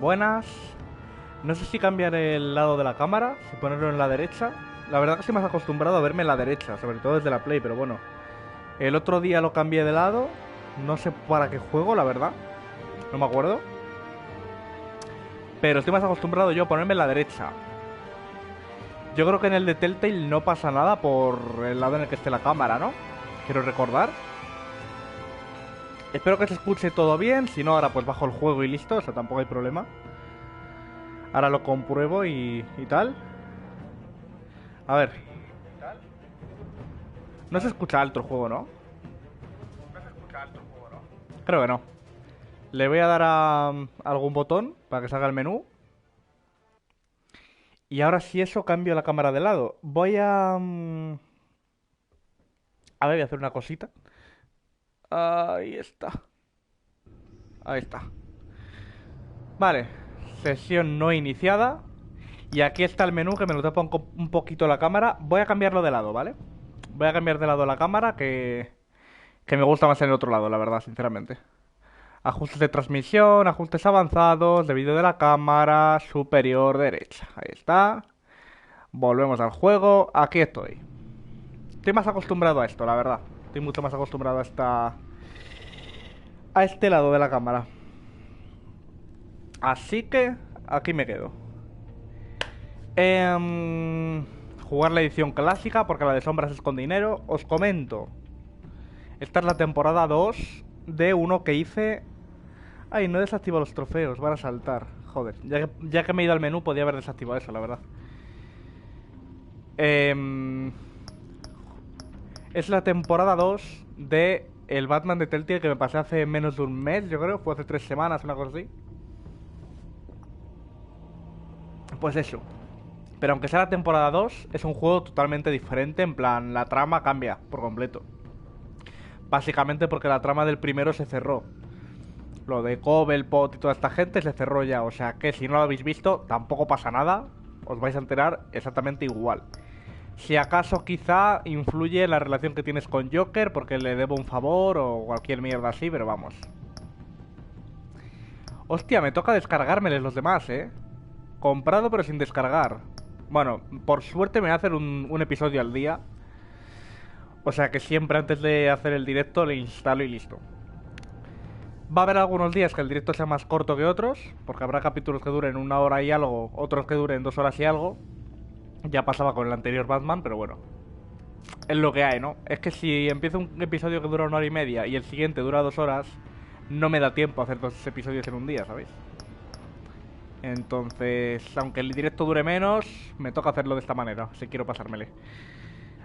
Buenas. No sé si cambiar el lado de la cámara, si ponerlo en la derecha. La verdad que estoy más acostumbrado a verme en la derecha, sobre todo desde la Play, pero bueno. El otro día lo cambié de lado. No sé para qué juego, la verdad. No me acuerdo. Pero estoy más acostumbrado yo a ponerme en la derecha. Yo creo que en el de Telltale no pasa nada por el lado en el que esté la cámara, ¿no? Quiero recordar. Espero que se escuche todo bien. Si no, ahora pues bajo el juego y listo. O sea, tampoco hay problema. Ahora lo compruebo y tal. A ver. No se escucha alto el juego, ¿no? Creo que no. Le voy a dar a algún botón para que salga el menú. Y ahora si eso cambio la cámara de lado. Voy a... A ver, voy a hacer una cosita. Ahí está. Ahí está. Vale. Sesión no iniciada. Y aquí está el menú que me lo tapa un poquito la cámara. Voy a cambiarlo de lado, ¿vale? Voy a cambiar de lado la cámara que me gusta más en el otro lado, la verdad, sinceramente. Ajustes de transmisión, ajustes avanzados, de vídeo de la cámara, superior derecha. Ahí está. Volvemos al juego. Aquí estoy. Estoy más acostumbrado a esto, la verdad. Estoy mucho más acostumbrado a este lado de la cámara. Así que aquí me quedo. Jugar la edición clásica porque la de sombras es con dinero. Os comento. Esta es la temporada 2 de uno que hice... Ay, no he desactivado los trofeos, van a saltar. Joder, ya que me he ido al menú podía haber desactivado eso, la verdad. Es la temporada 2 de el Batman de Telltale que me pasé hace menos de un mes, yo creo. Fue hace 3 semanas, una cosa así. Pues eso. Pero aunque sea la temporada 2, es un juego totalmente diferente. En plan, la trama cambia por completo. Básicamente porque la trama del primero se cerró. Lo de Cobblepot y toda esta gente se cerró ya. O sea que si no lo habéis visto, tampoco pasa nada. Os vais a enterar exactamente igual. Si acaso quizá influye la relación que tienes con Joker porque le debo un favor o cualquier mierda así, pero vamos. Hostia, me toca descargármeles los demás, Comprado pero sin descargar. Bueno, por suerte me voy a hacer un episodio al día. O sea que siempre antes de hacer el directo le instalo y listo. Va a haber algunos días que el directo sea más corto que otros, porque habrá capítulos que duren 1 hora y algo, otros que duren 2 horas y algo. Ya pasaba con el anterior Batman, pero bueno. Es lo que hay, ¿no? Es que si empiezo un episodio que dura 1 hora y media y el siguiente dura 2 horas, no me da tiempo a hacer 2 episodios en un día, ¿sabéis? Entonces, aunque el directo dure menos, me toca hacerlo de esta manera, si quiero pasármele.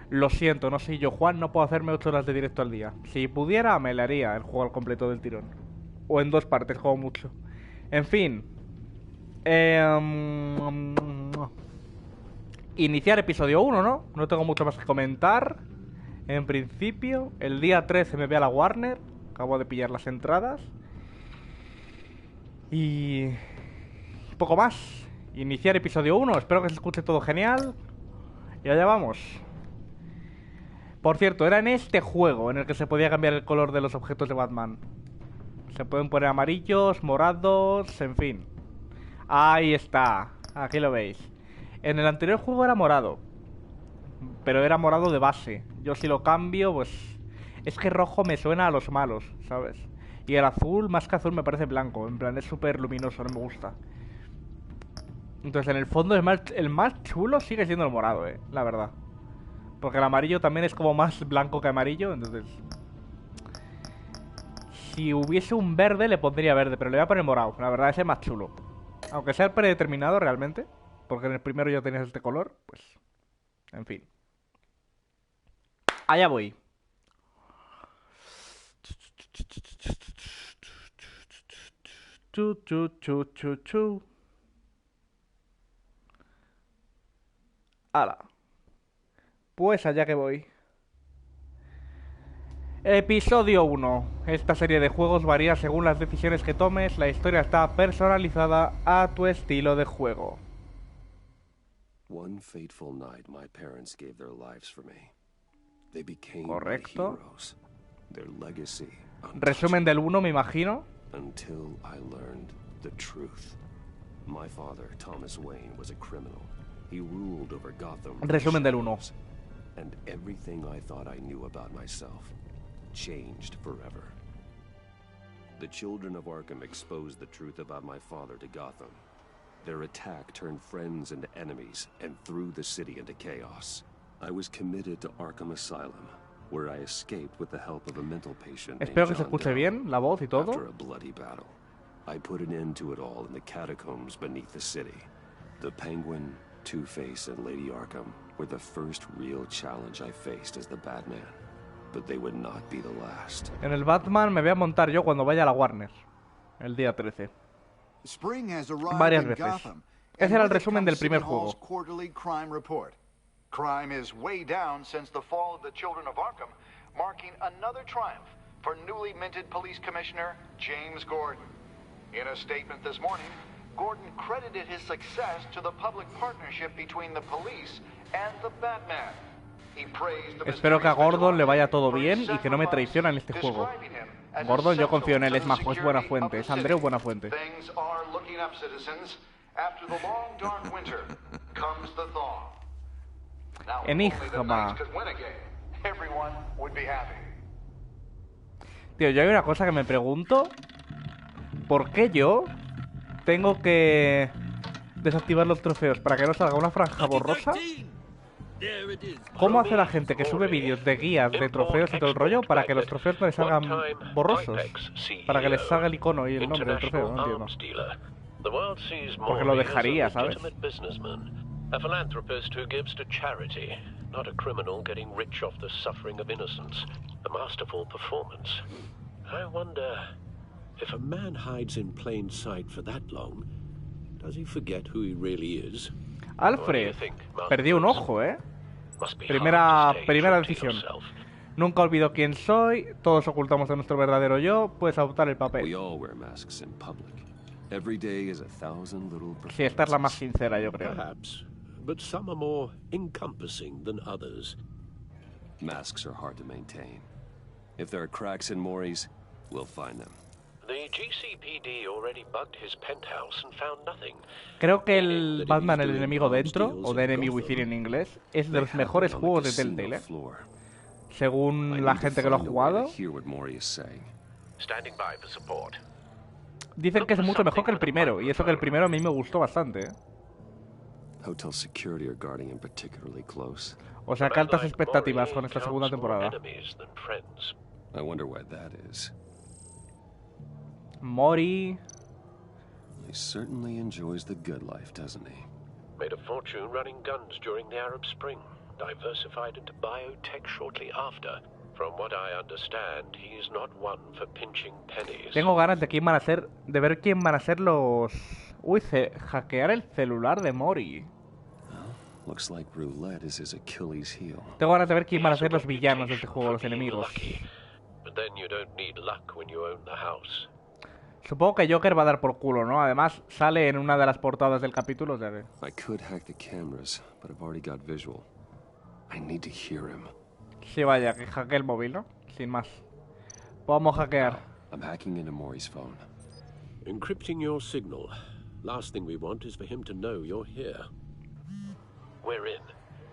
Lo siento, no soy yo, Juan, no puedo hacerme 8 horas de directo al día. Si pudiera, me le haría el juego al completo del tirón. O en 2 partes, como mucho. En fin. Iniciar episodio 1, ¿no? No tengo mucho más que comentar. En principio, el día 13 me voy a la Warner. Acabo de pillar las entradas. Y... poco más. Iniciar episodio 1. Espero que se escuche todo genial. Y allá vamos. Por cierto, era en este juego en el que se podía cambiar el color de los objetos de Batman. Se pueden poner amarillos, morados, en fin. Ahí está. Aquí lo veis. En el anterior juego era morado. Pero era morado de base. Yo si lo cambio, pues... es que rojo me suena a los malos, ¿sabes? Y el azul, más que azul, me parece blanco. En plan, es súper luminoso, no me gusta. Entonces, en el fondo, el más chulo sigue siendo el morado, la verdad. Porque el amarillo también es como más blanco que amarillo, entonces... si hubiese un verde, le pondría verde, pero le voy a poner morado. La verdad, ese es más chulo. Aunque sea predeterminado realmente. Porque en el primero ya tenías este color, pues... en fin. Allá voy. Ala. Pues allá que voy. Episodio 1. Esta serie de juegos varía según las decisiones que tomes. La historia está personalizada a tu estilo de juego. One fateful night, my parents gave their lives for me. They became Correcto. my heroes. Their legacy Resumen del 1, me imagino. until I learned the truth. My father, Thomas Wayne, was a criminal. He ruled over Gotham. Resumen del 1. And everything I thought I knew about myself changed forever. The children of Arkham exposed the truth about my father to Gotham. Their attack turned friends into enemies and threw the city into chaos. I was committed to Arkham Asylum, where I escaped with the help of a mental patient. Espero que se escuche bien la voz y todo. After a bloody battle, I put an end to it all in the catacombs beneath the city. The Penguin, Two-Face, and Lady Arkham were the first real challenge I faced as the Batman. But they would not be the last. En el Batman me voy a montar yo cuando vaya a la Warner, el día 13. Varias veces. Ese era el resumen del primer juego. Crime is way down since the fall of the Children of Arkham, marking another triumph for newly minted police commissioner James Gordon. In a statement this morning, Gordon credited his success to the public partnership between the police and the Batman. Espero que a Gordon le vaya todo bien y que no me traiciona en este juego. Gordon, yo confío en él, es majo, es buena fuente, es Andreu buena fuente. Enigma. Tío, yo hay una cosa que me pregunto. ¿Por qué yo tengo que desactivar los trofeos para que no salga una franja borrosa? ¿Cómo hace la gente que sube vídeos de guías de trofeos y todo el rollo para que los trofeos no les salgan borrosos? Para que les salga el icono y el nombre del trofeo, no entiendo. Porque lo dejaría, ¿sabes? A philanthropist who gives to charity, not a criminal getting rich off the suffering of innocence. A masterful performance. I wonder if a man hides in plain sight for that long, does he forget who he really is? Alfred, perdí un ojo, ¿eh? Primera decisión. Nunca olvido quién soy, todos ocultamos a nuestro verdadero yo, puedes adoptar el papel. Sí, esta es la más sincera, yo creo. But some are more encompassing than others. Masks are hard to maintain. If there are cracks in Maury's, we'll find them. The GCPD already bugged his penthouse and found nothing. Creo que el Batman, el enemigo dentro, o de Enemigo Dentro en inglés, es de los mejores juegos de Telltale, ¿eh? Según la gente que lo ha jugado. Dicen que es mucho mejor que el primero, y eso que el primero a mí me gustó bastante, ¿eh? O sea, que altas expectativas con esta segunda temporada. Mori. He certainly enjoys the good life, doesn't he? Made a fortune running guns during the Arab Spring. Diversified into biotech shortly after. From what I understand, he's not one for pinching pennies. Tengo ganas de ver quién van a ser los. Uy, hackear el celular de Mori. Looks like roulette is his Achilles heel. Tengo ganas de ver quién van a ser los villanos de este juego, los enemigos. But then you don't need luck when you own the house. Supongo que Joker va a dar por culo, ¿no? Además, sale en una de las portadas del capítulo, o sea que... I could hack the cameras, but I've already got visual. I need to hear him. Sí, vaya, que hackee el móvil, ¿no? Sin más. Vamos a hackear. I'm hacking into Maury's phone. Encrypting your signal. Last thing we want is for him to know you're here. We're in.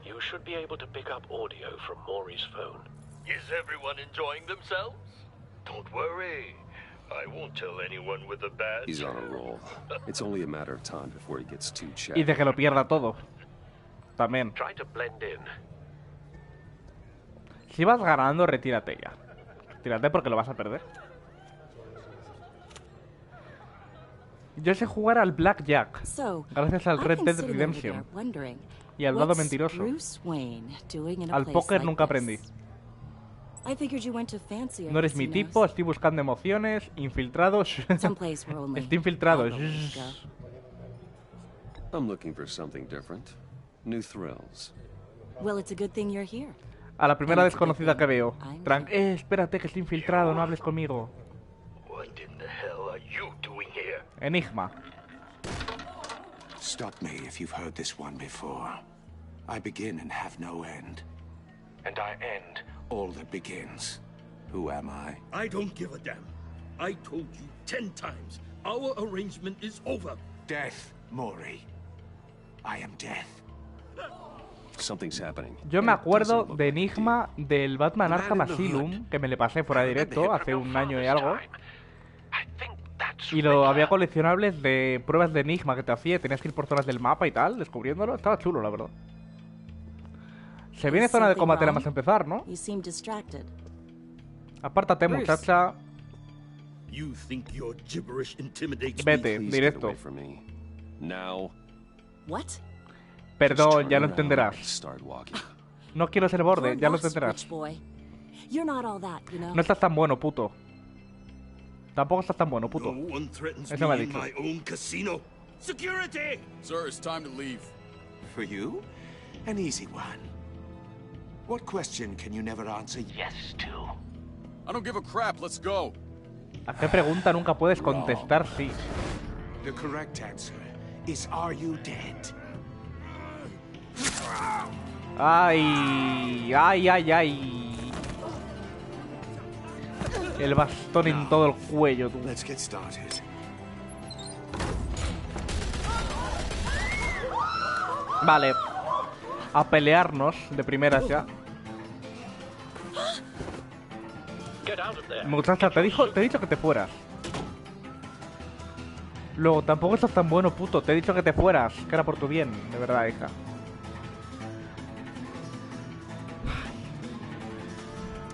You should be able to pick up audio from Maury's phone. Is everyone enjoying themselves? Don't worry. I won't tell anyone with a badge. He's on a roll. It's only a matter of time before he gets too chatty. Y de que lo pierda todo. También. Try to blend in. Si vas ganando, retírate ya. Retírate porque lo vas a perder. Yo sé jugar al Blackjack gracias al Red Dead Redemption y al dado mentiroso. Al póker nunca aprendí. No eres mi tipo, estoy buscando emociones, infiltrados. Estoy infiltrado. I'm looking for something different. New thrills. Well, it's a good thing you're here. A la primera desconocida que veo. Espérate que estoy infiltrado, no hables conmigo. What in the hell are you doing here? Enigma. Stop me if you've heard this one before. I begin and have no end. And I end all that begins. Who am I? I don't give a damn. I told you 10 times. Our arrangement is over. Death. Mori, I am death. Something's happening. Yo me And it acuerdo doesn't look de Enigma deep. del Batman Man Arkham in the Asylum, que me le pasé fuera de directo hace un año y algo. I think that's Y lo había coleccionables de pruebas de Enigma que te hacía, tenías que ir por zonas del mapa y tal, descubriéndolo. Estaba chulo, la verdad. Se viene zona de combate nada más empezar, ¿no? You seem distracted. Apártate, muchacha. You think your gibberish intimidates Vete, Please get directo. away from me. Now. What? Perdón, ya lo Turn around and entenderás. start walking. No quiero ser borde, You're ya lo rough, entenderás. Switch boy. You're not all that, you know. No estás tan bueno, puto. Tampoco estás tan bueno, puto. No one threatens Eso me ha me in dicho. my own casino. Security! Sir, it's time to leave. For you, an easy one. What question can you never answer yes to? I don't give a crap. Let's go. ¿A qué pregunta nunca puedes contestar sí? The correct answer is, are you dead? Ay, ay, ay, ay. El bastón en todo el cuello, tú. Let's get started. Vale. A pelearnos de primeras ya. Get out of there. Muchacha, te he dicho que te fueras. Luego, tampoco estás tan bueno, puto. Te he dicho que te fueras. Que era por tu bien, de verdad, hija.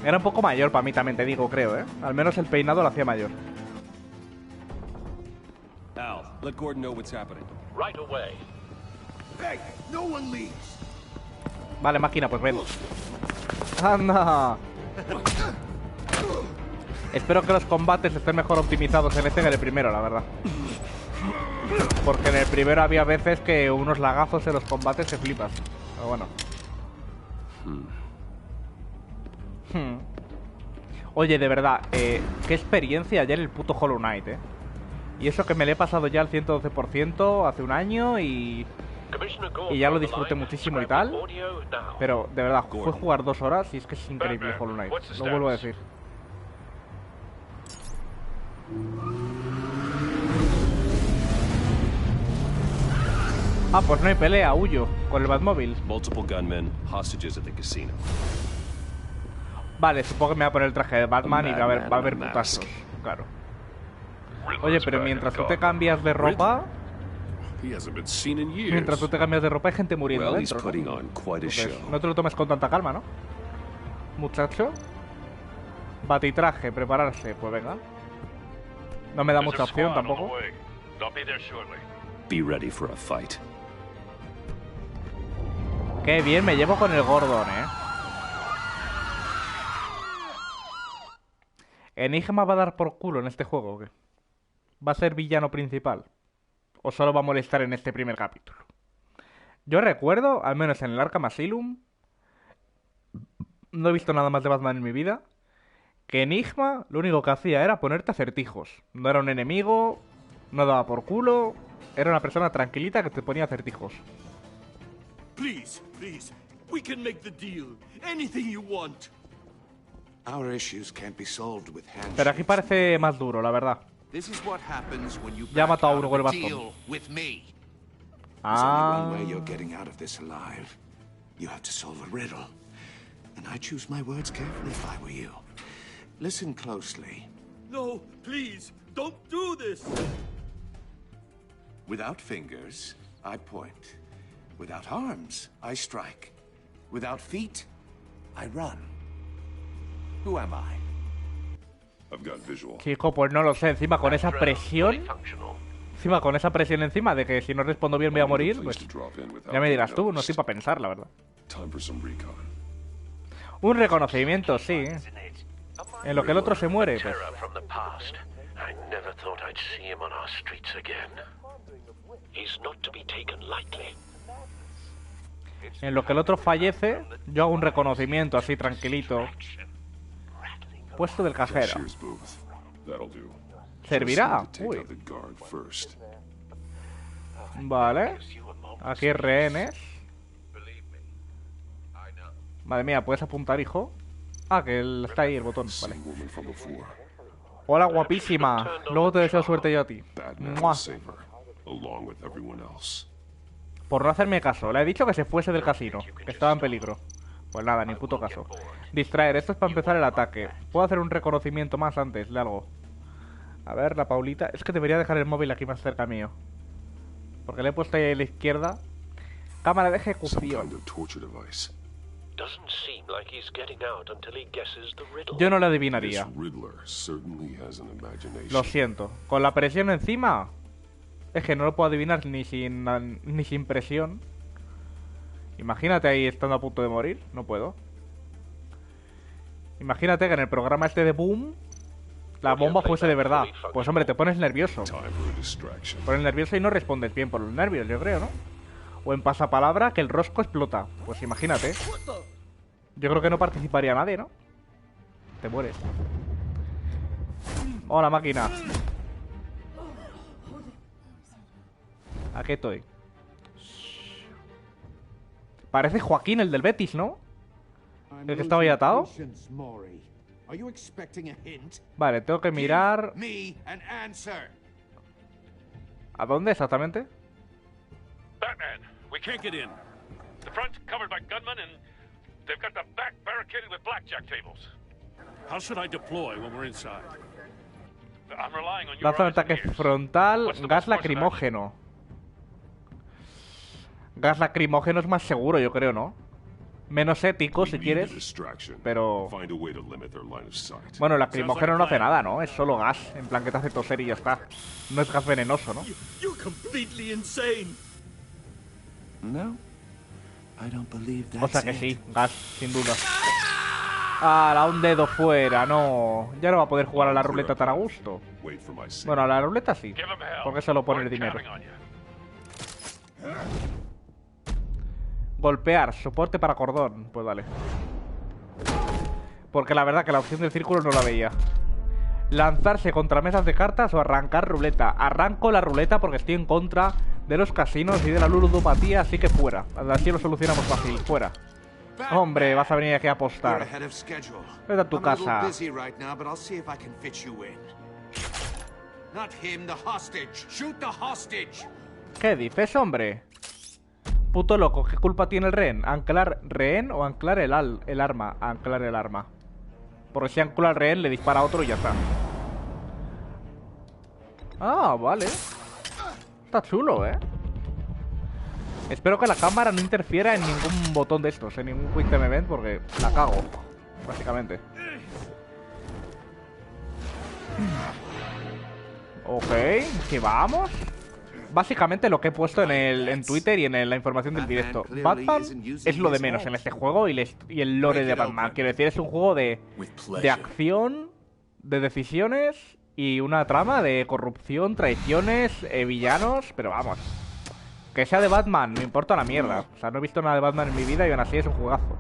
Era un poco mayor para mí también, te digo, creo, ¿eh? Al menos el peinado lo hacía mayor. Al, let Gordon know what's happening. Right away. Hey, no one leaves. Vale, máquina, pues ven. ¡Anda! Espero que los combates estén mejor optimizados en este que en el primero, la verdad. Porque en el primero había veces que unos lagazos en los combates se flipas. Pero bueno. Oye, de verdad, qué experiencia ayer el puto Hollow Knight, ¿eh? Y eso que me le he pasado ya al 112% hace un año y ya lo disfruté muchísimo y tal. Pero, de verdad, fue jugar 2 horas y es que es increíble Hollow Knight. Lo vuelvo a decir. Ah, pues no hay pelea, huyo con el Batmóvil. Multiple gunmen, hostages at the casino. Vale, supongo que me voy a poner el traje de Batman y va a haber putazos. Claro. Oye, pero mientras tú te cambias de ropa... He hasn't been seen in years. Mientras tú te cambias de ropa hay gente muriendo Well, he's dentro, putting ¿no? on quite a Entonces, show. no te lo tomes con tanta calma, ¿no? Muchacho. Batitraje, prepararse, pues venga. No me da mucha opción tampoco. Be ready for a fight. Qué bien me llevo con el Gordon, ¿eh? ¿Enigma va a dar por culo en este juego o qué? ¿Va a ser villano principal? ¿O solo va a molestar en este primer capítulo? Yo recuerdo, al menos en el Arkham Asylum, no he visto nada más de Batman en mi vida, que Enigma lo único que hacía era ponerte acertijos. No era un enemigo, no daba por culo, era una persona tranquilita que te ponía acertijos. Please, please, we can make the deal. Anything you want. Our issues can't be solved with handshakes. Pero aquí parece más duro, la verdad. This is what happens when you Ya ha back matado a out uno of con el a bastón. deal with me. There's Ah, only one way you're getting out of this alive. You have to solve a riddle. And I choose my words carefully if I were you. Listen closely. No, please, don't do this. Without fingers, I point. Without arms, I strike. Without feet, I run. Who am I? I've got visual. chico, pues no lo sé. Encima con esa presión, encima con esa presión encima de que si no respondo bien voy a morir, pues ya me dirás tú, no estoy para pensar, la verdad. Time for some recon. Un reconocimiento, sí. En lo que el otro se muere, pues. Terror from the past. I never thought I'd see him on our streets again. He's not to be taken lightly. En lo que el otro fallece, yo hago un reconocimiento así tranquilito. Puesto del cajero. Cashier's booth. That'll do. ¿Servirá? Just need to take Uy. out the guard first. Vale. Aquí rehenes. Madre mía, ¿puedes apuntar, hijo? Ah, que está ahí el botón, vale. Same woman from before. Hola, guapísima. Luego te deseo suerte yo a ti. Batman ¡Mua! will save her. along with everyone else. Por no hacerme caso. Le he dicho que se fuese del casino, que estaba en peligro. Pues nada, ni puto caso. Distraer, esto es para empezar el ataque. Puedo hacer un reconocimiento más antes de algo. A ver, la Paulita. Es que debería dejar el móvil aquí más cerca mío, porque le he puesto ahí a la izquierda. Cámara de ejecución. Yo no le adivinaría. Lo siento. Con la presión encima, es que no lo puedo adivinar ni sin presión. Imagínate ahí estando a punto de morir. No puedo. Imagínate que en el programa este de Boom la bomba fuese de verdad. Pues hombre, te pones nervioso. Te pones nervioso y no respondes bien por los nervios, yo creo, ¿no? O en pasapalabra que el rosco explota. Pues imagínate. Yo creo que no participaría nadie, ¿no? Te mueres. Hola, máquina. Aquí estoy. Parece Joaquín, el del Betis, ¿no? El que estaba ahí atado. Vale, tengo que mirar... ¿A dónde exactamente? Batman, we can't get in. The front's covered by gunmen and they've got the back barricaded with blackjack tables. How should I deploy when we're inside? I'm relying on your Lanza un ataque frontal, gas lacrimógeno. Gas lacrimógeno es más seguro, yo creo, ¿no? Menos ético, si quieres. Pero... bueno, el lacrimógeno no hace nada, ¿no? Es solo gas. En plan que te hace toser y ya está. No es gas venenoso, ¿no? O sea que sí, gas, sin duda. Ah, da un dedo fuera, no. Ya no va a poder jugar a la ruleta tan a gusto. Bueno, a la ruleta sí, porque se lo pone el dinero. Golpear, soporte para cordón. Pues vale. Porque la verdad que la opción del círculo no la veía. Lanzarse contra mesas de cartas o arrancar ruleta. Arranco la ruleta porque estoy en contra de los casinos y de la ludopatía, así que fuera. Así lo solucionamos fácil, fuera. Hombre, vas a venir aquí a apostar. Vete a tu casa. ¿Qué dices, hombre? Puto loco, ¿qué culpa tiene el rehén? ¿Anclar rehén o anclar el arma? Anclar el arma. Porque si ancla el rehén, le dispara a otro y ya está. Ah, vale. Está chulo, ¿eh? Espero que la cámara no interfiera en ningún botón de estos, en ningún quick time event, porque la cago, básicamente. Ok, ¿qué vamos? Básicamente lo que he puesto en Twitter y en la información del directo. Batman es lo de menos en este juego y el lore de Batman. Quiero decir, es un juego de acción, de decisiones y una trama de corrupción, traiciones, villanos, pero vamos. Que sea de Batman, me importa una mierda. O sea, no he visto nada de Batman en mi vida y aún así es un juegazo.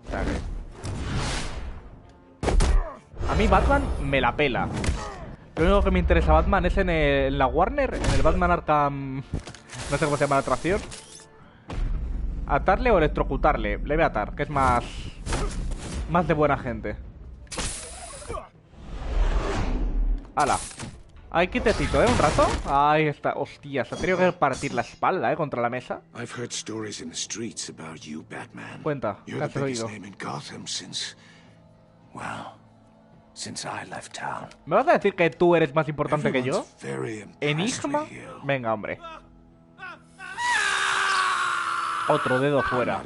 O sea que... a mí Batman me la pela. Lo único que me interesa Batman es en la Warner, en el Batman Arkham... no sé cómo se llama la atracción. Atarle o electrocutarle. Le voy a atar, que es más de buena gente. ¡Hala! Ay, quietecito, ¿eh? Un rato. Ahí está. Hostia, se ha tenido que partir la espalda, ¿eh? Contra la mesa. Cuenta, ¿qué has oído? ¿Me vas a decir que tú eres más importante que yo? ¿Enigma? Venga, hombre. Otro dedo fuera.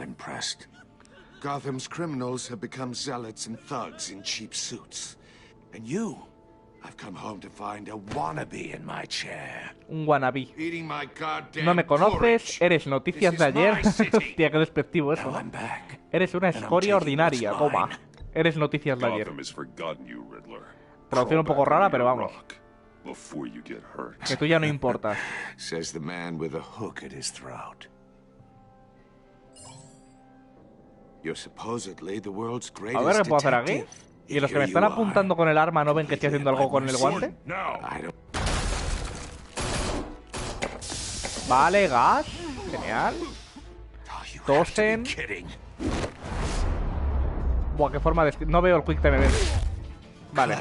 Gotham's criminals have become zealots and thugs in cheap suits. And you, I've come home to find a wannabe in my chair. Un wannabe. No me conoces, eres noticias de ayer. Hostia, qué despectivo eso, ¿no? Eres una escoria ordinaria, toma. Eres noticias de ayer. Traducción un poco rara, pero vamos. Que tú ya no importas. A ver qué puedo hacer aquí. ¿Y los que me están apuntando con el arma no ven que estoy haciendo algo con el guante? Vale, gas. Genial. Tosen. Buah, qué forma de... no veo el quick time event. Vale.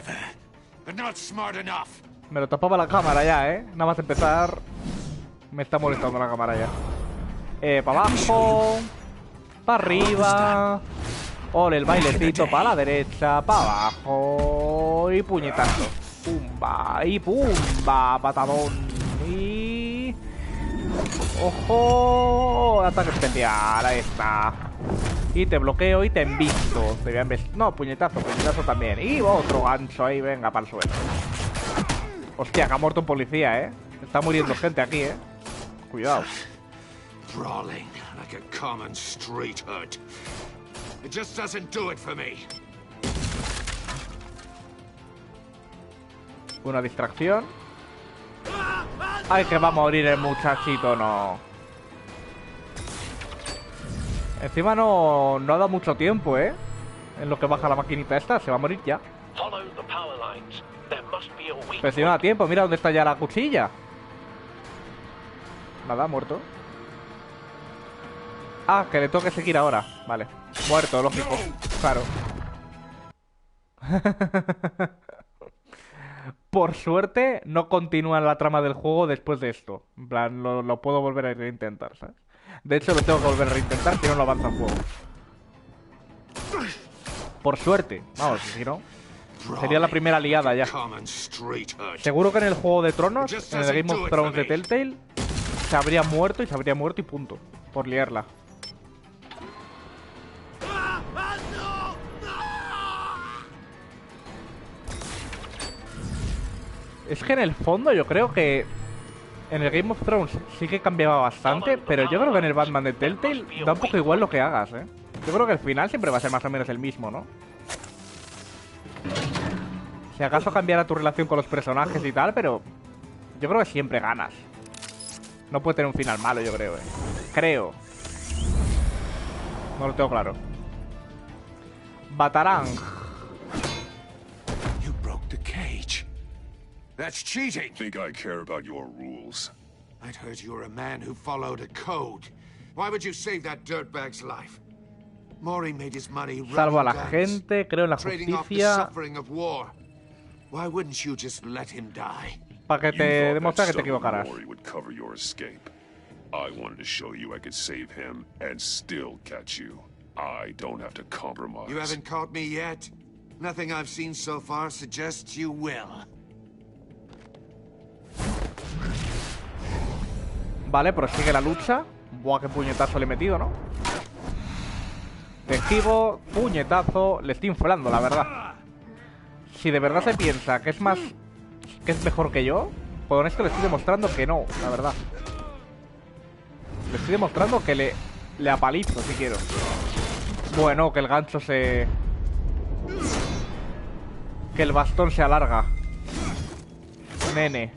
Me lo tapaba la cámara ya, Nada más empezar. Me está molestando la cámara ya. Para abajo. Para arriba. Ole, el bailecito para la derecha. Para abajo. Y puñetazo. Pumba. Y pumba. Patadón. Y... ¡ojo! Ataque especial. Ahí está. Y te bloqueo y te embisto. Te voy a no, puñetazo también. Y otro gancho ahí, venga, para el suelo. Hostia, que ha muerto un policía, Está muriendo gente aquí, Cuidado. Brawling like a common street hood. It just doesn't do it for me. Una distracción. Ay, que va a morir el muchachito, no. Encima no ha dado mucho tiempo, En lo que baja la maquinita esta, se va a morir ya. Pero si no da tiempo, mira dónde está ya la cuchilla. Nada, muerto. Ah, que le toque seguir ahora. Vale, muerto, lógico. Claro. Por suerte no continúa la trama del juego después de esto. En plan, lo puedo volver a reintentar, ¿sabes? De hecho lo tengo que volver a reintentar si no lo avanza el juego. Por suerte. Vamos, si no sería la primera liada ya. Seguro que en el Juego de Tronos, en el Game of Thrones de Telltale, se habría muerto y punto. Por liarla. Es que en el fondo yo creo que en el Game of Thrones sí que cambiaba bastante, pero yo creo que en el Batman de Telltale da un poco igual lo que hagas, Yo creo que el final siempre va a ser más o menos el mismo, ¿no? Si acaso cambiara tu relación con los personajes y tal, pero yo creo que siempre ganas. No puede tener un final malo, yo creo, Creo. No lo tengo claro. Batarang. You broke the cage. That's cheating. Think I care about your rules? I'd heard you were a man who followed a code. Why would you save that dirtbag's life? Maury made his money Salvo a la gente, creo en la justicia. Why wouldn't you just let him die? Para que te demuestre que te equivocarás. I wanted to show you I could save him and still catch you. I don't have to compromise. You haven't caught me yet. Nothing I've seen so far suggests you will. Vale, prosigue la lucha. Buah, qué puñetazo le he metido, ¿no? Te esquivo, puñetazo. Le estoy inflando, la verdad. Si de verdad se piensa que es más... que es mejor que yo, con esto le estoy demostrando que no, la verdad. Le estoy demostrando que le apalizo si quiero. Bueno, que el gancho se... que el bastón se alarga. Nene.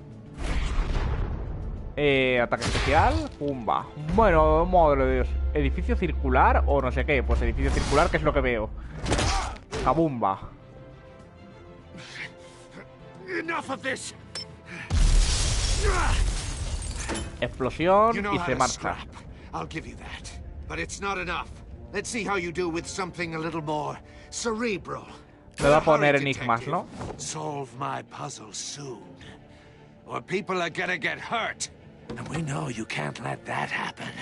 Ataque especial. Pumba. Bueno, madre de Dios. Edificio circular o no sé qué. Pues edificio circular, que es lo que veo. Kabumba. Explosión y se marcha. Me va a poner enigmas, ¿no? Solve my puzzle soon, or people are gonna get hurt, and we know you can't let that happen.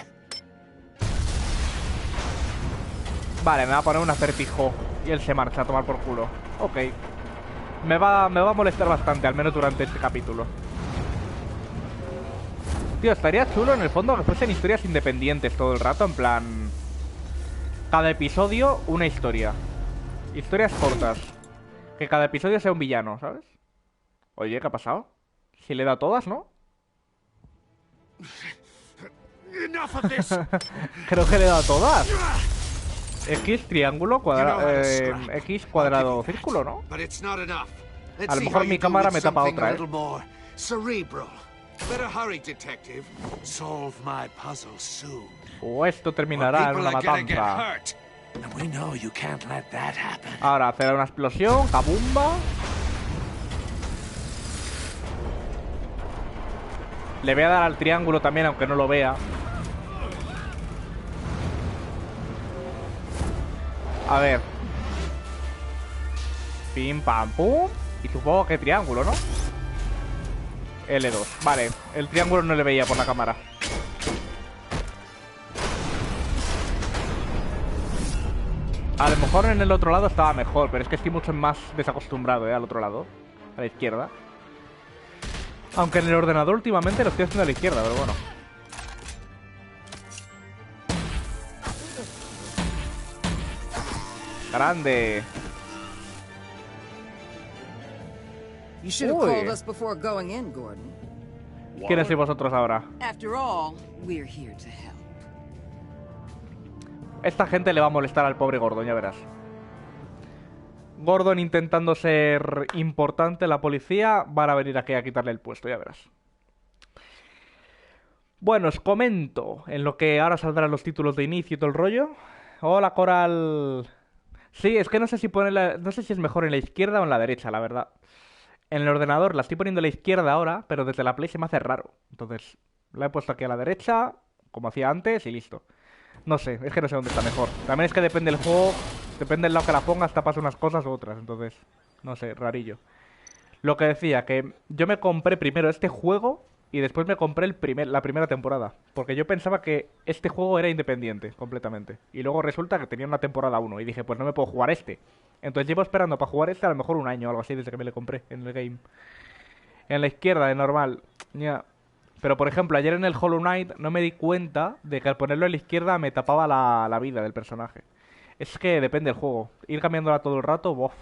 Vale, me va a poner un acertijo y él se marcha a tomar por culo. Ok. Me va a molestar bastante, al menos durante este capítulo. Tío, estaría chulo en el fondo que fuesen historias independientes todo el rato, en plan... cada episodio una historia. Historias cortas. Que cada episodio sea un villano, ¿sabes? Oye, ¿qué ha pasado? Si le da todas, ¿no? Creo que le he dado todas. X, triángulo, cuadrado, X, cuadrado, círculo, ¿no? A lo mejor mi cámara me tapa otra, O esto terminará en una matanza. Ahora hacer una explosión, kabumba. Le voy a dar al triángulo también, aunque no lo vea. A ver. Pim, pam, pum. Y supongo que triángulo, ¿no? L2. Vale, el triángulo no le veía por la cámara. A lo mejor en el otro lado estaba mejor, pero es que estoy mucho más desacostumbrado, al otro lado. A la izquierda. Aunque en el ordenador últimamente lo estoy haciendo a la izquierda, pero bueno. Grande. You should have called us before going in, Gordon. ¿Quiénes sois vosotros ahora? After all, we're here to help. Esta gente le va a molestar al pobre Gordon, ya verás. Gordon intentando ser importante, la policía van a venir aquí a quitarle el puesto, ya verás. Bueno, os comento en lo que ahora saldrán los títulos de inicio y todo el rollo. Hola, Coral. Sí, es que no sé si no sé si es mejor en la izquierda o en la derecha, la verdad. En el ordenador la estoy poniendo a la izquierda ahora, pero desde la Play se me hace raro. Entonces, la he puesto aquí a la derecha, como hacía antes, y listo. No sé, es que no sé dónde está mejor. También es que depende del juego, depende del lado que la pongas, te pasa unas cosas u otras. Entonces, no sé, rarillo. Lo que decía, que yo me compré primero este juego y después me compré la primera temporada. Porque yo pensaba que este juego era independiente, completamente. Y luego resulta que tenía una temporada 1 y dije, pues no me puedo jugar este. Entonces llevo esperando para jugar este a lo mejor un año o algo así desde que me lo compré en el game. En la izquierda, de normal, ya... Pero, por ejemplo, ayer en el Hollow Knight no me di cuenta de que al ponerlo a la izquierda me tapaba la vida del personaje. Es que depende del juego. Ir cambiándola todo el rato, bof.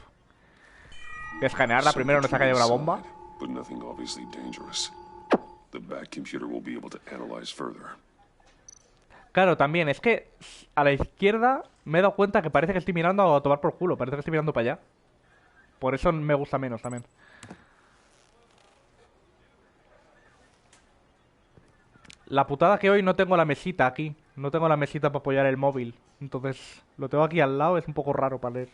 Que escanearla primero no se ha caído una bomba. Claro, también, es que a la izquierda me he dado cuenta que parece que estoy mirando a tomar por culo. Parece que estoy mirando para allá. Por eso me gusta menos también. La putada que hoy no tengo la mesita aquí. No tengo la mesita para apoyar el móvil. Entonces, lo tengo aquí al lado. Es un poco raro para leer.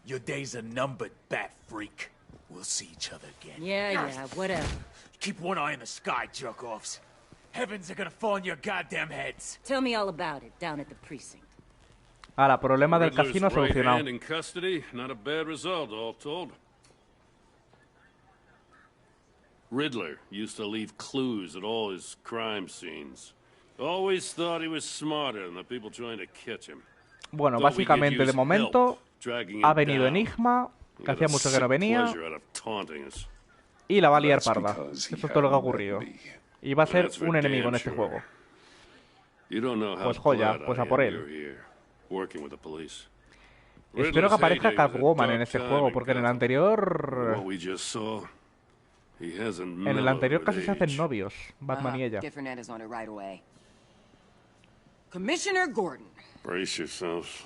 Your days are numbered, bat freak. We'll see each other again. Yeah, whatever. Keep one eye in the sky, jerk-offs. Heavens are gonna fall on your goddamn heads. Tell me all about it down at the precinct. Ahora, problema del Riddler's casino solucionado. right hand in custody, not a bad result, all told. Riddler used to leave clues at all his crime scenes. Always thought he was smarter than the people trying to catch him. Bueno, básicamente, de momento, ha venido Enigma, que hacía mucho que no venía, y la va a liar parda. Eso es todo lo que ha ocurrido. Y va a ser un enemigo en este juego. Pues joya, pues a por él. Espero que aparezca Catwoman en este juego, porque en el anterior... En el anterior casi se hacen novios, Batman y ella. Commissioner Gordon. Brace yourselves.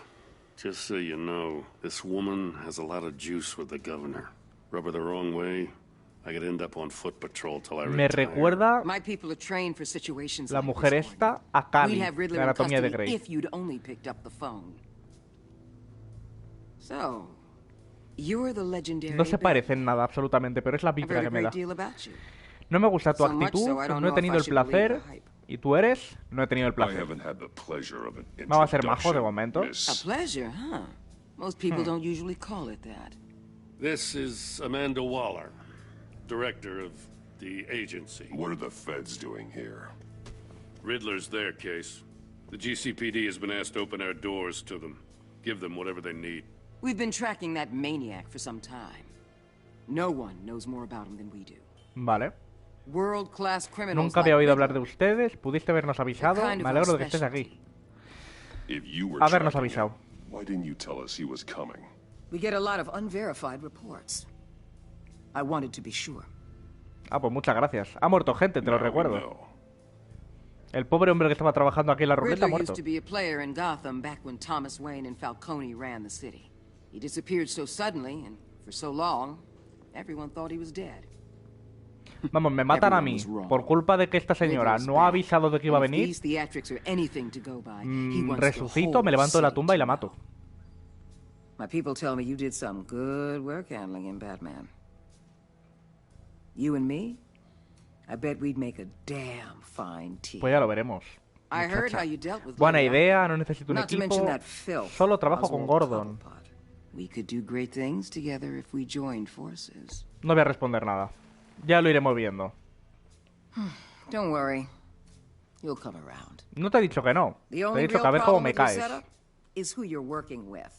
Just so you know, this woman has a lot of juice with the governor. Rub her the wrong way, I could end up on foot patrol till I retire. Me recuerda My people are trained for situations la like mujer this, esta a Cali, We'd have Riddler de in Anatomía de custody Grey. if you'd only picked up the phone. So, you're the legendary No se parecen nada, absolutamente, pero es la vibra que me da. No me gusta tu actitud, no he tenido el placer. ¿Y tú eres? No he tenido el placer. Vamos a ser majos de momento. A pleasure, huh? Most people don't usually call it that. This is Amanda Waller, director of the agency. What are the feds doing here? Riddler's their case. The GCPD has been asked to open our doors to them. Give them whatever they need. We've been tracking that maniac for some time. No one knows more about him than we do. Vale. World class criminals. Nunca había oído hablar de ustedes. Pudiste habernos avisado. Me alegro de que estés aquí. Habernos avisado. Why didn't you tell us he was coming? We get a lot of unverified reports. I wanted to be sure. Ah, pues muchas gracias. Ha muerto gente, te lo recuerdo. El pobre hombre que estaba trabajando aquí en la ruleta ha Riddler muerto. used to be a player in Gotham back when Thomas Wayne and Falcone ran the city. He disappeared so suddenly and for so long, everyone thought he was dead. Vamos, me matan a mí por culpa de que esta señora no ha avisado de que iba a venir. Resucito, me levanto de la tumba y la mato. My people tell me you did some good work handling him, Batman. You and me, I bet we'd make a damn fine team. Pues ya lo veremos. I heard how you dealt with Buena idea, no necesito un equipo. Solo trabajo con Gordon. We could do great things together if we joined forces. No voy a responder nada. Ya lo iremos viendo. Don't worry. You'll come around. No te he dicho que no. The Te he only dicho que real a ver cómo problem me with your caes. setup is who you're working with.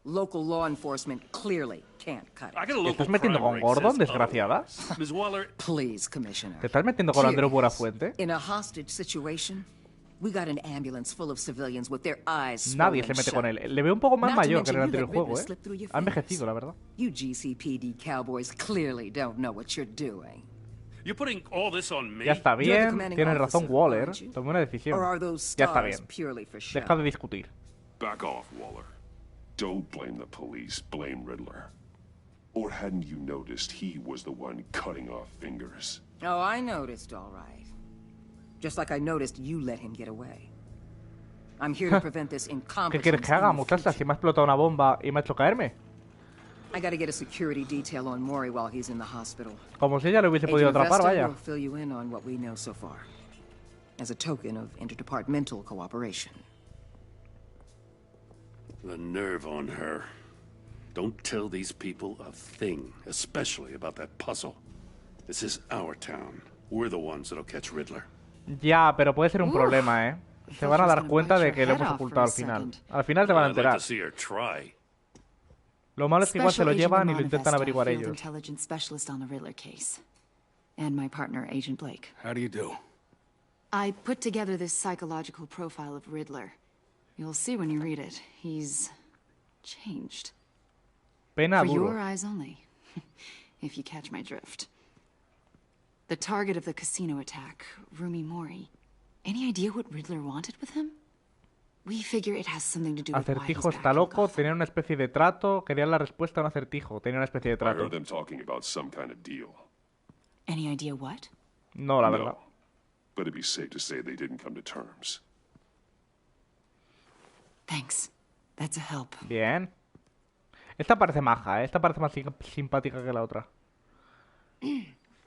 Local law enforcement clearly can't cut I it. got a ¿Te local estás metiendo crime con ring Gordon, says desgraciada? otherwise. Ms. Waller, Please, Commissioner. ¿Te estás metiendo con Andreu Curious. Buenafuente? In a hostage situation, we got an ambulance full of civilians with their eyes Nadie swollen se mete shut. con él. Le veo un poco más Not to mayor que en el mention anterior you let juego, Riddler slip through your Ha envejecido, fingers. la verdad. You GCPD cowboys clearly don't know what you're doing. you're putting all this on me? Ya está You're the bien. commanding Tienes razón, officer, Waller. aren't you? Tomé una decisión. Or are those Ya está stars bien. purely for show? Deja de discutir. Back off, Waller. Don't blame the police, blame Riddler. Or hadn't you noticed he was the one cutting off fingers? Oh, I noticed, all right. Just like I noticed you let him get away. I'm here to prevent this ¿Qué incompetence quieres que haga, in the muchacha? future. Si me ha explotado una bomba y me ha hecho caerme. I gotta get a security detail on Maury while he's in the hospital. Como si ella lo hubiese podido Agent atrapar, Vesta vaya. will fill you in on what we know so far, as a token of interdepartmental cooperation. The nerve on her. Don't tell these people a thing, especially about that puzzle. This is our town. We're the ones that'll catch Riddler. Ya, pero puede ser un problema, ¿eh? Se van a dar cuenta de que lo hemos head off ocultado al for a final. second. Al final se van a I'd like enterar. to see her try. Lo malo es que igual se lo Special llevan y Agent lo intentan Vesta, averiguar field ellos. intelligence specialist on the Riddler case. And my partner, Agent Blake. How do you do? I put together this psychological profile of Riddler. You'll see when you read it. He's changed. Pena For your duro. eyes only, if you catch my drift. The target of the casino attack, Rumi Mori. Any idea what Riddler wanted with him? We figure it has something to do with why he's Acertijo back está in loco, Gotham. tenían una especie de trato, querían la respuesta a un acertijo, tenían una especie de I trato. heard them talking about some kind of deal. Any idea what? No, la verdad. No, but it'd be safe to say they didn't come to terms. Thanks. That's a help. Bien. Esta parece maja, ¿eh? Esta parece más simpática que la otra.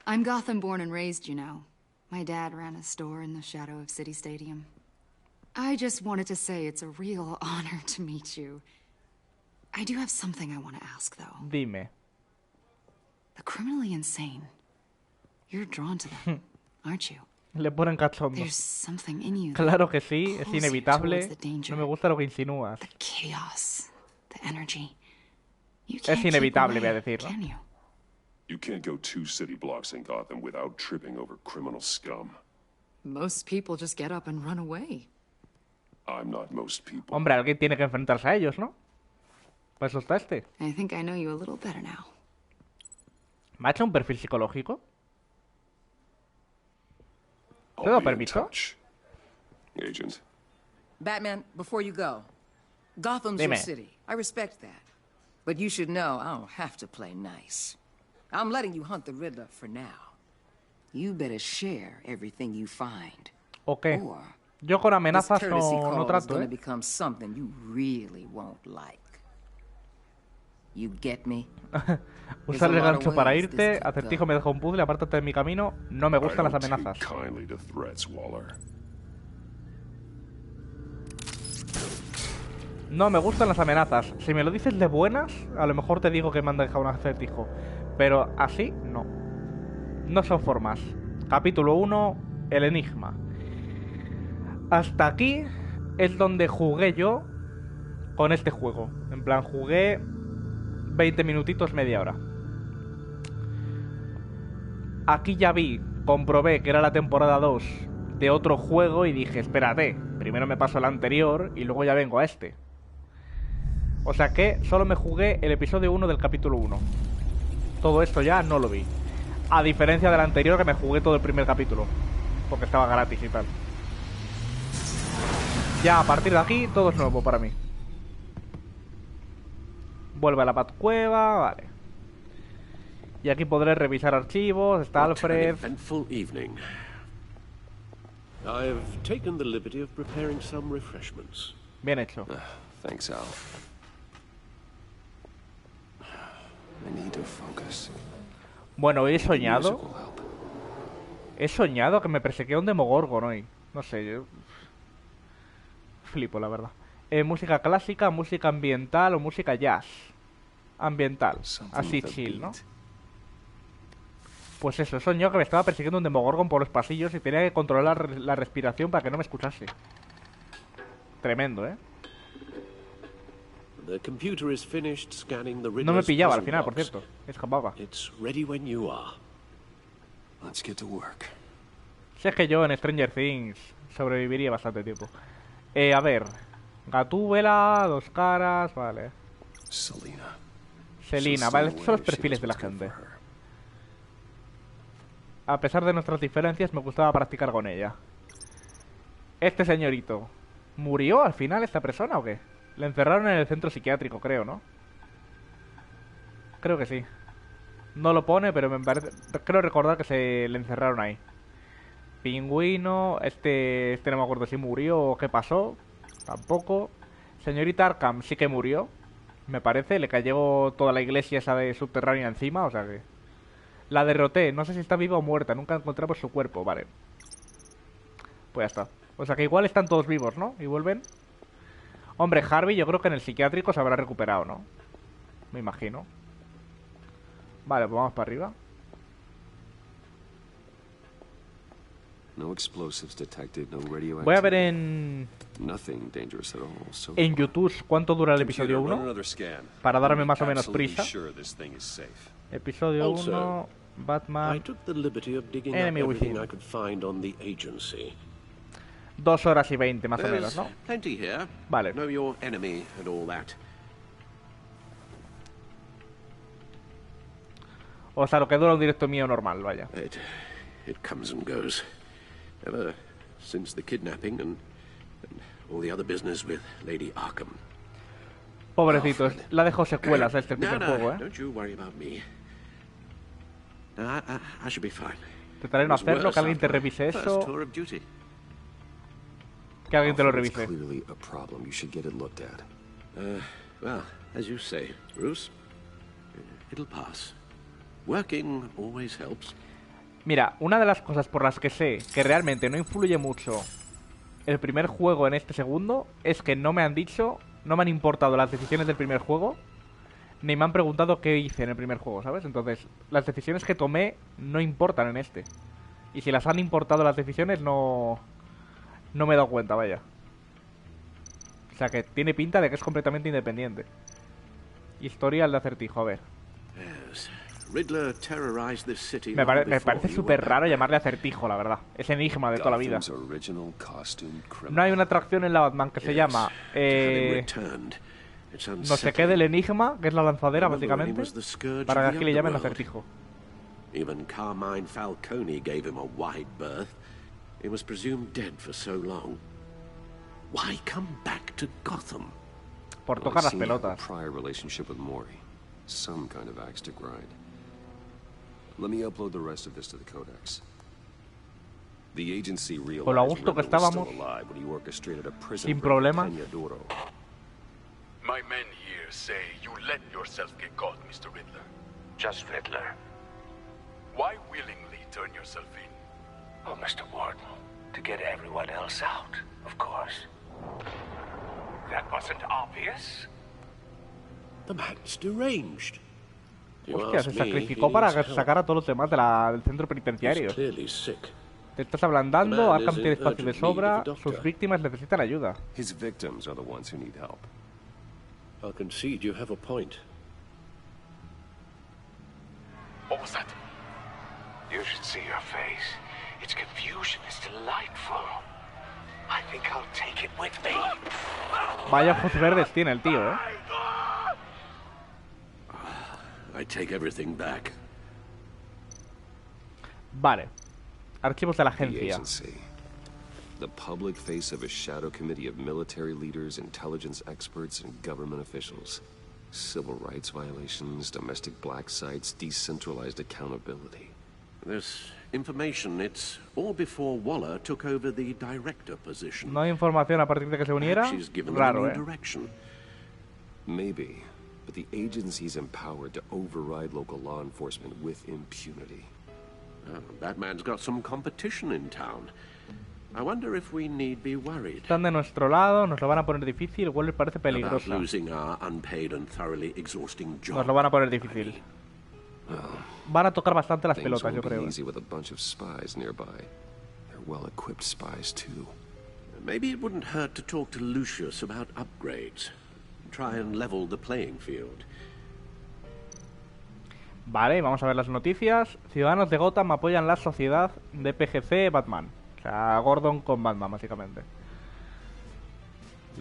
I'm Gotham born and raised, you know. My dad ran a store in the shadow of City Stadium. I just wanted to say it's a real honor to meet you. I do have something I want to ask, though. Dime. The criminally insane. You're drawn to them, aren't you? Le ponen cachondo. There's something in you. Claro que sí, es pulls you inevitable. towards the danger. No me gusta lo que insinúas. The chaos, the energy. You Es can't keep inevitable, away, voy a decir, ¿no? can you? You can't go 2 city blocks in Gotham without tripping over criminal scum. Most people just get up and run away. I'm not most people. Hombre, alguien tiene que enfrentarse a ellos, ¿no? Para eso está este. I think I know you a little better now. ¿Me ha hecho un perfil psicológico? ¿Te I'll lo be in permiso? touch, Agent. Batman, before you go, Gotham's your Dime. city. I respect that. But you should know I don't have to play nice. I'm letting you hunt the Riddler for now. You better share everything you find. Ok. Or Yo con this amenazas courtesy no call is trato, gonna ¿eh? become something you really won't like. You get me? Usar el There's a lot gancho of para ways irte. this could Acertijo go. me deja un puzzle. Apártate de mi camino. No me I gustan las don't amenazas. take kindly to threats, Waller. No me gustan las amenazas. Si me lo dices de buenas, a lo mejor te digo que me han dejado un acertijo. Pero así, no. No son formas. Capítulo 1, el enigma. Hasta aquí es donde jugué yo con este juego. En plan, jugué 20 minutitos, media hora. Aquí ya vi, comprobé que era la temporada 2 de otro juego y dije, espérate, primero me paso el anterior y luego ya vengo a este. O sea que solo me jugué el episodio 1 del capítulo 1. Todo esto ya no lo vi. A diferencia del anterior, que me jugué todo el primer capítulo, porque estaba gratis y tal. Ya a partir de aquí todo es nuevo para mí. Vuelve a la Batcueva, vale. Y aquí podré revisar archivos, está What an Alfred. eventful evening. I've taken the liberty of preparing some refreshments. Bien hecho. Thanks, Al. I need to focus. Bueno, he soñado. Music will help. He soñado que me perseguía un Demogorgon hoy. No sé, yo... Flipo, la verdad. Música clásica, música ambiental o música jazz. Ambiental. Something Así with a chill, ¿no? beat. Pues eso, soñó que me estaba persiguiendo un demogorgon por los pasillos y tenía que controlar la respiración para que no me escuchase. Tremendo, ¿eh? The computer is finished scanning the No me Riddler's pillaba al puzzle final, por box. cierto. Escapaba. It's ready when you are. Let's get to work. Si es que yo en Stranger Things sobreviviría bastante tiempo. A ver. Gatúbela, 2 caras, vale. Selina, vale, estos son los perfiles de la gente. A pesar de nuestras diferencias, me gustaba practicar con ella. Este señorito, ¿murió al final esta persona o qué? Le encerraron en el centro psiquiátrico, creo, ¿no? Creo que sí. No lo pone, pero me parece... Creo recordar que se le encerraron ahí. Pingüino, este no me acuerdo si murió o qué pasó. Tampoco. Señorita Arkham sí que murió, me parece. Le cayó toda la iglesia esa de subterránea encima, o sea que... La derroté, no sé si está viva o muerta. Nunca encontramos su cuerpo, vale. Pues ya está. O sea que igual están todos vivos, ¿no? Y vuelven. Hombre, Harvey yo creo que en el psiquiátrico se habrá recuperado, ¿no? Me imagino. Vale, pues vamos para arriba. Voy a ver en YouTube cuánto dura el episodio 1 para darme más o menos prisa. Episodio 1, Batman, Enemigo Dentro. 2 horas y 20 más o menos, ¿no? Vale. O sea, lo que dura un directo mío normal, vaya. It comes and goes. Ever since the kidnapping and all the other business with Lady Arkham. Pobrecito, le ha dejado secuelas a este primer juego, ¿eh? Don't you worry about me. I should be fine. Trataré de no hacerlo, que alguien te revise eso. Que alguien te lo revise. Well, as you say, Bruce, it'll pass. Working always helps. Mira, una de las cosas por las que sé que realmente no influye mucho el primer juego en este segundo es que no me han dicho, no me han importado las decisiones del primer juego, ni me han preguntado qué hice en el primer juego, ¿sabes? Entonces, las decisiones que tomé no importan en este. Y si las han importado las decisiones, no me he dado cuenta, vaya. O sea que tiene pinta de que es completamente independiente. Historia de acertijo, a ver. Me parece súper raro llamarle acertijo, la verdad. Es Enigma de toda la vida. No hay una atracción en la Batman que se llama no sé qué del Enigma, que es la lanzadera básicamente, para que aquí le llamen acertijo. Even Carmine Falcone gave him a wide berth. He was presumed dead for so long. Why come back to Gotham? Por tocar las pelotas. Some kind of axe to grind. Let me upload the rest of this to the codex. The agency realized Con lo a gusto que estábamos, sin problema. My men here say you let yourself get caught, Mr. Riddler. Just Riddler. Why willingly turn yourself in? Oh, Mr. Warden, to get everyone else out, of course. That wasn't obvious. The man's deranged. Hostia, se sacrificó para sacar a todos los demás del centro penitenciario. Te estás ablandando, Arkham tiene espacio de sobra, sus víctimas necesitan ayuda. His victims are the ones who need help. I'll concede you have a point. What was that? You should see your face. Its confusion is delightful. I think I'll take it with me. Vaya ojos verdes tiene el tío, ¿eh? I take everything back. Vale. Archivos de la agencia. The public face of a shadow committee of military leaders, intelligence experts, and government officials. Civil rights violations, domestic black sites, decentralized accountability. This information, it's all before Waller took over the director position. No hay información a partir de que se uniera. Raro, ¿eh? Maybe. But the agency's empowered to override local law enforcement with impunity. Batman's got some competition in town. I wonder if we need be worried. Están de nuestro lado, nos lo van a poner difícil, Waller parece peligrosa. Losing our unpaid and thoroughly exhausting job. Nos lo van a poner difícil. Well, van a tocar bastante las Things pelotas, yo won't be creo. easy with a bunch of spies nearby. They're well-equipped spies, too. Maybe it wouldn't hurt to talk to Lucius about upgrades. Try and level the playing field. Vale, vamos a ver las noticias. Ciudadanos de Gotham apoyan la sociedad de PGC Batman. O sea, Gordon con Batman, básicamente.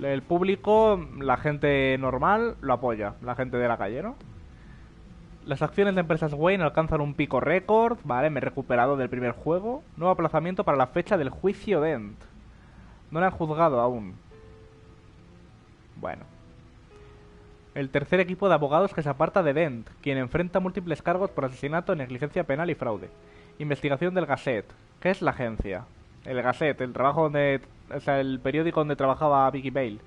El público, la gente normal, lo apoya. La gente de la calle, ¿no? Las acciones de empresas Wayne alcanzan un pico récord. Vale, me he recuperado del primer juego. Nuevo aplazamiento para la fecha del juicio Dent. No le han juzgado aún. Bueno. El tercer equipo de abogados que se aparta de Dent, quien enfrenta múltiples cargos por asesinato, negligencia penal y fraude. Investigación del Gazette. ¿Qué es la agencia? El Gazette, el trabajo donde... O sea, el periódico donde trabajaba Vicky Bale.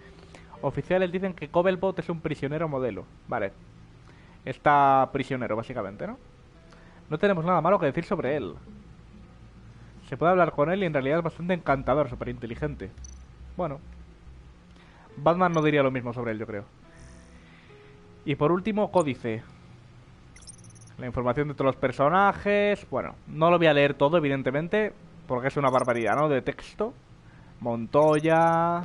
Oficiales dicen que Cobblepot es un prisionero modelo. Vale. Está prisionero, básicamente, ¿no? No tenemos nada malo que decir sobre él. Se puede hablar con él y en realidad es bastante encantador, súper inteligente. Bueno. Batman no diría lo mismo sobre él, yo creo. Y por último, códice. La información de todos los personajes. Bueno, no lo voy a leer todo, evidentemente, porque es una barbaridad, ¿no? De texto. Montoya,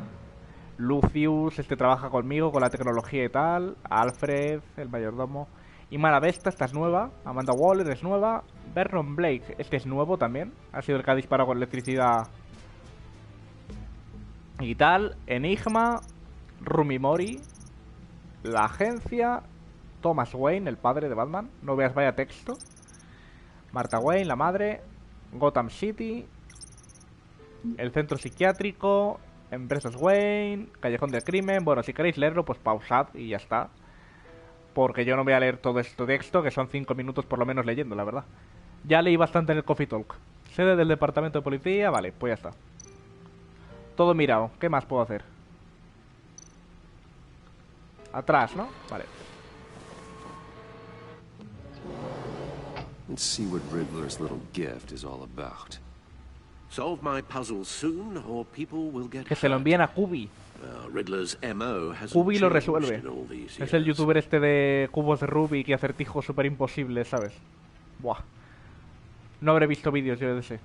Lucius, este trabaja conmigo, con la tecnología y tal. Alfred, el mayordomo. Y Malavesta, esta es nueva. Amanda Waller es nueva. Vernon Blake, este es nuevo también. Ha sido el que ha disparado con electricidad y tal. Enigma, Rumi Mori, la agencia, Thomas Wayne, el padre de Batman. No veas, vaya texto. Martha Wayne, la madre. Gotham City, el centro psiquiátrico, empresas Wayne, Callejón del Crimen. Bueno, si queréis leerlo, pues pausad y ya está. Porque yo no voy a leer todo este texto, que son 5 minutos por lo menos leyendo, la verdad. Ya leí bastante en el Coffee Talk. Sede del departamento de policía, vale, pues ya está. Todo mirado, ¿qué más puedo hacer? Atrás, ¿no? Vale. Let's see what Riddler's little gift is all about. Solve my puzzle soon, or people will get Que se lo envíen a Kubi. Riddler's MO hasn't Kubi lo changed resuelve. in all these Es el years. youtuber este de cubos de Rubik y acertijos súper imposibles, ¿sabes? Buah. No habré visto vídeos yo de ese.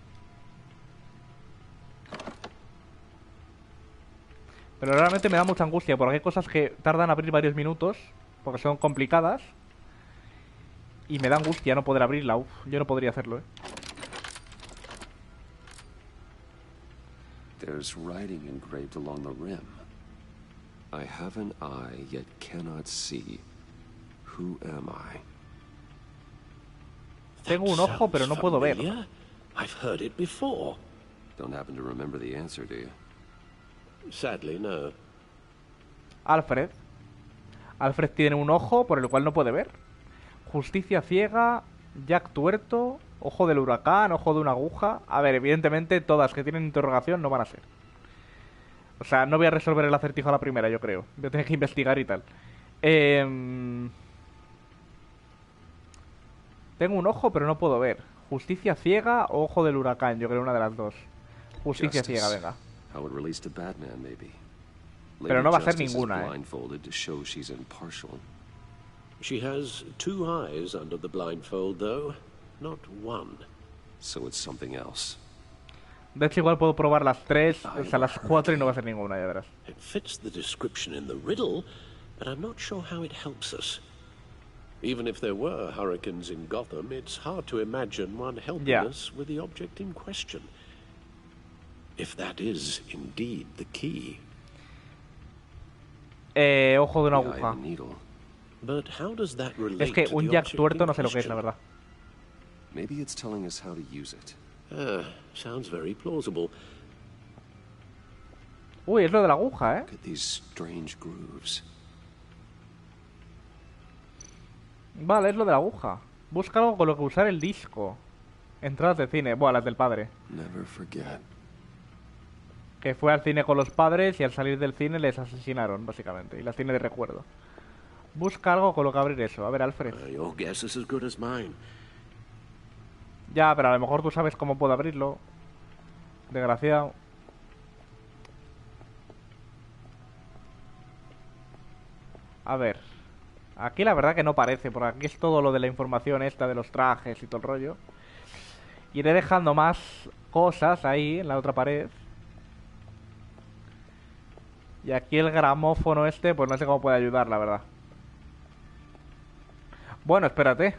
Pero realmente me da mucha angustia, porque hay cosas que tardan a abrir varios minutos, porque son complicadas. Y me da angustia no poder abrirla. Uf, yo no podría hacerlo, There's writing engraved along the rim. I have an eye, yet cannot see. Who am I? Tengo un ojo, pero no puedo ver. I've heard it before. Don't happen to remember the answer, do you? Sadly, no. Alfred. Alfred tiene un ojo por el cual no puede ver. Justicia ciega, Jack tuerto, ojo del huracán, ojo de una aguja. A ver, evidentemente todas que tienen interrogación no van a ser. O sea, no voy a resolver el acertijo a la primera, yo creo. Voy a tener que investigar y tal. Tengo un ojo, pero no puedo ver. Justicia ciega o ojo del huracán, yo creo una de las dos. Justicia ciega, venga. How it relates to Batman, maybe. Pero no va a ser Justice is ninguna, blindfolded to show she's impartial. She has 2 eyes under the blindfold, though. Not one. So it's something else. De hecho, igual puedo probar las 3, o sea, las 4 y no va a ser ninguna, ya verás. It fits the description in the riddle, but I'm not sure how it helps us. Even if there were hurricanes in Gotham, it's hard to imagine one helping us with the object in question. If that is indeed the key. Ojo de una aguja. But how does that relate Es que to un the Jack object tuerto in no sé lo que es, question? la verdad. Maybe it's telling us how to use it. Sounds very plausible. Uy, es lo de la aguja, Look at these strange grooves. Vale, es lo de la aguja. Busca algo con lo que usar el disco. Entradas de cine. Buah, las del padre. Never forget. Que fue al cine con los padres y al salir del cine les asesinaron, básicamente. Y las tiene de recuerdo. Busca algo con lo que abrir eso. A ver, Alfred. Your guess is as good as mine. Ya, pero a lo mejor tú sabes cómo puedo abrirlo. Desgraciado. A ver. Aquí la verdad que no parece, porque aquí es todo lo de la información esta de los trajes y todo el rollo. Iré dejando más cosas ahí en la otra pared. Y aquí el gramófono este, pues no sé cómo puede ayudar, la verdad. Bueno, espérate.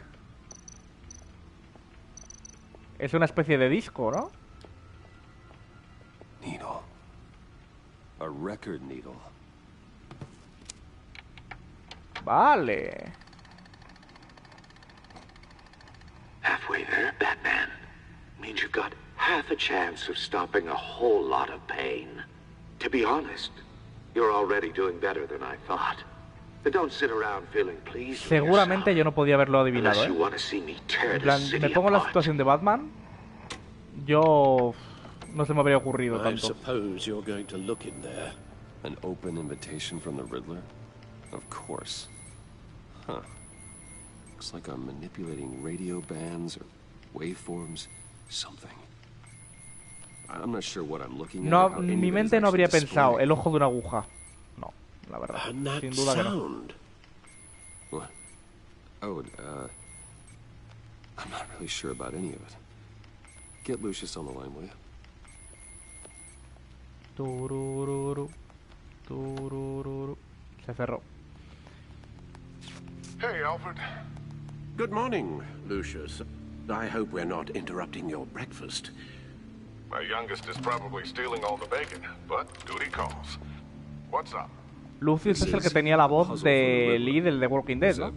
Es una especie de disco, ¿no? Needle. A record needle. Vale. Halfway there, Batman. Means you've got half a chance of stopping a whole lot of pain. To be honest, you're already doing better than I thought. But don't sit around feeling pleased. Seguramente yo no podía haberlo adivinado, ¿eh? En plan, me pongo en la situación de Batman. Yo no se me habría ocurrido tanto. suppose you're going to look in there. An open invitation from the Riddler? Of course. Huh. Looks like I'm manipulating radio bands or waveforms. Something. I'm not sure what I'm looking at. No, mi mente no habría pensado el ojo de una aguja. No, la verdad. Sin duda que no. What? Oh, I'm not really sure about any of it. Get Lucius on the line, will you? Turururu, turururu. Se cerró. Hey, Alfred. Good morning, Lucius. I hope we're not interrupting your breakfast. My youngest is probably stealing all the bacon, but duty calls. What's up? Lucius es el que tenía la voz de Lee del The Walking Dead, ¿no?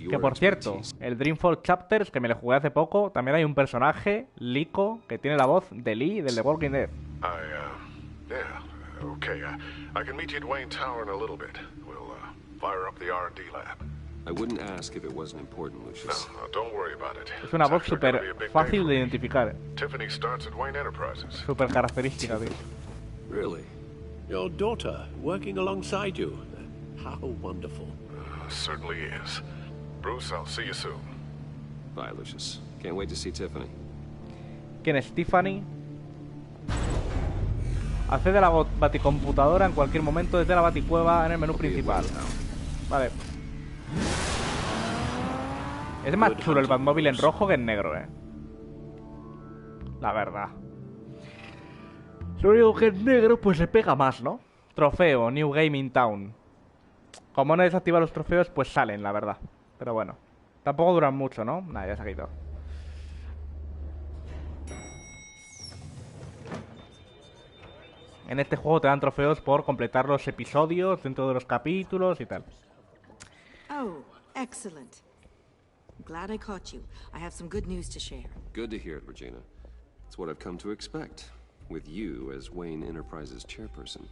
Que por cierto, el Dreamfall Chapters, que me lo jugué hace poco, también hay un personaje, Lico, que tiene la voz de Lee del The Walking Dead. Yeah, okay. I can meet you at Wayne Tower in a little bit. We'll fire up the R&D lab. I wouldn't ask if it wasn't important, Lucius. No, don't worry about it. Es una voz súper fácil de identificar. Tiffany starts at Wayne Enterprises. Súper característica, tío. Really? Your daughter working alongside you? How wonderful. Certainly is. Bruce, I'll see you soon. Bye, Lucius. Can't wait to see Tiffany. ¿Quién es Tiffany? Accede a la baticomputadora en cualquier momento desde la baticueva en el menú principal. Vale. Es más chulo el Batmóvil en rojo que en negro, la verdad. Lo único que en negro pues le pega más, ¿no? Trofeo, New Game in Town. Como no desactiva los trofeos, pues salen, la verdad. Pero bueno, tampoco duran mucho, ¿no? Nada, ya se ha quitado. En este juego te dan trofeos por completar los episodios dentro de los capítulos y tal. Oh, excellent. Glad I caught you. I have some good news to share. Good to hear it, Regina. It's what I've come to expect, with you as Wayne Enterprises chairperson.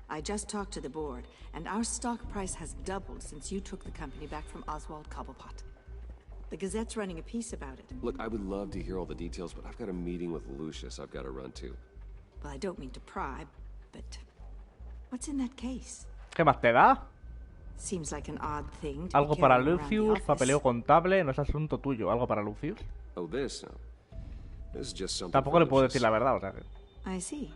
I just talked to the board, and our stock price has doubled since you took the company back from Oswald Cobblepot. The Gazette's running a piece about it. Look, I would love to hear all the details, but I've got a meeting with Lucius I've got to run to. Well, I don't mean to pry, but what's in that case? ¿Qué más te da? Seems like an odd thing to Algo para Lucius, papeleo contable, no es asunto tuyo. ¿Algo para Lucius? Oh, this is just something. Tampoco le puedo decir la verdad, o sea que... I see.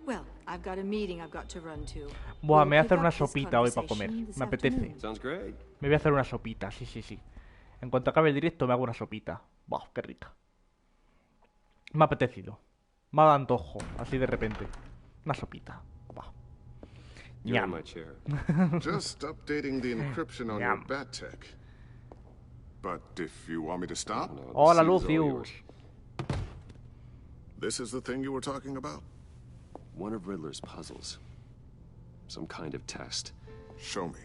Well, I've got a meeting I've got to run to. Buah, me voy a hacer una sopita hoy para comer. Me apetece. Sounds great. Me voy a hacer una sopita, sí, sí, sí. En cuanto acabe el directo me hago una sopita. Buah, qué rica. Me ha apetecido. Me ha dado antojo, así de repente. Una sopita. Buah. You're in my chair. Just updating the encryption on your bat tech. But if you want me to stop? No, hola, Lucius. This is the thing you were talking about? One of Riddler's puzzles. Some kind of test. Show me.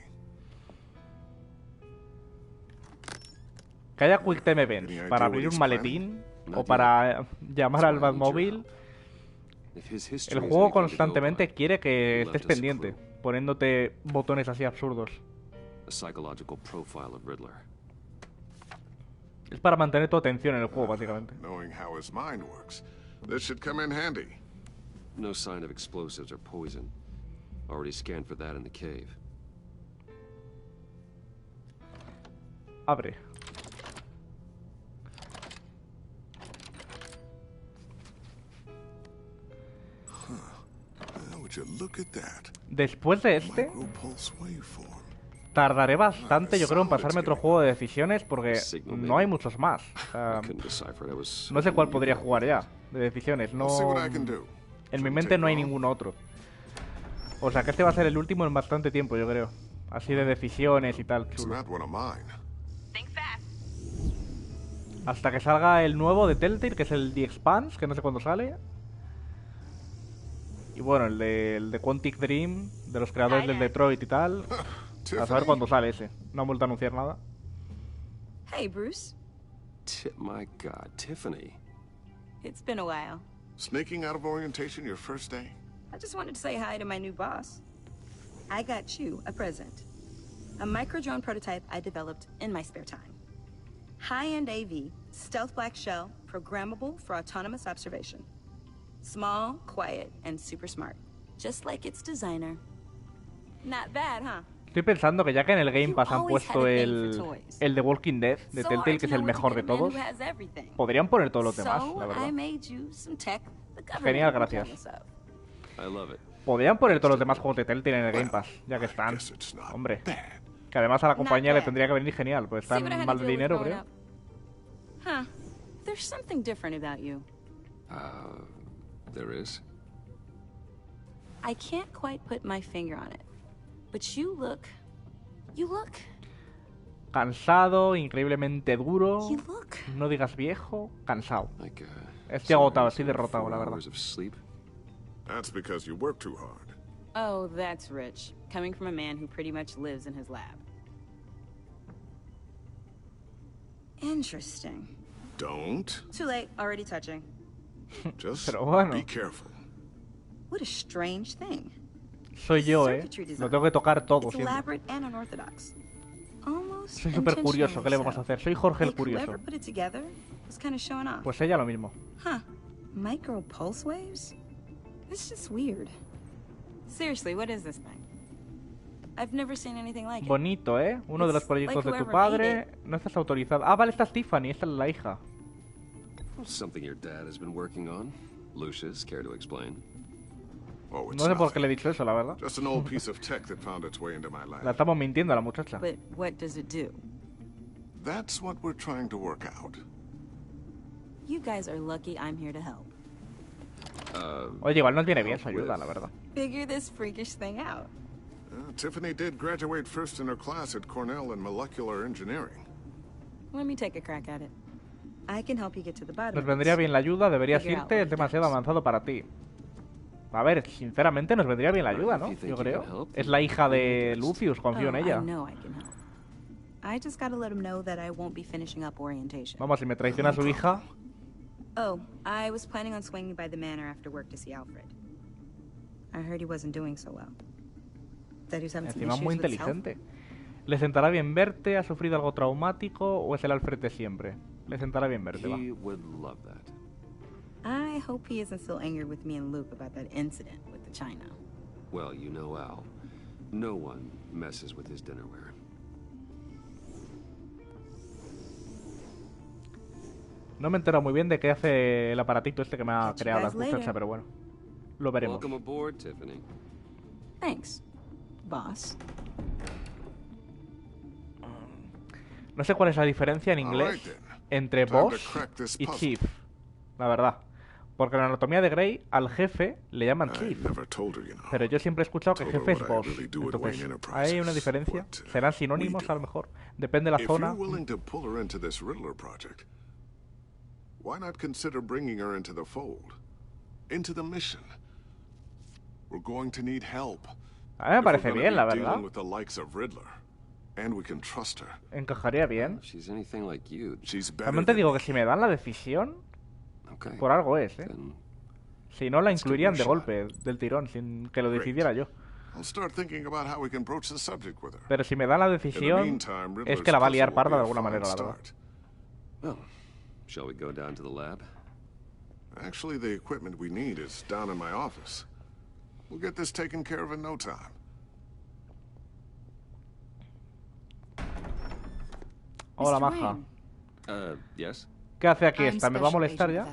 Que haya Quick Time Events para abrir un maletín o para llamar al Batmóvil. El juego constantemente quiere que estés pendiente, poniéndote botones así absurdos. Es para mantener tu atención en el juego, básicamente. Knowing how his mind works, this should come in handy. No sign of explosives or poison. Already scanned for that in the cave. Abre. Después de este, tardaré bastante, yo creo, en pasarme otro juego de decisiones porque no hay muchos más. No sé cuál podría jugar ya de decisiones. No, en mi mente no hay ningún otro. O sea que este va a ser el último en bastante tiempo, yo creo. Así de decisiones y tal, chulo. Hasta que salga el nuevo de Telltale, que es el The Expanse, que no sé cuándo sale. Y bueno, el de Quantic Dream, de los creadores del Detroit y tal. A saber cuándo sale ese. No han vuelto a anunciar nada. Hey, Bruce. My God, Tiffany. It's been a while. Sneaking out of orientation your first day? I just wanted to say hi to my new boss. I got you a present. A micro-drone prototype I developed in my spare time. High-end AV, stealth black shell, programmable for autonomous observation. Small, quiet, and super smart. Just like its designer. Not bad, huh? Estoy pensando que ya que en el Game Pass han puesto el de Walking Dead de Telltale, que es el mejor de todos, podrían poner todos los demás, la verdad. Genial, gracias. Podrían poner todos los demás juegos de Telltale en el Game Pass, ya que están. Hombre, que además a la compañía le tendría que venir genial, pues están mal de dinero, creo. There's something different about you. There is. I can't quite put my finger on it. But you look... Cansado, increíblemente duro. No digas viejo, cansado. Estoy agotado, estoy derrotado, la verdad. That's because you work too hard. Oh, that's rich. Coming from a man who pretty much lives in his lab. Interesting. Don't. Too late, already touching. Just be careful. What a strange thing. Soy yo, Lo tengo que tocar todo siempre. Soy súper curioso, ¿qué le vamos a hacer? Soy Jorge el Curioso. Pues ella lo mismo. Micro pulse waves? It's just weird. Seriously, what is this thing? I've never seen anything like it. Bonito, Uno de los proyectos de tu padre. No estás autorizado. Ah, vale, esta es Tiffany, esta es la hija. Something your dad has been working on. Lucius, care to explain? No sé por qué le he dicho eso, la verdad. La estamos mintiendo a la muchacha. But what does it do? That's what we're trying to work out. You guys are lucky I'm here to help. Oye, igual nos viene bien su ayuda, la verdad. Figure this freakish thing out. Tiffany did graduate first in her class at Cornell in molecular engineering. Let me take a crack at it. I can help you get to the bottom. Nos vendría bien la ayuda, deberías irte, es demasiado avanzado para ti. A ver, sinceramente nos vendría bien la ayuda, ¿no? Yo creo. Es la hija de Lucius, confío en ella. Vamos, si me traiciona su hija. Oh, I was planning on swinging by the manor after work to see Alfred. I heard he wasn't doing so well. That he was having some Encima issues muy with his health. inteligente. ¿Le sentará bien verte? ¿Ha sufrido algo traumático? ¿O es el Alfred de siempre? Le sentará bien verte, va. He would love that. I hope he isn't still angered with me and Luke about that incident with the china. Well, you know, Al, no one messes with his dinnerware. No me entero muy bien de qué hace el aparatito este que me ha creado la muchacha, pero bueno, lo veremos. Welcome aboard, Tiffany. Thanks, boss. No sé cuál es la diferencia en inglés entre boss y chief, la verdad. Porque en la anatomía de Grey al jefe le llaman chief. Pero yo siempre he escuchado que jefe es boss. Entonces, ¿hay una diferencia? ¿Serán sinónimos a lo mejor? Depende de la zona. Why not consider bringing her into the fold? Into the mission. We're going to need help. A mí me parece bien, la verdad. Encajaría bien. También te digo que si me dan la decisión, por algo es, Si no, la incluirían de golpe, del tirón, sin que lo decidiera yo. Pero si me dan la decisión, es que la va a liar parda de alguna manera, la verdad. Shall we go down to the lab? Actually, the equipment we need is down in my office. We'll get this taken care of in no time. Hola, maja. Yes. ¿Qué hace aquí esta? ¿Me va a molestar ya?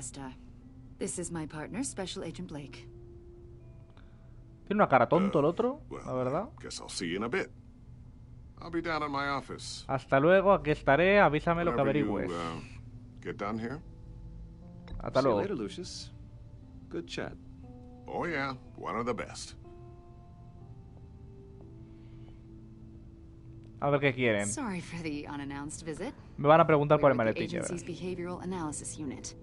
This is my partner, Special Agent Blake. Tiene una cara tonto el otro, la verdad. Guess I'll see you in a bit. I'll be down at my office. Hasta luego, aquí estaré, avísame lo que Whenever you, averigües. Get done here? Hasta See you luego. later, Lucius. Good chat. Oh yeah, one of the best. A ver qué quieren. Sorry for the unannounced visit. Me van a preguntar por el We're at the maletín, ya verás. agency's behavioral analysis unit.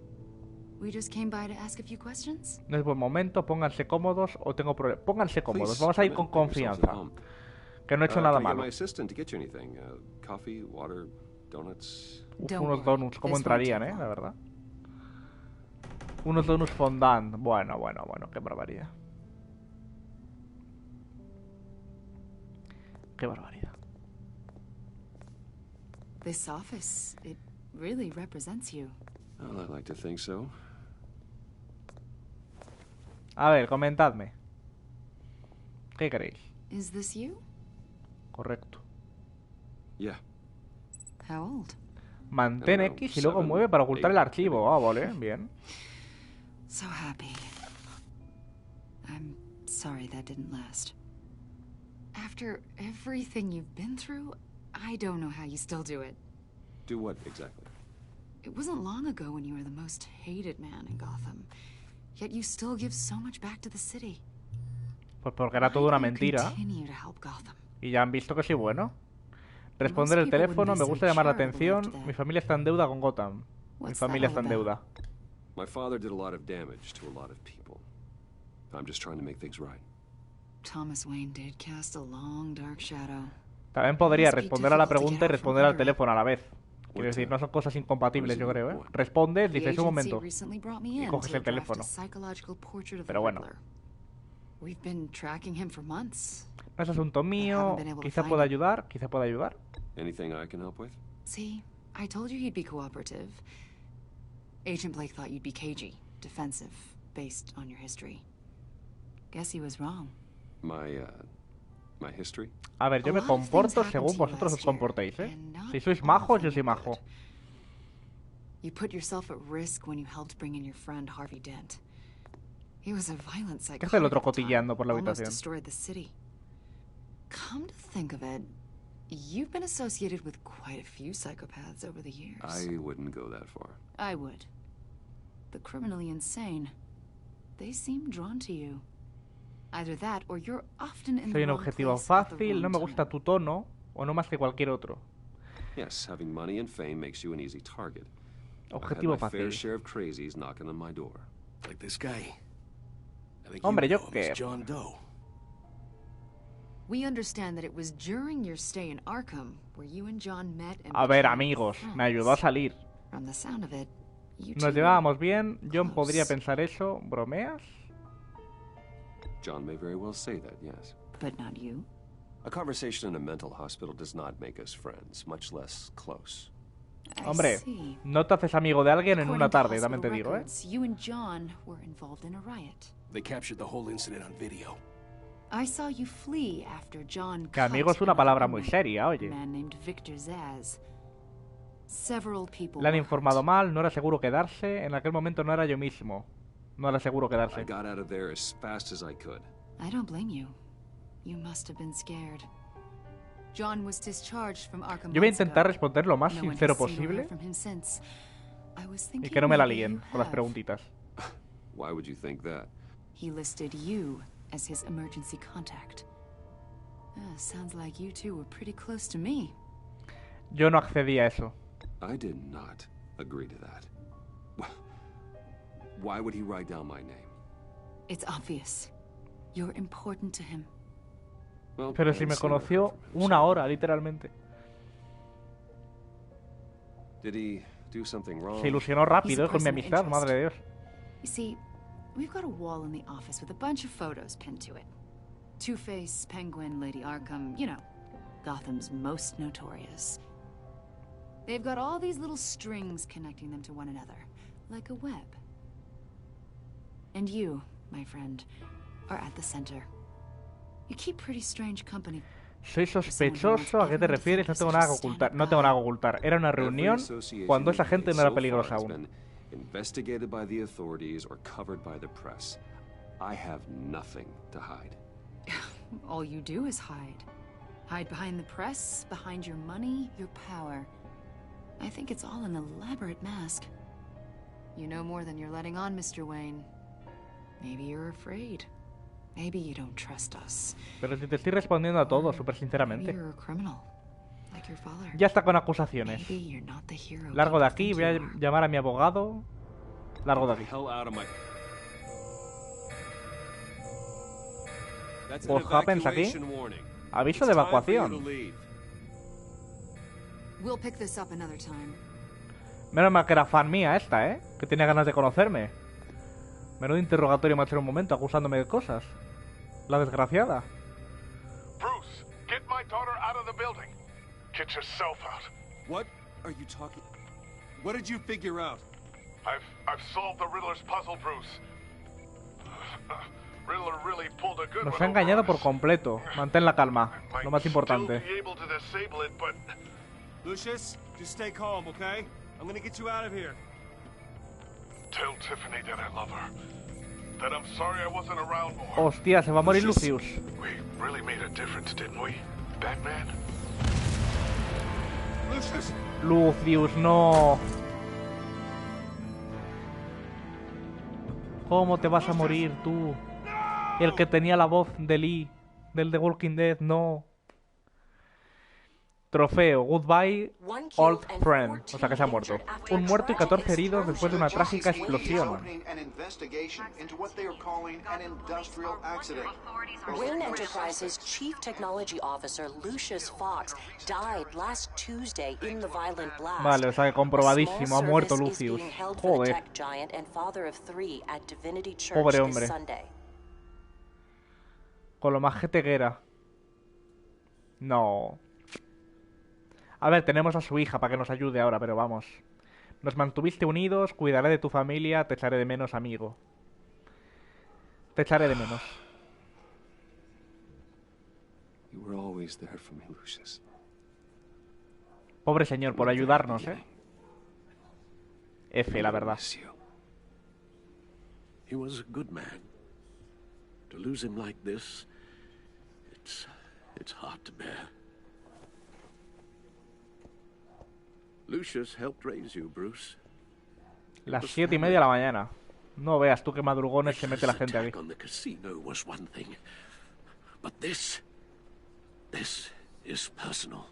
We just came by to ask a few questions. No es buen momento, pónganse cómodos o tengo problemas. Pónganse cómodos, Please, vamos a ir come con in, make yourselves at confianza. home. Que no he hecho Can nada I get malo. my assistant to get you anything? Coffee, water, donuts? Uf, Don't unos worry, donuts, ¿cómo this won't entrarían, take long. la verdad? Unos donuts fondant. Bueno, qué barbaridad. Qué barbaridad. This office, it really represents you. Well, I like to think so. A ver, comentadme. ¿Qué queréis? Is this you? Correcto. Yeah. How old? Mantén X y luego mueve para ocultar el archivo. Ah, vale, bien. So happy. I'm sorry that didn't last. After everything you've been through, I don't know how you still do it. Do what exactly? It wasn't long ago when you were the most hated man in Gotham. Yet you still give so much back to the city. Pues porque era toda una mentira. Continue to help Gotham. Y ya han visto que soy bueno. Responder el teléfono, me gusta llamar la atención. Mi familia está en deuda con Gotham. Mi familia está en deuda. My father did a lot of damage to a lot of people. I'm just trying to make things right. Thomas Wayne did cast a long dark shadow. También podría responder a la pregunta y responder al teléfono a la vez. Quiero decir, no son cosas incompatibles, yo creo, ¿eh? Respondes, dices un momento. Y coges el teléfono. Pero bueno. We've been tracking him for months. No es asunto mío. Quizá pueda ayudar, quizá pueda ayudar. Anything I can help with? See, I told you he'd be cooperative. Agent Blake thought you'd be cagey, defensive, based on your history. Guess he was wrong. My history? A ver, yo me comporto según vosotros os comportéis, ¿eh? Si sois majos, yo soy majo. You put yourself at risk when you helped bring in your friend Harvey Dent. He was a violent psychopath. ¿Qué hace el otro cotilleando por la Almost habitación? destroyed the city. Come to think of it, you've been associated with quite a few psychopaths over the years. I wouldn't go that far. I would. The criminally insane. They seem drawn to you. Either that or you're often in Soy the un wrong objetivo place at the fácil, no wrong me time. gusta tu tono, o no más que cualquier otro. Yes, having money and fame makes you an easy target. Objetivo I've had my fair fácil. share of crazies knocking on my door. Like this guy. I think Hombre, you yo know him as qué. John Doe. We understand that it was during your stay in Arkham where you and John met and A ver, became amigos, friends. me ayudó a salir. From the sound of it, you Nos two llevábamos bien, John close. podría pensar eso. ¿Bromeas? John may very well say that, yes. But not you. A conversation in a mental hospital does not make us friends, much less close. I Hombre, see. no te haces amigo de alguien en una According to tarde, también te hospital digo, ¿eh? records, you and John were involved in a riot. They captured the whole incident on video. I saw you flee after John Que amigo es cut una palabra another muy man, seria, a oye. man named Victor Zaz. Several people Le han were informado hurt. mal, no era seguro quedarse. En aquel momento no era yo mismo. No era seguro I quedarse. got out of there as fast as I could. I don't blame you. You must have been scared. John was discharged from Arkham Yo voy a months ago. intentar responder lo más No one has sincero seen or heard posible from him since. I was y thinking que no me la maybe líen you con las have. preguntitas. Why would you think that? He listed you as his emergency contact. Sounds like you two were pretty close to me. Yo no accedí a eso. I did not agree to that. Why would he write down my name? It's obvious. You're important to him. Well, Pero I si me hadn't seen or heard conoció from him, una so- hora, literalmente. Did he do something wrong? Se ilusionó rápido con mi person of amistad, interest. madre de Dios. You see, we've got a wall in the office with a bunch of photos pinned to it. Two-Face, Penguin, Lady Arkham, you know, Gotham's most notorious. They've got all these little strings connecting them to one another, like a web. And you, my friend, are at the center. You keep pretty strange company. Soy sospechoso, ¿a qué te refieres? No tengo nada que ocultar. No tengo nada que ocultar. Era una reunión cuando esa gente no era peligrosa aún. Investigated by the authorities or covered by the press. I have nothing to hide. All you do is hide. Hide behind the press, behind your money, your power. I think it's all an elaborate mask. You know more than you're letting on, Mr. Wayne. Maybe you're afraid. Maybe you don't trust us. Pero si te estoy respondiendo a todo, súper sinceramente. Maybe you're a criminal, like your father. Ya está con acusaciones. Maybe you're not the hero Largo de people aquí, think voy a you are. llamar a mi abogado. Largo de aquí. What happens aquí? Aviso de evacuación. We'll pick this up another time. Menos mal que era fan mía esta, ¿eh? Que tenía ganas de conocerme. Menudo interrogatorio me ha hecho en un momento acusándome de cosas. La desgraciada. Bruce, get my daughter out of the building. Get yourself out. What are you talking? What did you figure out? I've solved the Riddler's puzzle, Bruce. Riddler really pulled a good Nos one ha engañado over por us. completo. Mantén la calma. Lo más importante. Still be able to disable it, but Lucius, just stay calm, okay? I'm gonna get you out of here. tell Tiffany that I love her. That I'm sorry I wasn't around more. Hostia, se va a morir Lucius. We really made a difference, didn't we, Batman? Lucius! Lucius, no. ¿Cómo te vas a morir tú? El que tenía la voz de Lee, del The Walking Dead, no. Trofeo, goodbye, old friend. O sea que se ha muerto. Un muerto y 14 heridos después de una trágica explosión. Wayne Enterprises Chief Technology Officer Lucius Fox died last Tuesday in the violent blast. Vale, o sea que comprobadísimo, ha muerto Lucius. Joder. Pobre hombre. Con lo majete que era. No. A ver, tenemos a su hija para que nos ayude ahora, pero vamos. Nos mantuviste unidos, cuidaré de tu familia, te echaré de menos, amigo. Te echaré de menos. You were always there for me, Lucius. Pobre señor, por ayudarnos, ¿eh? F, la verdad. He was a good man. To lose him like this, it's hard to bear. Lucius helped raise you, Bruce. Las 7:30 de la mañana. No veas tú qué madrugones se mete la gente aquí. On the casino was one thing, but this is personal.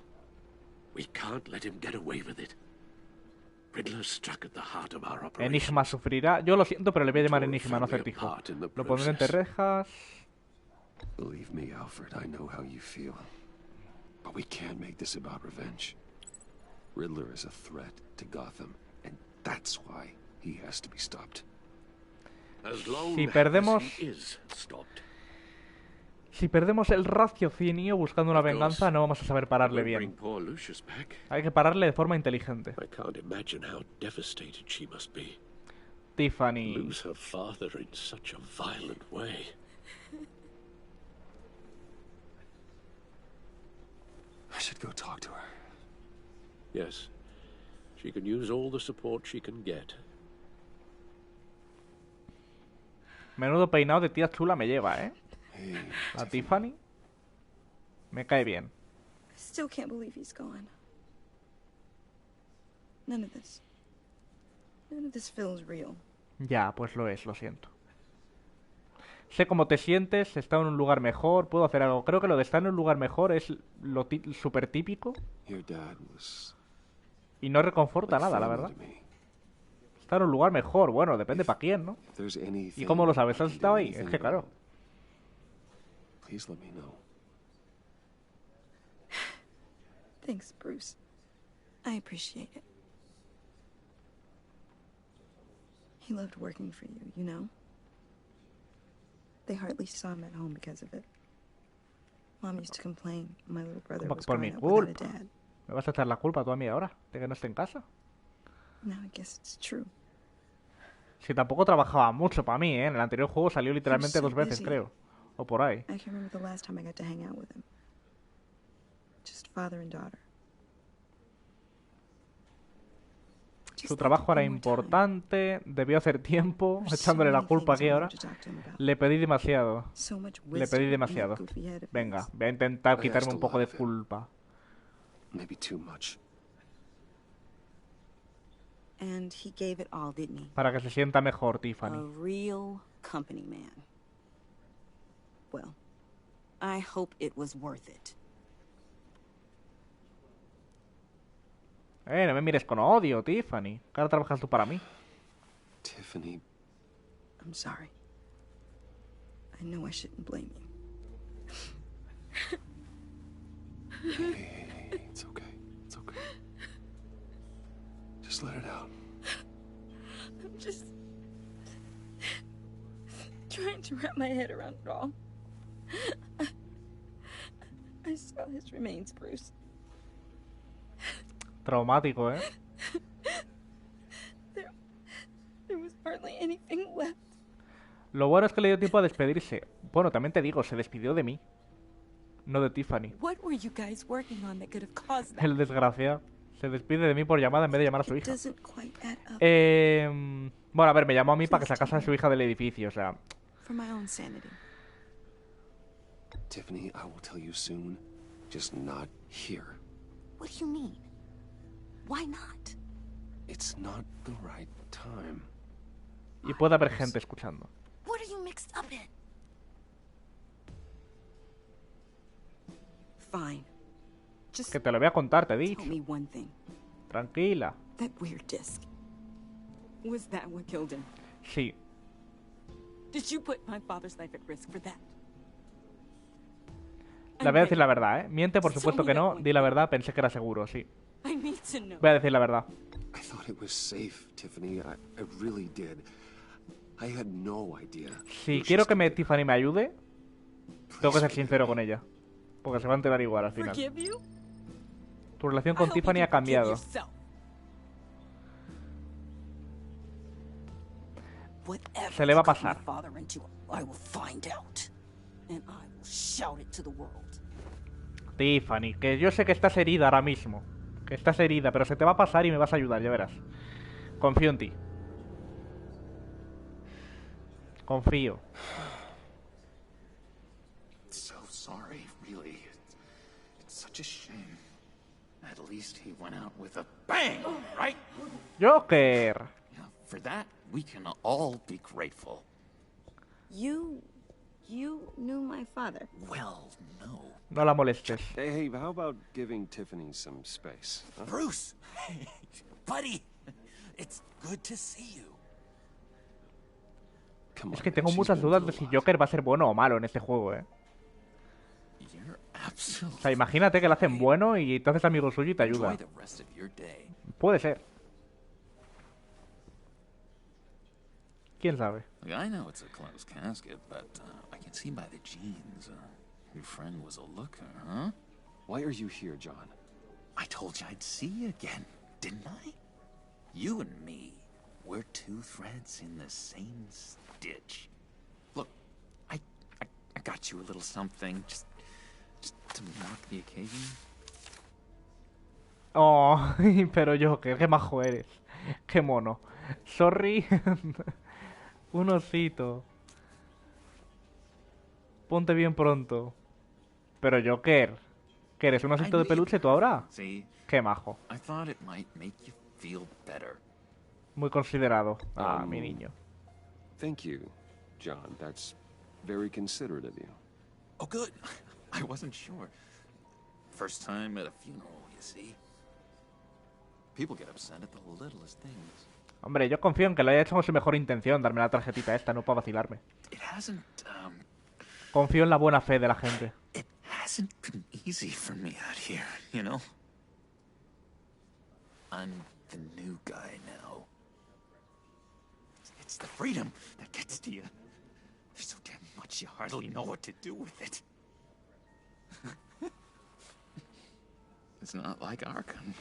We can't let him get away with it. Riddler struck at the heart of our operation. Enigma sufrirá. Yo lo siento, pero le voy a llamar Enigma, no Acertijo. Lo pondré entre rejas. Believe me, Alfred, I know how you feel. But we can't make this about revenge. Riddler is a threat to Gotham, and that's why he has to be stopped. Si perdemos el raciocinio buscando una venganza, no vamos a saber pararle bien. Hay que pararle de forma inteligente. Tiffany. Lose her father in such a violent way. I should go talk to her. Yes. She can use all the support she can get. Menudo peinado de tía chula me lleva, ¿eh? La Tiffany me cae bien. I still can't believe he's gone. None of this feels real. Ya, pues lo es, lo siento. Sé cómo te sientes, está en un lugar mejor, puedo hacer algo. Creo que lo de estar en un lugar mejor es lo súper típico. Y no reconforta nada, la verdad. Estar en un lugar mejor, bueno, depende para quién, ¿no? ¿Y cómo lo sabes? ¿Has estado ahí? Es que claro. Thanks, Bruce. I appreciate it. He loved working for you, you know? They hardly saw him at home because of it. Mom used to complain my little brother was Por mi growing up without a culpa. dad. ¿Me vas a echar la culpa tú a mí ahora? ¿De que no esté en casa? Now I guess it's true. Si tampoco trabajaba mucho para mí, ¿eh? En el anterior juego salió literalmente so 2 veces, busy. creo. O por ahí. I can remember the last time I got to hang out with him. Just father and daughter. Su trabajo era importante, debió hacer tiempo, echándole la culpa aquí ahora. Le pedí demasiado. Le pedí demasiado. Venga, voy a intentar quitarme un poco de culpa. And he gave it all, didn't he? Para que se sienta mejor, Tiffany. A real company man. Well, I hope it was worth it. No me mires con odio, Tiffany. Que ahora trabajas tú para mí. Tiffany. I'm sorry. I know I shouldn't blame you. Hey, it's okay. It's okay. Just let it out. I'm just trying to wrap my head around it all. I saw his remains, Bruce. Traumático, ¿eh? There was hardly anything left. Lo bueno es que le dio tiempo a despedirse. Bueno, también te digo, se despidió de mí. No de Tiffany. What were you guys working on that could have caused that? El desgraciado. Se despide de mí por llamada en vez de llamar a su hija. Doesn't quite add up. Bueno, a ver, me llamó a mí para que sacase a su hija del edificio, o sea... For my own sanity. Tiffany, I will tell you soon. Just not here. What do you mean? Why not? It's not the right time. Y puede haber gente escuchando. What are you mixed up in? Fine. Just Que te lo voy a contar, te he dicho. tell me one thing. Tranquila. That weird disc. Was that what killed him? Sí. Did you put my father's life at risk for that? Le voy a decir la verdad, ¿eh? Miente, por supuesto que no. Di la verdad, pensé que era seguro, sí. I need to know. Voy a decir la verdad. I thought it was safe, Tiffany. I really did. I had no idea. Si quiero que Tiffany me ayude, tengo que ser sincero con ella. Porque se va a enterar igual al final. Forgive you? Tu relación con Tiffany ha cambiado. Se le va a pasar. Tiffany, que yo sé que estás herida ahora mismo. Que estás herida, pero se te va a pasar y me vas a ayudar, ya verás. Confío en ti. Confío. So sorry, really. It's such a shame. At least he went out with a bang, right? Joker. Yeah, for that, we can all be grateful. You knew my father. Well, no. No la molestes. Hey, how about giving Tiffany some space? Huh? Bruce! Hey, buddy! It's good to see you. Es que tengo muchas dudas de si Joker va a ser bueno o malo en este juego, ¿eh? O sea, imagínate que lo hacen bueno y te haces amigo suyo y te ayuda. Puede ser. ¿Quién sabe? I know it's a closed casket, but I can see by the jeans. Your friend was a looker, huh? Why are you here, John? I told you I'd see you again, didn't I? You and me, we're two threads in the same stitch. Look, I got you a little something, just to mark the occasion. Oh, pero Joker, qué majo eres. Qué mono. Sorry. Un osito. Ponte bien pronto. Pero Joker, ¿qué eres? ¿Un osito de peluche tú ahora? Sí. Qué majo. I thought it might make you feel better. Muy considerado. Ah, mi niño. Thank you, John. That's very considerate of you. Oh, good. I wasn't sure. First time at a funeral, you see. People get upset at the littlest things. Hombre, yo confío en que lo haya hecho con su mejor intención, darme la tarjetita esta, no para vacilarme. It hasn't, Confío en la buena fe de la gente. It hasn't been easy for me out here, you know? I'm the new guy now. It's the freedom that gets to you. There's so damn much you hardly know what to do with it. It's not like Arkham.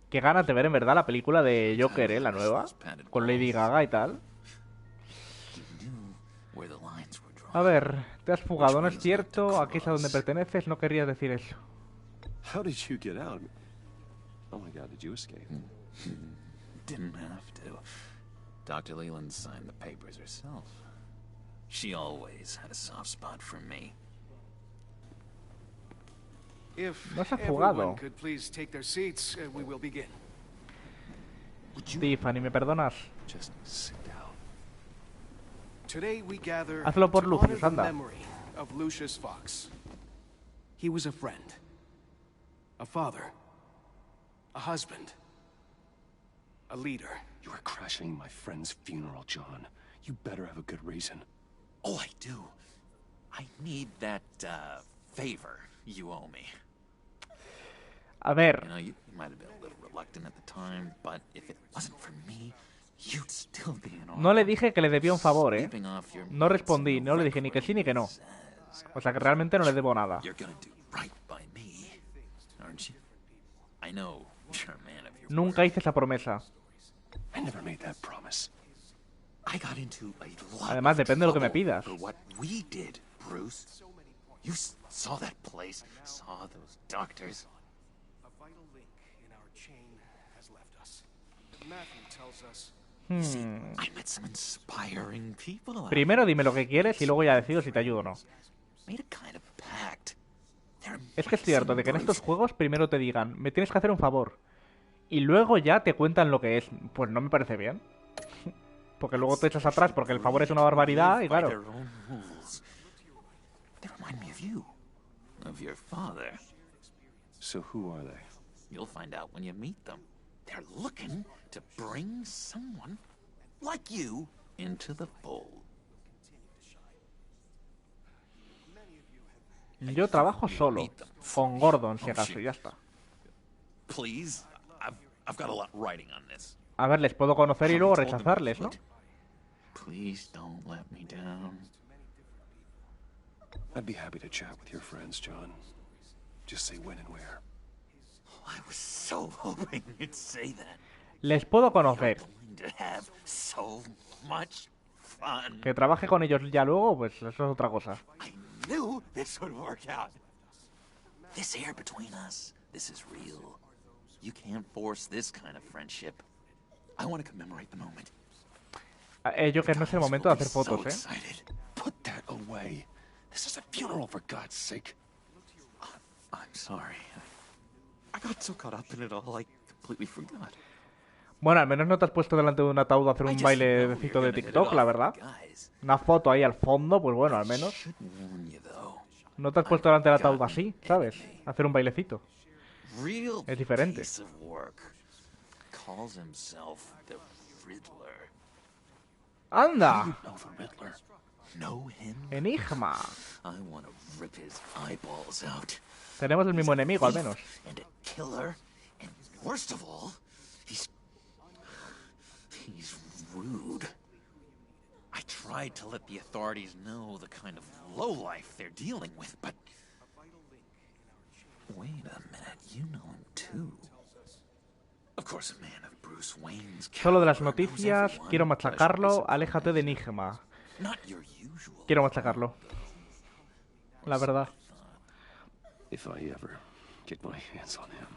Qué ganas de ver en verdad la película de Joker, la nueva. Con Lady Gaga y tal. A ver, te has fugado, ¿no es cierto? Aquí es a donde perteneces, no querrías decir eso. Oh my God, did you escape? Didn't have to. Dr. Leland signed the papers herself. She always had a soft spot for me. If No se ha everyone jugado. could please take their seats, we will begin. Tiffany, ¿me perdonas? Just sit down. Today we gather Hazlo por to Lucius, honor the anda. memory of Lucius Fox. He was a friend, a father, a husband, a leader. You are crashing my friend's funeral, John. You better have a good reason. Oh, I do. I need that, favor you owe me. A ver. You know, you might have been a little reluctant at the time, but if it wasn't for me, you'd still be in No le dije que le debía un favor, ¿eh? No respondí, no le dije ni que sí ni que no. O sea que realmente no le debo nada. You're gonna do right by me, aren't you? I know you're a man of your Nunca hice esa promesa. I never made that promise. I got into a lot Además, of depende de lo que me trouble pidas. for what we did, Bruce. You saw that place, saw those doctors. A vital link in our chain has left us. Matthew tells us. See, I met some inspiring people out Primero dime lo que quieres y luego ya decido si te ayudo o no. Made a kind of pact. Es que es cierto de que en estos juegos primero te digan, me tienes que hacer un favor. Y luego ya te cuentan lo que es. Pues no me parece bien. Porque luego te echas atrás porque el favor es una barbaridad y claro. They remind me of you, of your father. So who are they? You'll find out when you meet them. They're looking to bring someone like you into the fold. Yo trabajo solo, con Gordon si acaso, y ya está. Please, I've got a lot writing on this. A ver, les puedo conocer y luego rechazarles, ¿no? Please don't let me down. I'd be happy to chat with your friends, John. Just say when and where. I was so hoping you'd say that. Les puedo conocer. To have so much fun. Que trabaje con ellos ya luego, pues eso es otra cosa. I knew this would work out. This air between us, this is real. You can't force this kind of friendship. I want to commemorate the moment. Yo que no es el momento de hacer fotos, ¿eh? Put that away. This is a funeral, for God's sake. I'm sorry. I got so caught up in it all, I completely forgot. Bueno, al menos no te has puesto delante de un ataúd a hacer un bailecito de TikTok, la verdad. Una foto ahí al fondo, pues bueno, al menos. No te has puesto delante del ataúd así, ¿sabes? A hacer un bailecito. Es diferente. ¡Anda! Enigma. Tenemos el mismo enemigo, al menos. He's rude. I tried to let the authorities know the kind of lowlife they're dealing with, but... Wait a minute, you know him too. Of course, a man of Bruce Wayne's Solo de las noticias, quiero machacarlo, aléjate de Enigma. Quiero machacarlo. La verdad. If I ever get my hands on him,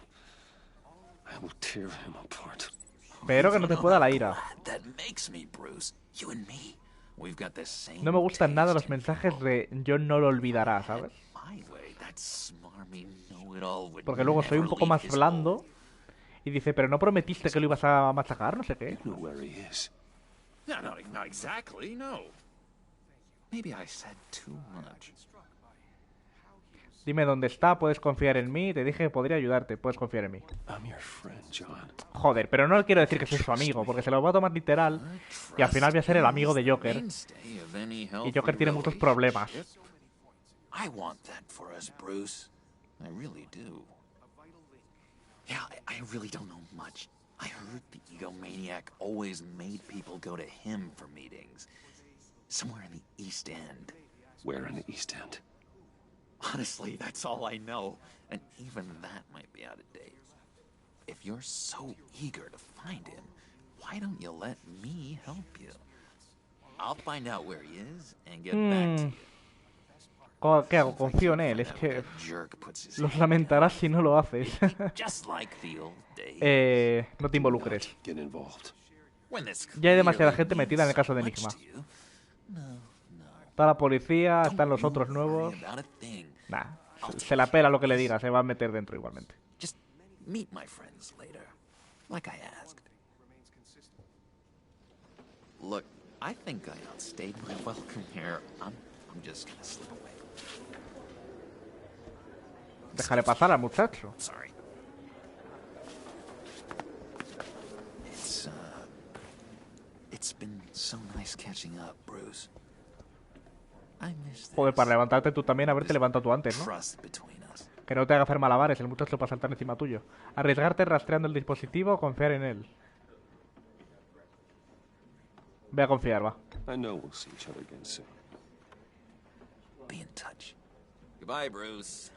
I will tear him apart. Pero que no te pueda la ira. No me gustan nada los mensajes de yo no lo olvidará, ¿sabes? Porque luego soy un poco más blando y dice, pero no prometiste que lo ibas a machacar, no sé qué. No exactly, no. Maybe I said too much. Dime dónde está, puedes confiar en mí. Te dije que podría ayudarte, puedes confiar en mí. Joder, pero no quiero decir que soy su amigo, porque se lo va a tomar literal y al final voy a ser el amigo de Joker. Y Joker tiene muchos problemas. I want that for us, Bruce. I really do. Yeah, I really don't know much. I heard the egomaniac always made people go to him for meetings. Somewhere in the East End. Where in the East End? Honestly, that's all I know, and even that might be out of date. If you're so eager to find him, why don't you let me help you? I'll find out where he is and get back to you. ¿Qué hago? Confío en él. Es que los lamentarás si no lo haces. No te involucres. Ya hay demasiada gente metida en el caso de Enigma. Está la policía, están los otros nuevos. Nah, se la pela lo que le diga, se va a meter dentro igualmente. Look, I think I outstayed my welcome here. I'm just gonna slip away. Déjale pasar al muchacho. Sorry. It's been so nice catching up, Bruce. I miss this. Joder, para levantarte tú también, haberte levantado tú antes, ¿no? Que no te haga hacer malabares, el muchacho para saltar encima tuyo. Arriesgarte rastreando el dispositivo o confiar en él. Voy a confiar, va. I know we'll see each other again soon. Be in touch. Goodbye, Bruce.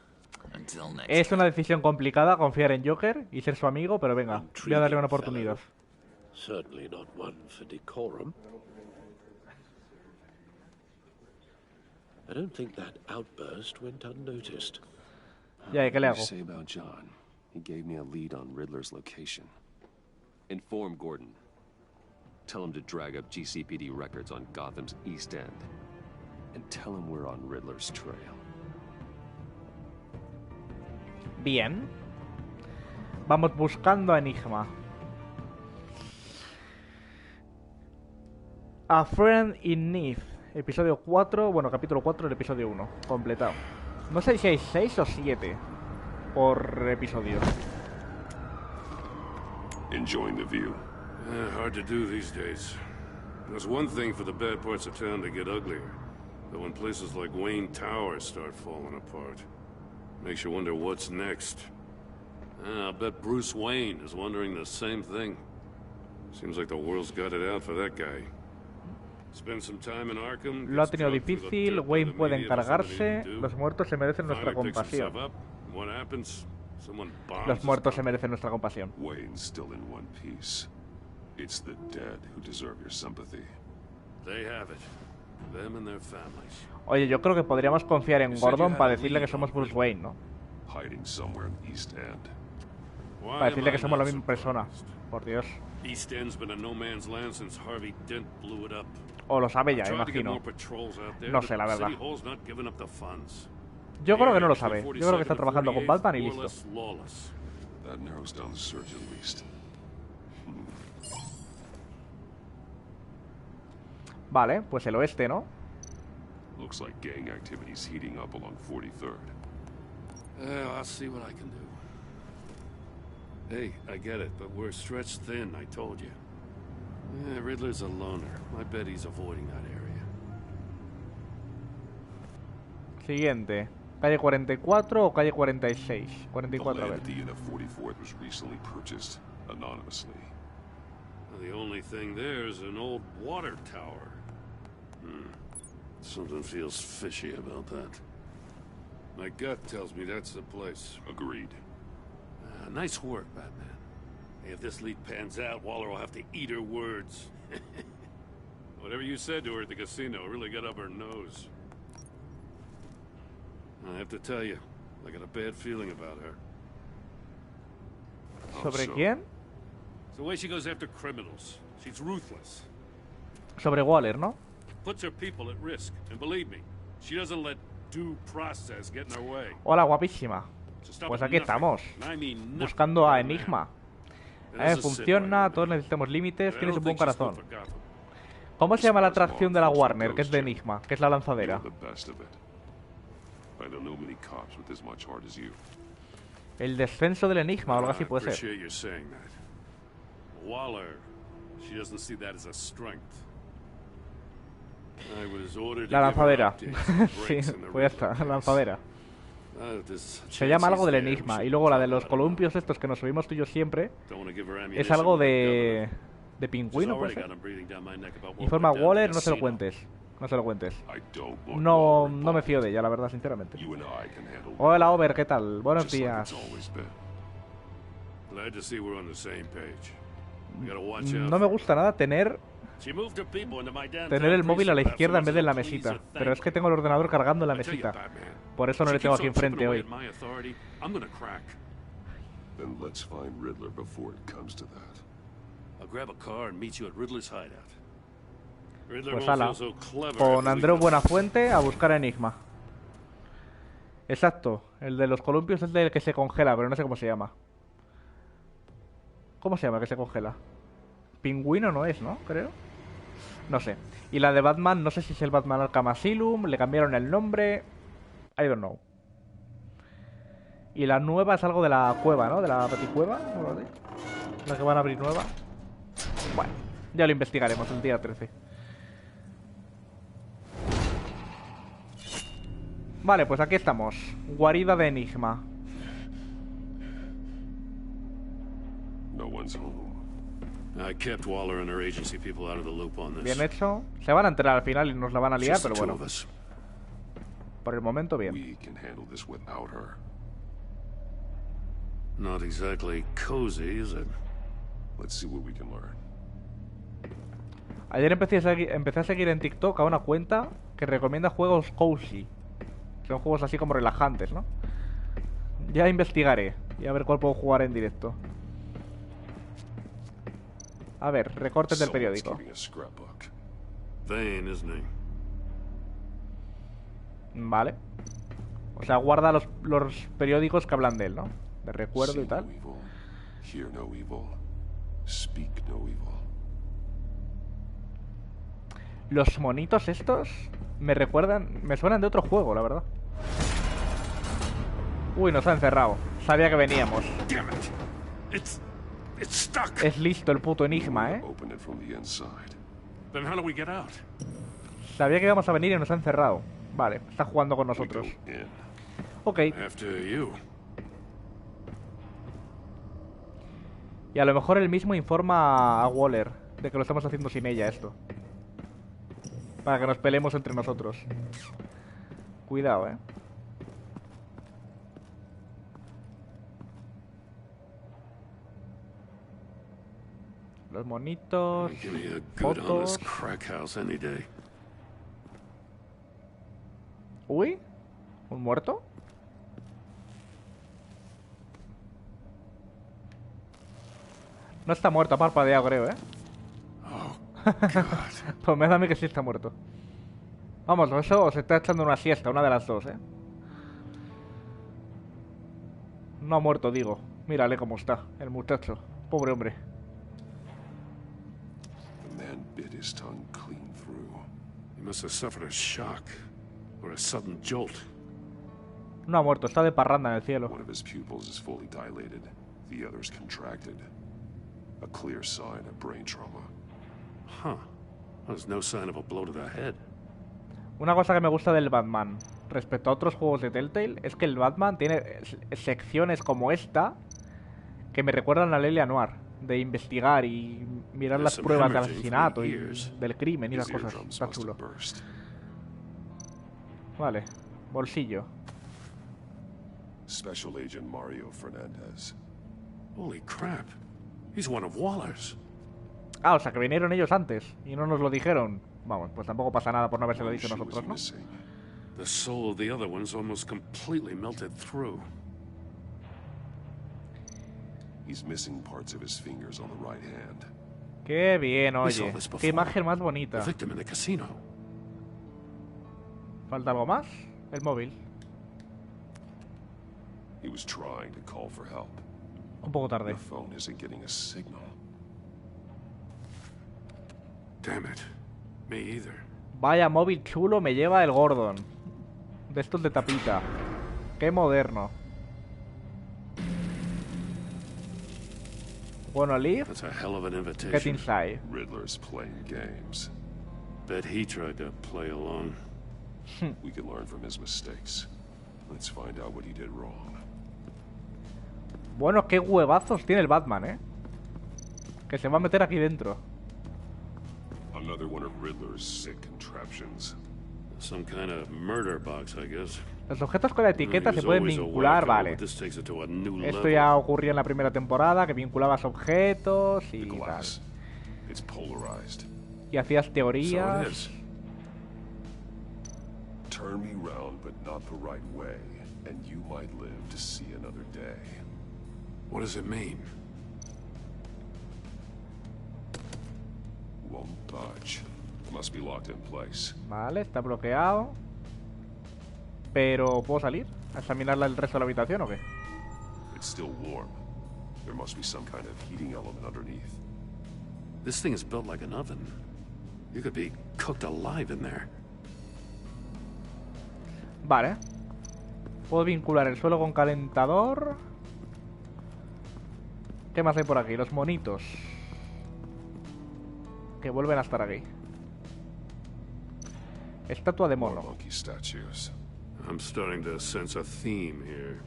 Until next Es una decisión complicada confiar en Joker y ser su amigo, pero venga, voy a darle una oportunidad. Certainly not one for decorum. I don't think that outburst went unnoticed. Ya, ¿qué le hago? What do you say about John? He gave me a lead on Riddler's location. Inform Gordon. Tell him to drag up GCPD records on Gotham's East End. And tell him we're on Riddler's trail. Bien. Vamos buscando a Enigma. A Friend in Need. Episodio 4, bueno, capítulo 4 del episodio 1. Completado. No sé si hay 6 o 7 por episodio. Enjoying the view. Hard to do these days. There's one thing for the bad parts of town to get uglier. But when places like Wayne Tower start falling apart, makes you wonder what's next. I'll bet Bruce Wayne is wondering the same thing. Seems like the world's got it out for that guy. Spend some time in Arkham. Lo ha tenido difícil, Wayne puede encargarse. Los muertos se merecen nuestra compasión. Los muertos se merecen nuestra compasión. Wayne's still in one piece. It's the dead who deserve your sympathy. They have it. Them and their families. Oye, yo creo que podríamos confiar en Gordon para decirle que somos Bruce Wayne, ¿no? Hiding somewhere in East End. Para decirle que somos la misma persona. Por Dios. East End's been a no man's land since Harvey Dent blew it up. O lo sabe ya, imagino. No sé, la verdad. Yo creo que no lo sabe. Yo creo que está trabajando con Batman y listo. That narrows down the search at least. Vale, pues el oeste, ¿no? Looks like gang activity's heating up along 43rd. I'll see what I can do. Hey, I get it, but we're stretched thin, I told you. Riddler's a loner. I bet he's avoiding that area. Siguiente. ¿Calle 44 o calle 46? 44, a ver. The land at the end of 44th was recently purchased anonymously. The only thing there is an old water tower. Something feels fishy about that. My gut tells me that's the place. Agreed. Nice work, Batman. If this lead pans out, Waller will have to eat her words. Whatever you said to her at the casino really got up her nose. I have to tell you, I got a bad feeling about her. ¿Sobre quién? It's the way she goes after criminals. She's ruthless. Sobre Waller, ¿no? Puts her people at risk. And believe me, she doesn't let due process get in her way. Hola, guapísima. Pues aquí estamos, buscando a Enigma. Funciona, todos necesitamos límites, tienes un buen corazón. ¿Cómo se llama la atracción de la Warner, que es de Enigma, que es la lanzadera? El descenso del Enigma o algo así puede ser. La lanzadera. Sí, pues ya está, la lanzadera. Se llama algo del Enigma. Y luego la de los columpios estos que nos subimos tú y yo siempre es algo de pingüino, pues. Informa a Waller, no se lo cuentes. No se lo cuentes. No me fío de ella, la verdad, sinceramente. Hola, Over, ¿qué tal? Buenos días. No me gusta nada tener Tener el móvil a la izquierda en vez de en la mesita. Pero es que tengo el ordenador cargando en la mesita. Por eso no le tengo aquí enfrente hoy. Then let's find Riddler before it comes to that. I'll grab a car and meet you at Riddler's hideout. Riddler Pues won't ala, feel so clever con after we Andreu go. Buenafuente a buscar a Enigma. Exacto, el de los columpios es el que se congela, pero no sé cómo se llama. ¿Cómo se llama el que se congela? Pingüino no es, ¿no? Creo. No sé. Y la de Batman, no sé si es el Batman Arkham Asylum, le cambiaron el nombre. I don't know. Y la nueva es algo de la cueva, ¿no? De la baticueva, la que van a abrir nueva. Bueno, ya lo investigaremos el día 13. Vale, pues aquí estamos. Guarida de Enigma. No one's home. I kept Waller and her agency people out of the loop on this. Bien hecho. Se van a enterar al final y nos la van a liar, Just the pero two bueno. of us. Por el momento, bien. We can handle this without her. Not exactly cozy, is it? Let's see what we can learn. Ayer empecé a seguir en TikTok a una cuenta que recomienda juegos cozy. Son juegos así como relajantes, ¿no? Ya investigaré y a ver cuál puedo jugar en directo. A ver, recortes del periódico. Vain, isn't he? Vale. O sea, guarda los periódicos que hablan de él, ¿no? De recuerdo y tal. Hear no evil. Speak no evil. Los monitos estos me recuerdan, me suenan de otro juego, la verdad. Uy, nos ha encerrado. Sabía que veníamos. Es listo el puto Enigma, ¿eh? Sabía que íbamos a venir y nos ha encerrado. Vale, está jugando con nosotros. Ok. Y a lo mejor él mismo informa a Waller de que lo estamos haciendo sin ella esto. Para que nos peleemos entre nosotros. Cuidado, ¿eh? Los monitos, fotos. Uy, ¿un muerto? No está muerto, ha parpadeado, creo, ¿eh? Pues me da a mí que sí está muerto. Vamos, eso se está echando una siesta, una de las dos, ¿eh? No ha muerto, digo. Mírale cómo está, el muchacho. Pobre hombre. The man bit his tongue clean through. He must have suffered a shock or a sudden jolt. No ha muerto, está de parranda en el cielo. One of his pupils is fully dilated. The other's contracted. A clear sign of brain trauma. Huh. There's no sign of a blow to the head. Una cosa que me gusta del Batman respecto a otros juegos de Telltale es que el Batman tiene secciones como esta que me recuerdan a Lelia Noir, de investigar y mirar las pruebas del asesinato y del crimen y las cosas. Está chulo. Vale, bolsillo. Special Agent Mario Fernandez. Holy crap. He's one of Waller's. Ah, o sea que vinieron ellos antes y no nos lo dijeron. Vamos, pues tampoco pasa nada por no habérselo dicho nosotros, ¿no? The soul of the other one's almost completely melted through. He's missing parts of his fingers on the right hand. Qué bien, oye. Qué imagen más bonita. Victim in the casino. ¿Falta algo más? El móvil. He was trying to call for help. Un poco tarde. The phone isn't getting a signal. Damn it. Me either. Vaya móvil chulo me lleva el Gordon. De estos de tapita. Qué moderno. Wanna leave? That's a hell of an invitation. Get inside. Riddler's playing games. Bet he tried to play along. We can learn from his mistakes. Let's find out what he did wrong. Bueno, qué huevazos tiene el Batman, ¿eh? Que se va a meter aquí dentro. Another one of Riddler's sick contraptions. Some kind of murder box, I guess. Los objetos con la etiqueta se pueden vincular, vale. Esto ya ocurrió en la primera temporada, que vinculabas objetos y tal. It's polarized. Y hacías teorías. So it is. Turn me round, but not the right way, and you might live to see another day. What does it mean? Won't budge. Must be locked in place. Vale, está bloqueado. Pero, ¿puedo salir? ¿A examinar el resto de la habitación o qué? It's still warm. There must be some kind of heating element underneath. This thing is built like an oven. You could be cooked alive in there. Vale. Puedo vincular el suelo con calentador. ¿Qué más hay por aquí? Los monitos. Que vuelven a estar aquí. Estatua de mono. Monkey statues. I'm starting to sense a theme here.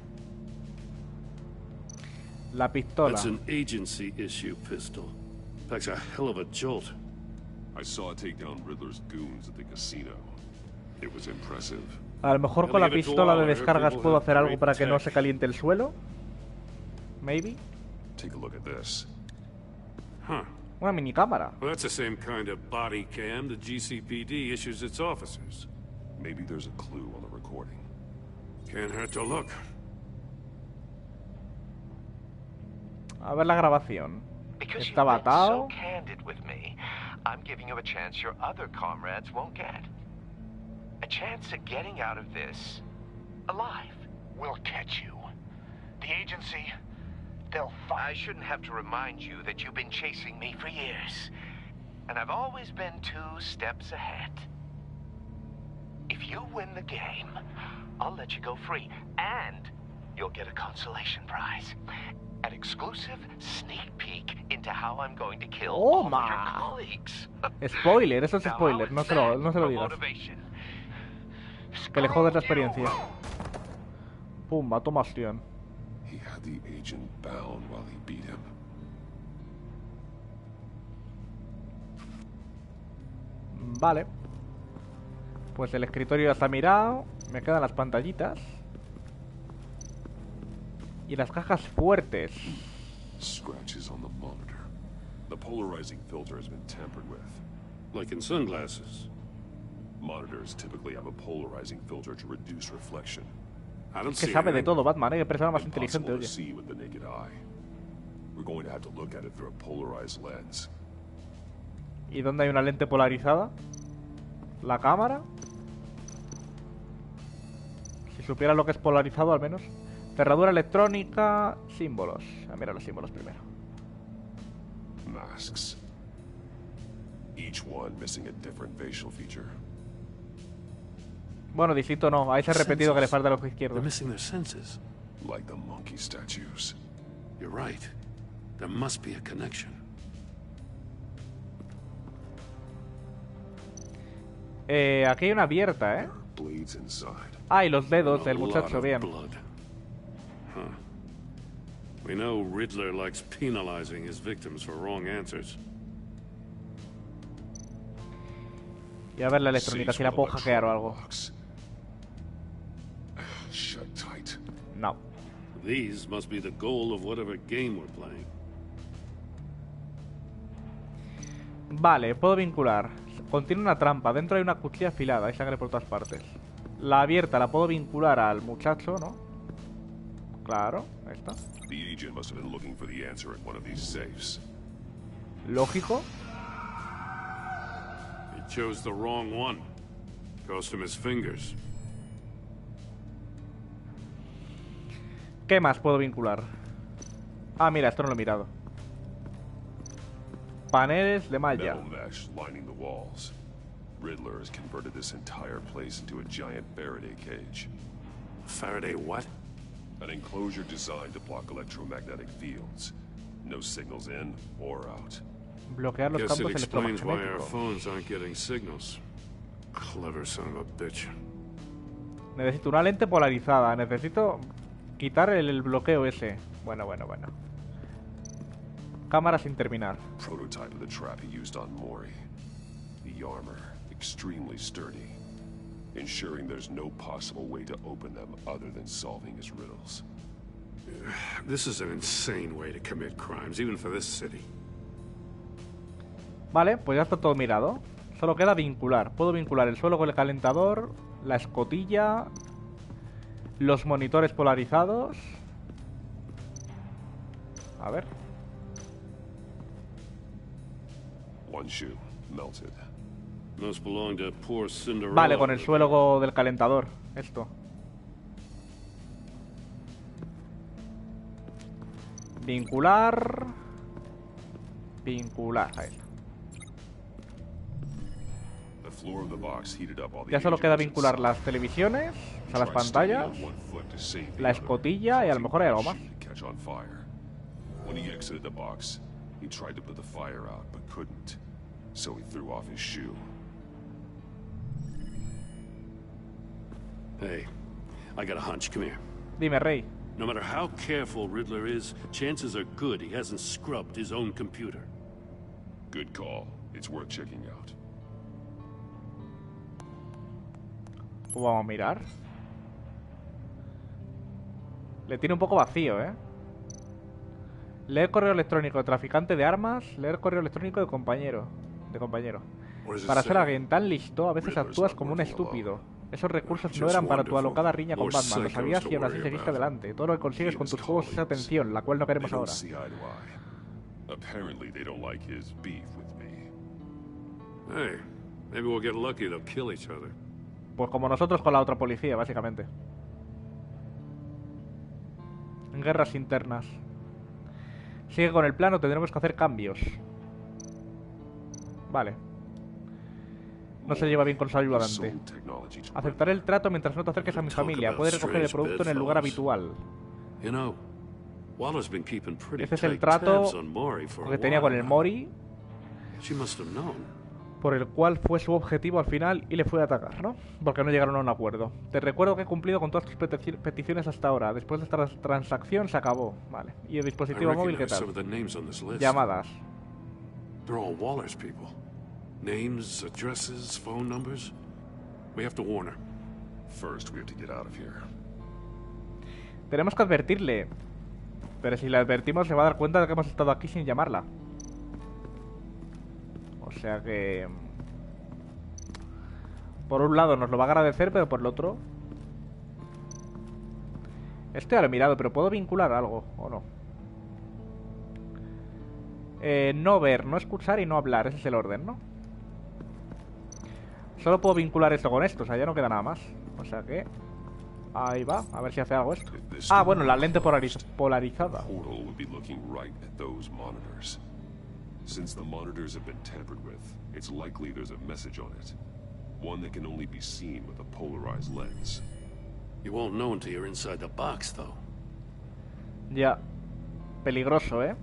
La pistola. That's an agency issue pistol. Packs a hell of a jolt. I saw it take down Riddler's goons at the casino. It was impressive. A lo mejor con la pistola de descargas puedo hacer algo para que no se caliente el suelo. Maybe. Take a look at this. Huh. Una minicámara. Well, that's the same kind of body cam the GCPD issues its officers. Maybe there's a clue on the recording. Can't hurt to look. A ver la grabación. Because you've Estaba been so atado. candid with me, I'm giving you a chance your other comrades won't get. A chance at getting out of this alive. We'll catch you. The agency, they'll find... I shouldn't have to remind you that you've been chasing me for years. And I've always been 2 steps ahead. If you win the game, I'll let you go free. And you'll get a consolation prize. An exclusive sneak peek into how I'm going to kill all of your colleagues. Spoiler, eso es spoiler. No se lo digas. Que le jodes la experiencia. Pumba, toma acción. He had the agent bound while he beat him. Vale. Pues el escritorio ya está mirado. Me quedan las pantallitas. Y las cajas fuertes. Scratches on the monitor. The polarizing filter has been tampered with. Like in sunglasses. Monitors typically have a polarizing filter to reduce reflection. I don't Que see sabe de anything. todo Batman, que persona más inteligente, Impossible to oye. see with the naked eye. We're going to have to look at it through a polarized lens. ¿Y dónde hay una lente polarizada? ¿La cámara? Si supiera lo que es polarizado, al menos. Cerradura electrónica, símbolos. Mira los símbolos primero. Masks. Each one missing a different facial feature. Bueno, distinto no. Ahí se ha repetido que le falta el ojo izquierdo. They're missing their senses. Like the monkey statues. You're right. There must be a connection. Aquí hay una abierta, Bleeds inside. Ah, y los dedos del A lot muchacho, of bien. blood. Huh. We know Riddler likes penalizing his victims for wrong answers. Y a ver la electrónica, si la puedo hackear o algo. Shut tight. No. These must be the goal of whatever game we're playing. Vale, puedo vincular. Contiene una trampa. Dentro hay una cuchilla afilada. Hay sangre por todas partes. La abierta la puedo vincular al muchacho, ¿no? Claro, ahí está. The agent must have been looking for the answer in one of these safes. Lógico. He chose the wrong one. Cost him his fingers. ¿Qué más puedo vincular? Ah, mira, esto no lo he mirado. Paneles de malla. Metal mesh lining the walls. Riddler has converted this entire place into a giant Faraday cage. Faraday what? An enclosure designed to block electromagnetic fields. No signals in or out. Bloquear los Guess it campos explains why our electromagnéticos. phones aren't getting signals. Clever son of a bitch. Necesito una lente polarizada. Necesito quitar el bloqueo ese. Bueno. Cámara sin terminar. Prototype of the trap he used on Mori. The armor, extremely sturdy, ensuring there's no possible way to open them other than solving his riddles. This is an insane way to commit crimes, even for this city. Vale, pues ya está todo mirado. Solo queda vincular. Puedo vincular el suelo con el calentador, la escotilla, los monitores polarizados. A ver. One shoe, melted. Must belong to poor Cinderella. Vale, con el suelo del calentador. Esto. Vincular. Vincular. Ahí está. Ya solo queda vincular las televisiones, o sea, las pantallas, la escotilla y a lo mejor hay algo más. When he exited the box, he tried to put the fire out, but couldn't. So he threw off his shoe. Hey, I got a hunch. Come here. Dime, Rey. No matter how careful Riddler is, chances are good he hasn't scrubbed his own computer. Good call. It's worth checking out. Pues vamos a mirar. Le tiene un poco vacío, ¿eh? Leer correo electrónico de traficante de armas. Leer correo electrónico de compañero. Para ser alguien tan listo, a veces actúas como un estúpido. Esos recursos no eran para tu alocada riña con Batman. Lo sabías y aún así seguiste adelante. Todo lo que consigues con tus juegos es atención, la cual no queremos ahora. Hey, maybe we'll get lucky. They'll kill each other. Pues como nosotros con la otra policía, básicamente. En guerras internas. Sigue con el plano, tendremos que hacer cambios. Vale. No se lleva bien con su ayudante. Aceptaré el trato mientras no te acerques a mi familia. Puedes recoger el producto en el lugar habitual. Ese es el trato que tenía con el Mori, por el cual fue su objetivo al final y le fue a atacar, ¿no? Porque no llegaron a un acuerdo. Te recuerdo que he cumplido con todas tus peticiones hasta ahora. Después de esta transacción se acabó. Vale. ¿Y el dispositivo móvil qué tal? Llamadas. Names, addresses, phone numbers. We have to warn her. First, we have to get out of here. Tenemos que advertirle. Pero si le advertimos se va a dar cuenta de que hemos estado aquí sin llamarla. O sea que... Por un lado nos lo va a agradecer, pero por el otro... Esto ya lo he mirado, pero ¿puedo vincular algo o no? No ver, no escuchar y no hablar. Ese es el orden, ¿no? Solo puedo vincular esto con esto, o sea, ya no queda nada más. O sea que... Ahí va, a ver si hace algo esto. Ah, bueno, la lente polarizada. Since the monitors have been tampered with, it's likely there's a message on it. One that can only be seen with a polarized lens. You won't know until you're inside the box, though. Ya. Peligroso, ¿eh?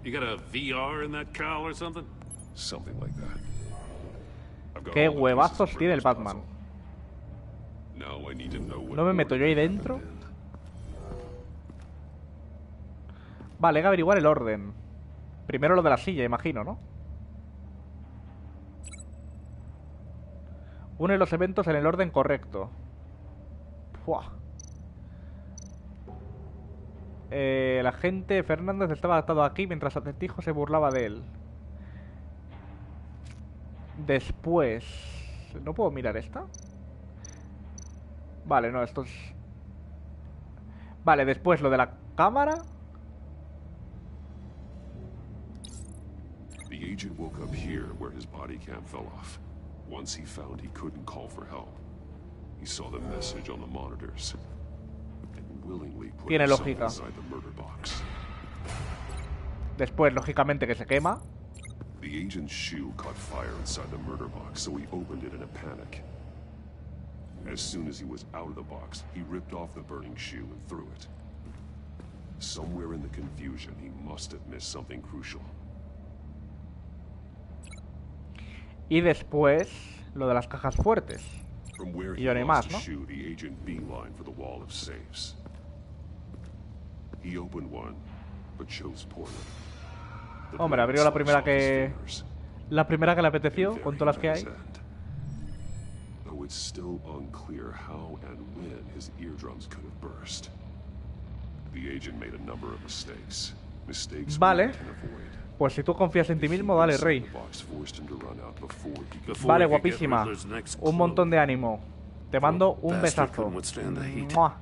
You got a VR in that cowl or something? Something like that. Qué huevazos tiene el Batman. ¿No me meto yo ahí dentro? Vale, hay que averiguar el orden. Primero lo de la silla, imagino, ¿no? Une los eventos en el orden correcto. Fuah. El agente Fernández estaba atado aquí mientras Acertijo se burlaba de él. Después... ¿No puedo mirar esta? Vale, no, esto es... Vale, después lo de la cámara. The agent woke up here where his body cam fell off. Once he found he couldn't call for help, he saw the message on the monitors and willingly put himself inside the murder box. Después, lógicamente, que se quema. The agent's shoe caught fire inside the murder box, so he opened it in a panic. As soon as he was out of the box, he ripped off the burning shoe and threw it. Somewhere in the confusion, he must have missed something crucial. Y después, lo de las cajas fuertes. Y ya no hay más, ¿no? The agent beelined for the wall of safes. He opened one, but chose poorly. Hombre, abrió la primera que... La primera que le apeteció, con todas las que hay. Though it's still unclear how and when his eardrums could have burst. The agent made a number of mistakes. Mistakes we can avoid. Pues si tú confías en ti mismo, dale, rey. Vale, guapísima. Un montón de ánimo. Te mando un besazo. ¡Mua!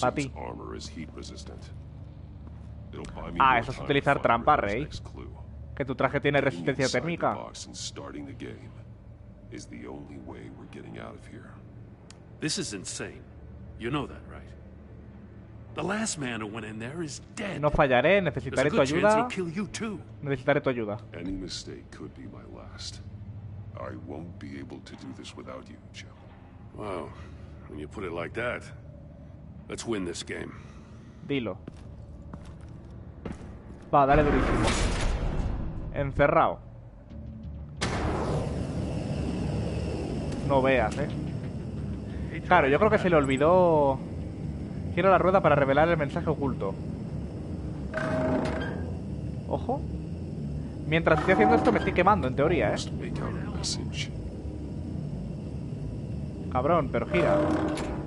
Para ti. Ah, eso es utilizar trampa, rey. Que tu traje tiene resistencia térmica. This is insane. You know that, right? The last man who went in there is dead. No fallaré, necesitaré tu ayuda. Kill you too. Necesitaré tu ayuda. Any mistake could be my last. I won't be able to do this without you, Joe. Wow. When you put it like that, let's win this game. Dilo. Va, dale durísimo. Encerrado. No veas, Claro, yo creo que se le olvidó. Giro la rueda para revelar el mensaje oculto. Ojo. Mientras estoy haciendo esto me estoy quemando, en teoría, Cabrón, pero gira.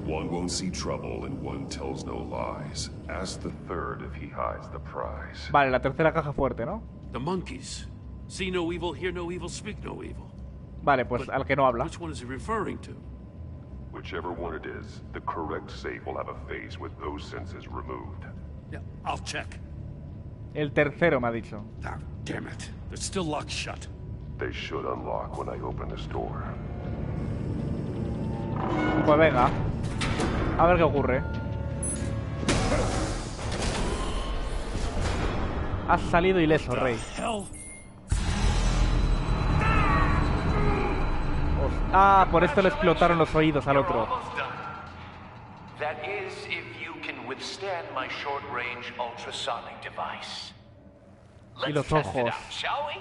One won't see trouble and one tells no lies. Ask the third if he hides the prize. Vale, la tercera caja fuerte, ¿no? The monkeys. See no evil, hear no evil, speak no evil. Vale, pues al que no habla. Which one is he referring to? Whichever one it is, the correct safe will have a phase with those senses removed. Yeah, I'll check. El tercero me ha dicho. Ah, damn it. They're still locked shut. They should unlock when I open this door. Pues venga. A ver qué ocurre. Has salido ileso, rey. Ah, por esto le explotaron los oídos al otro. That is, if you can withstand my short-range ultrasonic device. Y los ojos. Shall we?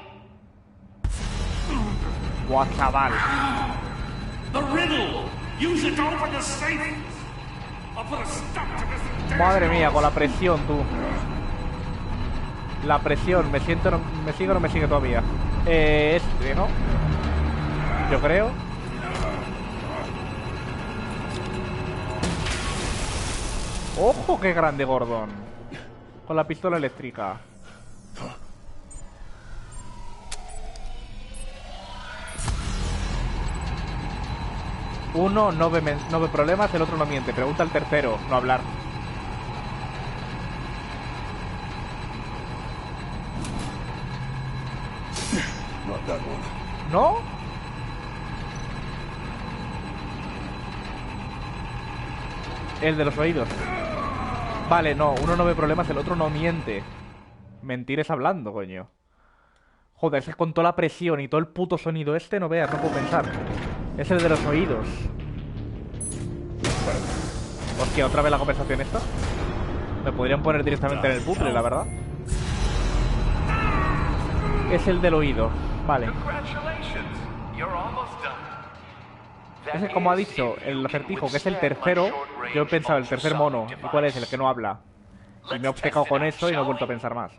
Buah, chaval. The riddle. Use it to open the safe. I'll put a stop to this. Madre mía, con la presión, tú. La presión, ¿me siento, me sigue o no me sigue todavía? Este, ¿no? Yo creo. ¡Ojo, qué grande, Gordon! Con la pistola eléctrica. Uno no ve problemas, el otro no miente. Pregunta al tercero, no hablar. ¿No? El de los oídos. Vale, no, uno no ve problemas, el otro no miente. Mentir es hablando, coño. Joder, es que con toda la presión y todo el puto sonido este, no veas, no puedo pensar. Es el de los oídos. Hostia, ¿otra vez la conversación esta? Me podrían poner directamente en el bucle, la verdad. Es el del oído. Vale. Ese, como ha dicho el acertijo, que es el tercero. Yo he pensado el tercer mono. ¿Y cuál es? El que no habla. Y me he obcecado con eso y no he vuelto a pensar más.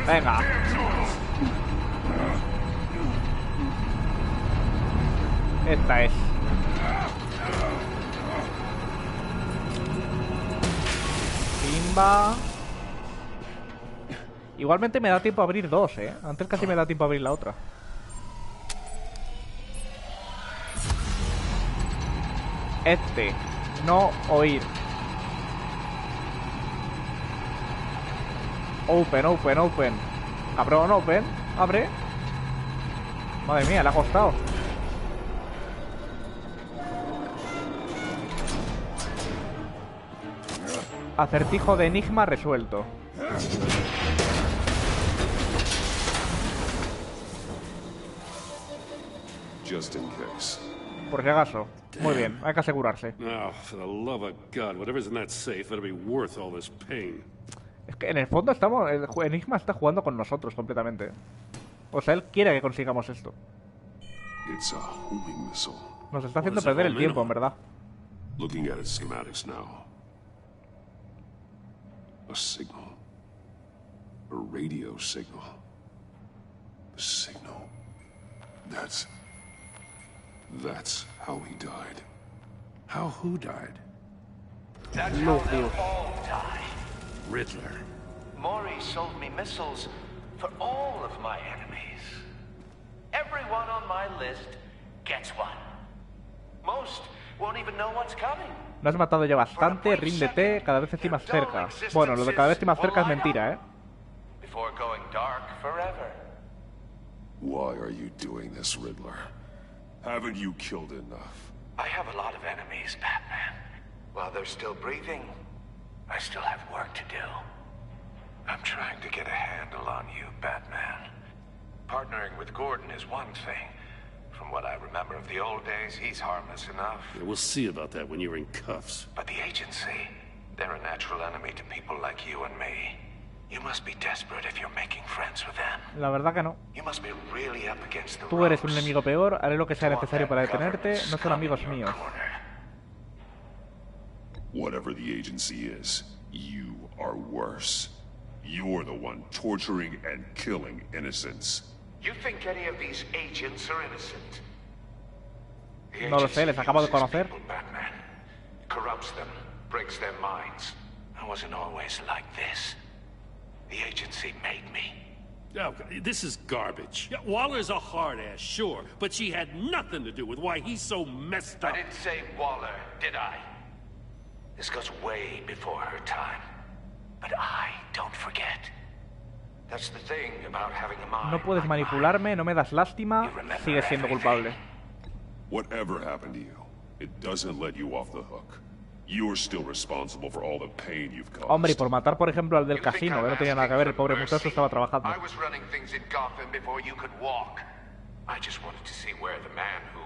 Venga. Esta es. Pimba. Igualmente me da tiempo a abrir dos, Antes casi me da tiempo a abrir la otra. Este. No oír. Open, open, open. Cabrón, open. Abre. Madre mía, le ha costado. Acertijo de Enigma resuelto. Just in case. Por si acaso. Muy bien, hay que asegurarse. Now, for the love of God, whatever's in that safe better be worth all this pain. Es que en el fondo estamos. Enigma está jugando con nosotros completamente. O sea, él quiere que consigamos esto. It's a homing missile. Nos está haciendo perder el tiempo, en verdad. Looking at its schematics now. A signal. A radio signal. A signal. That's how he died. How who died? That's how they'll all die. Riddler. Maury sold me missiles for all of my enemies. Everyone on my list gets one. Most won't even know what's coming. No has matado ya bastante, ríndete, cada vez estoy más cerca. Bueno, lo de cada vez estoy más cerca es mentira, ¿eh? Before going dark forever. Why are you doing this, Riddler? Haven't you killed enough? I have a lot of enemies, Batman. While they're still breathing, I still have work to do. I'm trying to get a handle on you, Batman. Partnering with Gordon is one thing. From what I remember of the old days, he's harmless enough. Yeah, we'll see about that when you're in cuffs. But the agency, they're a natural enemy to people like you and me. You must be desperate if you're making friends with them. La verdad que no. You must be really up against the Tú eres un ropes. enemigo peor, haré lo que sea necesario para detenerte, no son amigos míos. Whatever the agency is, you are worse. You're the one torturing and killing innocents. You think any of these agents are innocent? The No lo sé, les acabo de agency conocer. uses people, Batman. Corrupts them, breaks their minds. I wasn't always like this. The agency made me. Oh, this is garbage. Yeah, Waller's a hard-ass, sure, but she had nothing to do with why he's so messed up. I didn't say Waller, did I? This goes way before her time. But I don't forget. That's the thing about having a mind. No puedes manipularme, no me das lástima, sigues siendo culpable. Whatever happened to you, it doesn't let you off the hook. You're still responsible for all the pain you've caused. Hombre, y por matar, por ejemplo, al del casino, que no tenía nada que ver, el pobre muchacho estaba trabajando. I was running things in Gotham before you could walk. I just wanted to see where the man who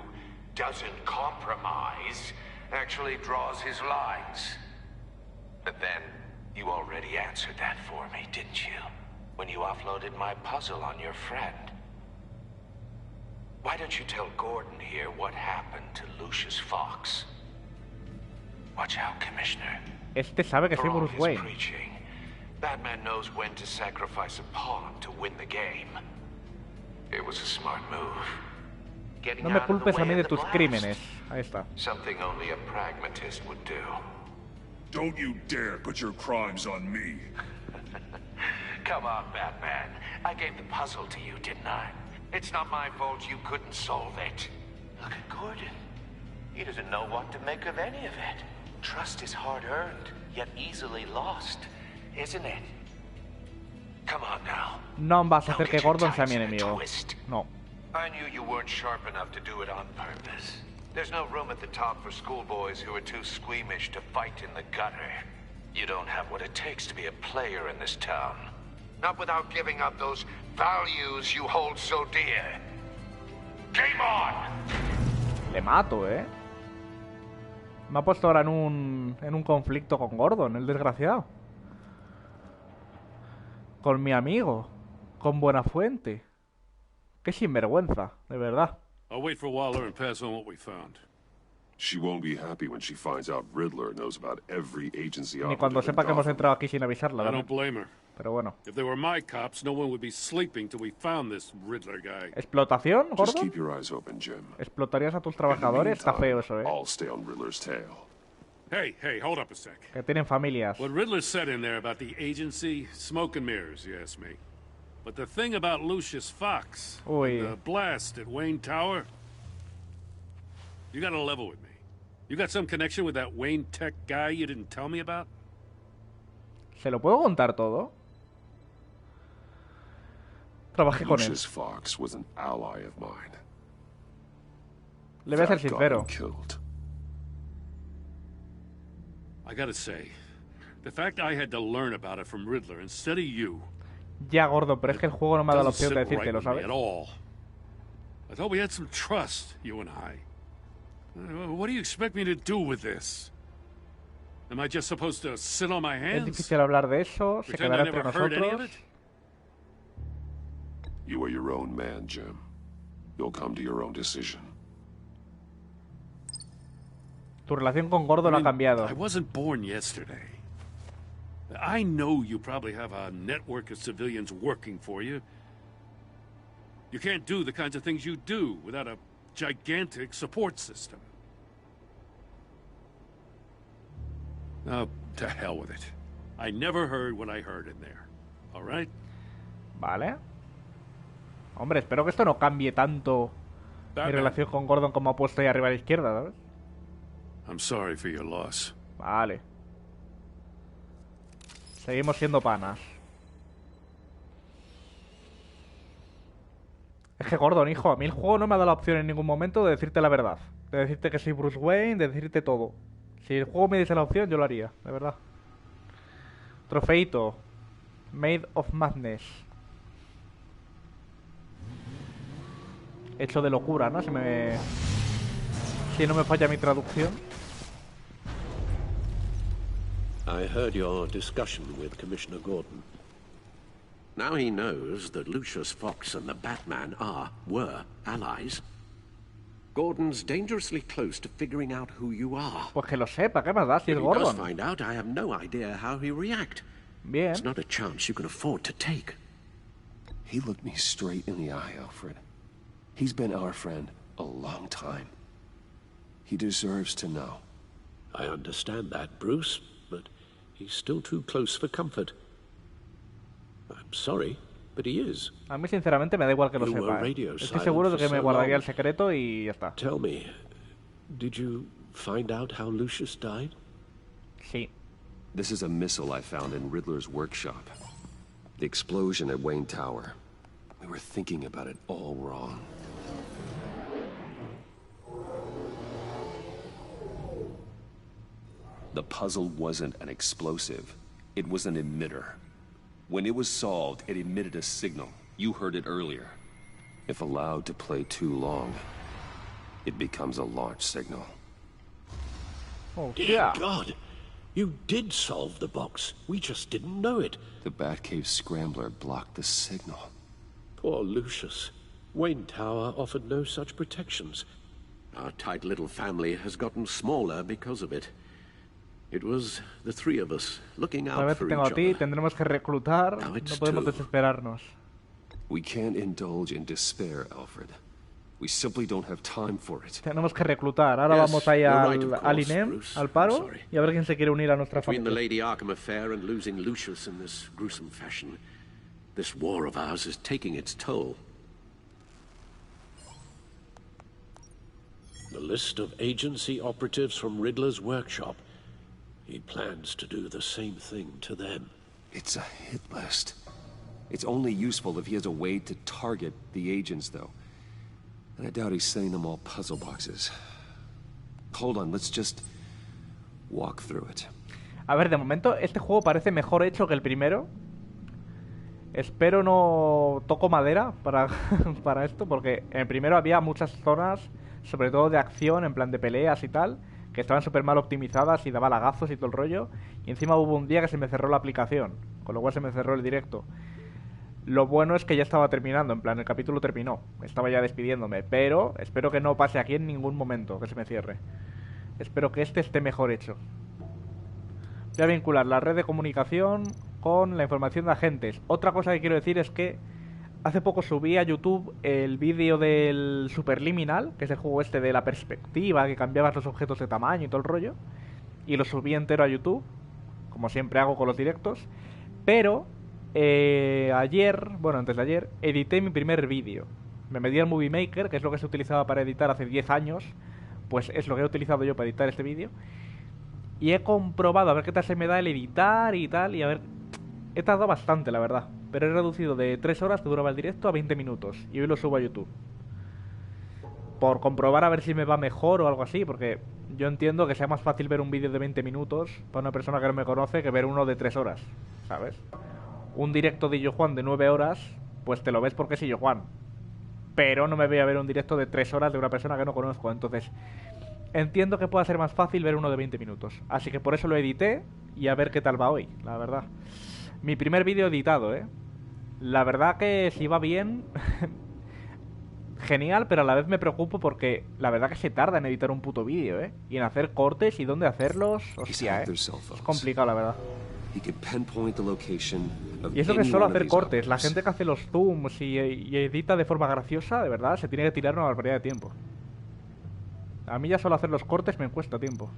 doesn't compromise actually draws his lines. But then, you already answered that for me, didn't you? When you offloaded my puzzle on your friend. Why don't you tell Gordon here what happened to Lucius Fox? Watch out, Commissioner. Este sabe que soy For all Bruce his Wayne. preaching, Batman knows when to sacrifice a pawn to win the game. It was a smart move. Getting No me out of the culpes a way mí of de the tus blast. crímenes. Ahí está. Something only a pragmatist would do. Don't you dare put your crimes on me. Come on, Batman. I gave the puzzle to you, didn't I? It's not my fault you couldn't solve it. Look at Gordon. He doesn't know what to make of any of it. Trust is hard-earned, yet easily lost, isn't it? Come on now. No vas a hacer que Don't get your Gordon sea tights mi in a enemigo. twist. No. I knew you weren't sharp enough to do it on purpose. There's no room at the top for schoolboys who are too squeamish to fight in the gutter. You don't have what it takes to be a player in this town. Not without giving up those values you hold so dear. Game on! Le mato, ¿eh? Me ha puesto ahora en un conflicto con Gordon, el desgraciado. Con mi amigo. Con Buenafuente. Qué sinvergüenza, de verdad. I'll wait for Waller and pass on what we found. She won't be happy when she finds out Riddler knows about every agency Ni cuando operative in sepa que hemos Gotham. entrado aquí sin avisarla, I ¿verdad? don't blame her. Pero bueno. If they were my cops, no one would be sleeping till we found this Riddler guy. ¿Explotación, Just Gordon? keep your eyes open, Jim. ¿Explotarías a tus trabajadores? Está feo eso, ¿eh? I'll stay on Riddler's tail. Hey, hold up a sec. Que tienen familias. What Riddler said in there about the agency, smoke and mirrors, you ask me. But the thing about Lucius Fox, Uy. the blast at Wayne Tower, you gotta level with me. You got some connection with that Wayne Tech guy you didn't tell me about? ¿Se lo puedo contar todo? Trabajé con él. Lucius Fox was an ally of mine. Le voy a ser That got sincero. him killed. I gotta say, the fact I had to learn about it from Riddler instead of you Ya, Gordon, pero es que el juego no me ha dado la doesn't opción de sit right decírtelo, with me ¿sabes? at all. I thought we had some trust, you and I. What do you expect me to do with this? Am I just supposed to sit on my Es hands? difícil hablar de eso, se Pretend I quedará entre never heard any of nosotros. it? You are your own man, Jim. You'll come to your own decision. Tu relación con Gordon ha cambiado. I wasn't born yesterday. I know you probably have a network of civilians working for you. You can't do the kinds of things you do without a gigantic support system. Oh, to hell with it. I never heard what I heard in there. All right? Vale. Hombre, espero que esto no cambie tanto mi relación con Gordon como ha puesto ahí arriba a la izquierda, ¿sabes? I'm sorry for your loss. Vale. Seguimos siendo panas. Es que Gordon, hijo, a mí el juego no me ha dado la opción en ningún momento de decirte la verdad. De decirte que soy Bruce Wayne, de decirte todo. Si el juego me diese la opción, yo lo haría, de verdad. Trofeito. Made of Madness. Hecho de locura, ¿no? Si no me falla mi traducción. I heard your discussion with Commissioner Gordon. Now he knows that Lucius Fox and the Batman were allies. Gordon's dangerously close to figuring out who you are. Pues que lo sepa, ¿qué más da si es If he does Gordon? find out, I have no idea how he'll react. Bien. It's not a chance you can afford to take. He looked me straight in the eye, Alfred. He's been our friend a long time. He deserves to know. I understand that, Bruce, but he's still too close for comfort. I'm sorry, but he is. A mí sinceramente me da igual que lo You were sepa. radio Estoy silent seguro de for que me so guardaría long. el secreto y ya está. Tell me, did you find out how Lucius died? Sí. This is a missile I found in Riddler's workshop. The explosion at Wayne Tower. We were thinking about it all wrong. The puzzle wasn't an explosive. It was an emitter. When it was solved, it emitted a signal. You heard it earlier. If allowed to play too long, it becomes a launch signal. Oh, Dear God! You did solve the box. We just didn't know it. The Batcave scrambler blocked the signal. Poor Lucius. Wayne Tower offered no such protections. Our tight little family has gotten smaller because of it. It was the three of us looking A out ver, for tengo each a ti, other. tendremos que reclutar. Now it's No podemos two. desesperarnos. We can't indulge in despair, Alfred. We simply don't have time for it. Tenemos que reclutar. Ahora Yes, vamos ahí you're al, right, of al course, INEM, Bruce. al I'm paro, sorry. y a ver quién se quiere unir a nuestra Between the familia. Lady Arkham affair and losing Lucius in this gruesome fashion, this war of ours is taking its toll. The list of agency operatives from Riddler's workshop. He plans to do the same thing to them. It's a hit list. It's only useful if he has a way to target the agents, though. And I doubt he's sending them all puzzle boxes. Hold on, let's just walk through it. A ver, de momento este juego parece mejor hecho que el primero. Espero no toco madera para, para esto, porque en el primero había muchas zonas, sobre todo de acción, en plan de peleas y tal, que estaban súper mal optimizadas y daba lagazos y todo el rollo. Y encima hubo un día que se me cerró la aplicación, con lo cual se me cerró el directo. Lo bueno es que ya estaba terminando, en plan, el capítulo terminó. Estaba ya despidiéndome, pero espero que no pase aquí en ningún momento, que se me cierre. Espero que este esté mejor hecho. Voy a vincular la red de comunicación con la información de agentes. Otra cosa que quiero decir es que hace poco subí a YouTube el vídeo del Superliminal, que es el juego este de la perspectiva, que cambiabas los objetos de tamaño y todo el rollo. Y lo subí entero a YouTube, como siempre hago con los directos. Pero ayer, bueno, antes de ayer, edité mi primer vídeo. Me metí al Movie Maker, que es lo que se utilizaba para editar hace 10 años. Pues es lo que he utilizado yo para editar este vídeo. Y he comprobado a ver qué tal se me da el editar y tal. Y a ver, he tardado bastante, la verdad. Pero he reducido de 3 horas que duraba el directo a 20 minutos. Y hoy lo subo a YouTube. Por comprobar a ver si me va mejor o algo así. Porque yo entiendo que sea más fácil ver un vídeo de 20 minutos para una persona que no me conoce que ver uno de 3 horas, ¿sabes? Un directo de Yo Juan de 9 horas, pues te lo ves porque sí Yo Juan. Pero no me voy a ver un directo de 3 horas de una persona que no conozco. Entonces, entiendo que pueda ser más fácil ver uno de 20 minutos. Así que por eso lo edité y a ver qué tal va hoy, la verdad. Mi primer vídeo editado, ¿eh? La verdad que si va bien, genial, pero a la vez me preocupo porque la verdad que se tarda en editar un puto vídeo, ¿eh? Y en hacer cortes y dónde hacerlos, hostia, ¿eh? Es complicado, la verdad. Y eso que es solo hacer cortes. La gente que hace los zooms y edita de forma graciosa, de verdad, se tiene que tirar una barbaridad de tiempo. A mí ya solo hacer los cortes me cuesta tiempo.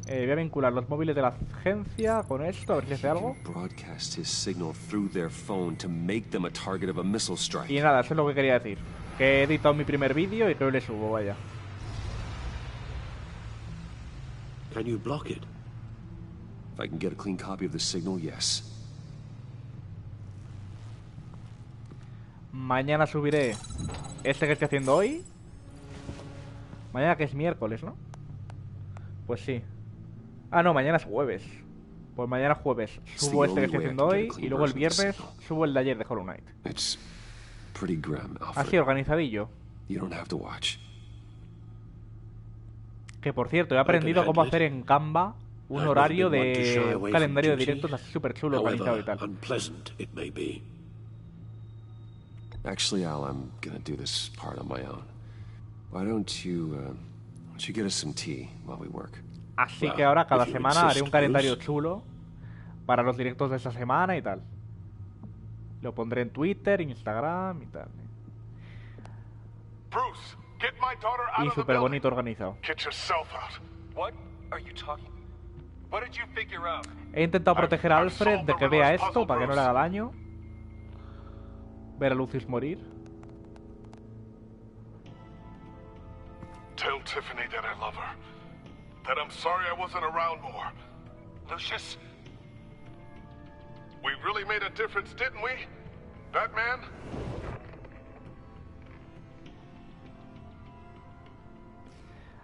Voy a vincular los móviles de la agencia con esto, a ver si hace algo. Broadcast his signal through their phone to make them a target of a missile strike. Y nada, eso es lo que quería decir. Que he editado mi primer vídeo y que hoy le subo, vaya. Can you block it? If I can get a clean copy of the signal, yes. Mañana subiré este que estoy haciendo hoy. Mañana que es miércoles, ¿no? Pues sí. Ah, no, mañana es jueves. Pues mañana jueves subo este que estoy haciendo hoy. Y luego el viernes subo el de ayer de Hollow Knight. Así, organizadillo. Que por cierto, he aprendido cómo hacer en Canva un horario de un calendario de directos así súper chulo, organizado y tal. Actually, Al, I'm gonna do this part on my own. Why don't you get us some tea while we work? Así que ahora cada semana haré un calendario chulo para los directos de esa semana y tal. Lo pondré en Twitter, Instagram y tal. Bruce, get my daughter out Y of the súper building. bonito organizado. Get yourself out. What are you talking? What did you figure out? He intentado proteger a Alfred de que vea esto para que no le haga daño. Ver a Lucius morir. Tell Tiffany that I love her. That I'm sorry I wasn't around more. Lucius, we really made a difference, didn't we? Batman?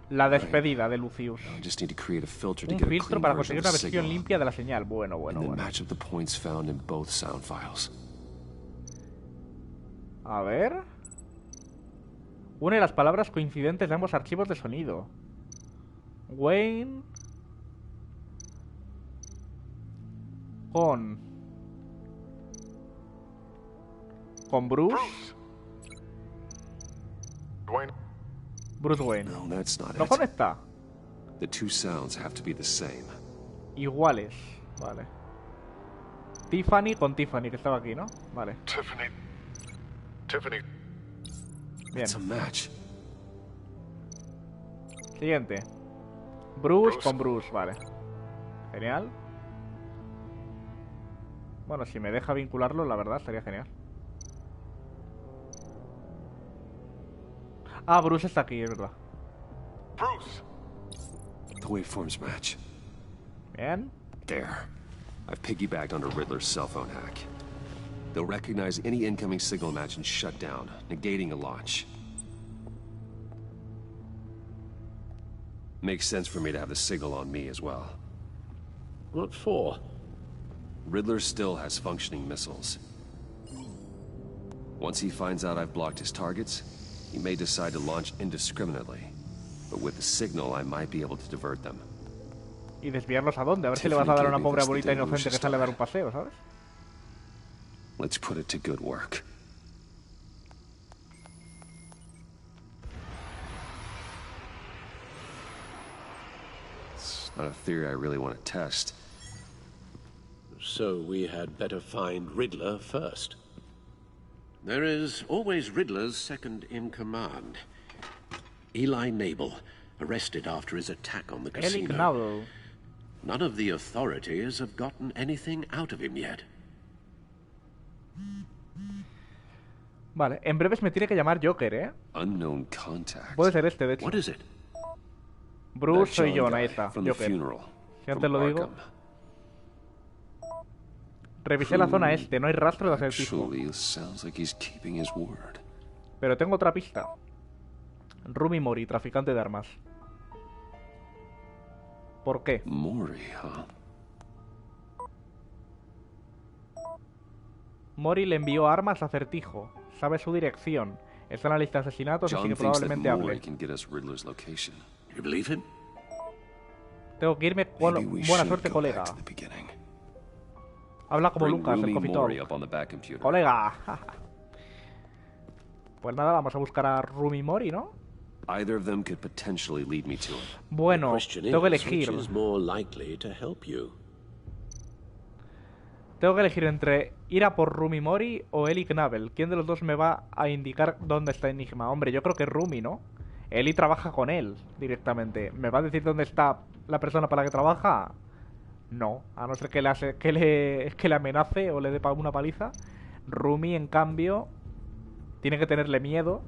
La despedida de Lucius. Just need to create a filter to Un get a filtro clean para version conseguir of una the versión signal, limpia de la señal. Bueno, bueno, and then bueno. match up the points found in both sound files. A ver. Une las palabras coincidentes de ambos archivos de sonido. Wayne. Con Bruce. Bruce Wayne. No, that's not ¿No it. conecta? The two sounds have to be the same. Iguales. Vale. Tiffany con Tiffany, que estaba aquí, ¿no? Vale. Tiffany. Bien. It's a match. Siguiente. Bruce con Bruce, vale. Genial. Bueno, si me deja vincularlo, la verdad, estaría genial. Ah, Bruce está aquí, es verdad. Bruce. The waveforms match. Bien. There. I've piggybacked onto Riddler's cell phone hack. They'll recognize any incoming signal match and shut down, negating a launch. Makes sense for me to have the signal on me as well. What for? Riddler still has functioning missiles. Once he finds out I've blocked his targets, he may decide to launch indiscriminately. But with the signal, I might be able to divert them. ¿Y desviarlos a dónde? A ver si le vas a dar a una pobre abuelita inocente que sale a dar un paseo, ¿sabes? Let's put it to good work. It's not a theory I really want to test. So we had better find Riddler first. There is always Riddler's second in command. Eli Nabel, arrested after his attack on the casino. Nabel. None of the authorities have gotten anything out of him yet. Vale, en breves me tiene que llamar Joker, ¿eh? Unknown contact. Puede ser este, de hecho. What is it? Bruce, soy John, ahí está. Joker. Si antes lo digo. Revisé la zona este, no hay rastro de acertijo. Pero tengo otra pista. Rumi Mori, traficante de armas. ¿Por qué? Mori le envió armas a Acertijo. Sabe su dirección. Está en la lista de asesinatos, así que probablemente hable. Tengo que irme. Buena suerte, colega. Habla como Lucas, el cofitón. ¡Colega! Pues nada, vamos a buscar a Rumi Mori, ¿no? Bueno, tengo que elegir. Tengo que elegir entre ir a por Rumi Mori o Eli Knabel. ¿Quién de los dos me va a indicar dónde está Enigma? Hombre, yo creo que Rumi, ¿no? Eli trabaja con él directamente. Me va a decir dónde está la persona para la que trabaja, no. A no ser que le amenace o le dé una paliza. Rumi, en cambio, tiene que tenerle miedo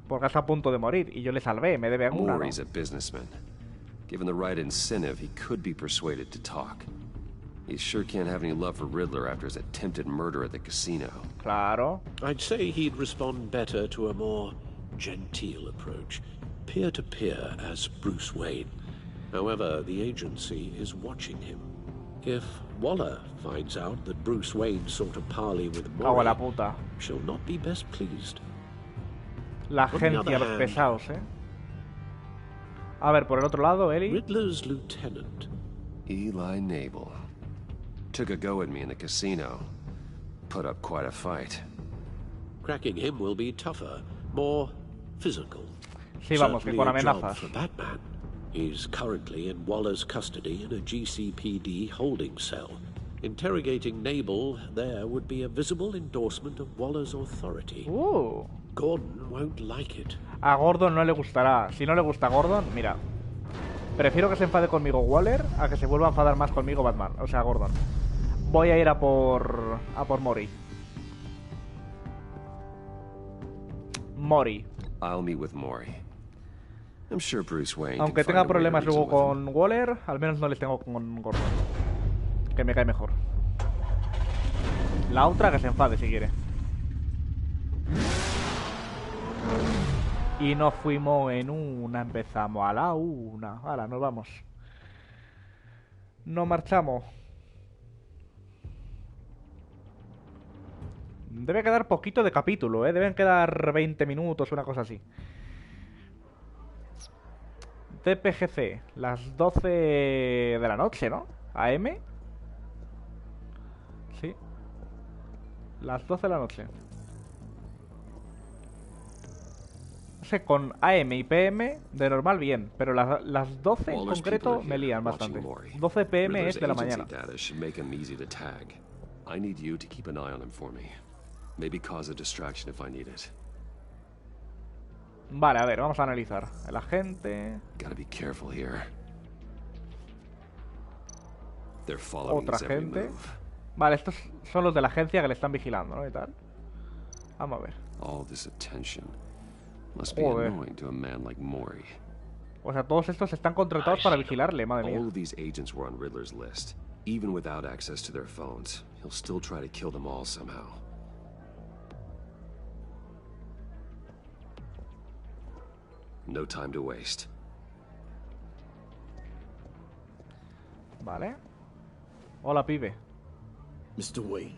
porque está a punto de morir. Y yo le salvé, me debe una, ¿no? Maury's a businessman. Given the right incentive, he could be persuaded to talk. He sure can't have any love for Riddler after his attempted murder at the casino. Claro. I'd say he'd respond better to a more genteel approach, peer-to-peer as Bruce Wayne. However, the agency is watching him. If Waller finds out that Bruce Wayne sought a parley with Cago en la Maury, puta. she'll not be best pleased. La On the agencia, other los hand, pesados, A ver, por el otro lado, Eli. Riddler's lieutenant, Eli Nabel. Took a go at me in the casino. Put up quite a fight. cracking him will be tougher, more physical. Sí, vamos, que Certainly con a job amenazas. for Batman. He's currently in Waller's custody in a GCPD holding cell. Interrogating Nabel there would be a visible endorsement of Waller's authority. Gordon won't like it. A Gordon no le gustará. Si no le gusta a Gordon, mira. Prefiero que se enfade conmigo Waller a que se vuelva a enfadar más conmigo Batman. O sea, Gordon. Voy a ir a por Mori. Mori. I'll meet with Maury. I'm sure Bruce Wayne Aunque can tenga find a way to problemas reason luego with him. con Waller, al menos no les tengo con Gordon. Que me cae mejor. La otra que se enfade si quiere. Y nos fuimos en una, empezamos a la una. Ahora nos vamos. Nos marchamos. Debe quedar poquito de capítulo, deben quedar 20 minutos, una cosa así. TPGC, las 12 de la noche, ¿no? AM. Sí. Las 12 de la noche. No sé, con AM y PM de normal bien, pero las 12 en Waller's concreto people are me here, lían watching bastante. Maury. 12 PM Riddler's es de la agency mañana. data should make him easy to tag. I need you to keep an eye on him for me. Maybe cause a distraction if I need it. Vale, a ver, vamos a analizar. El agente. Gotta be careful here. They're following Otra his every gente. move. Vale, estos son los de la agencia que le están vigilando, ¿no? Y tal. Vamos a ver. All this attention must be Joder. annoying to a man like Maury. O sea, todos estos están contratados para vigilarle, madre mía. All of these agents were on Riddler's list. Even without access to their phones, he'll still try to kill them all somehow. No time to waste. Vale. Hola, pibe. Mr. Wayne,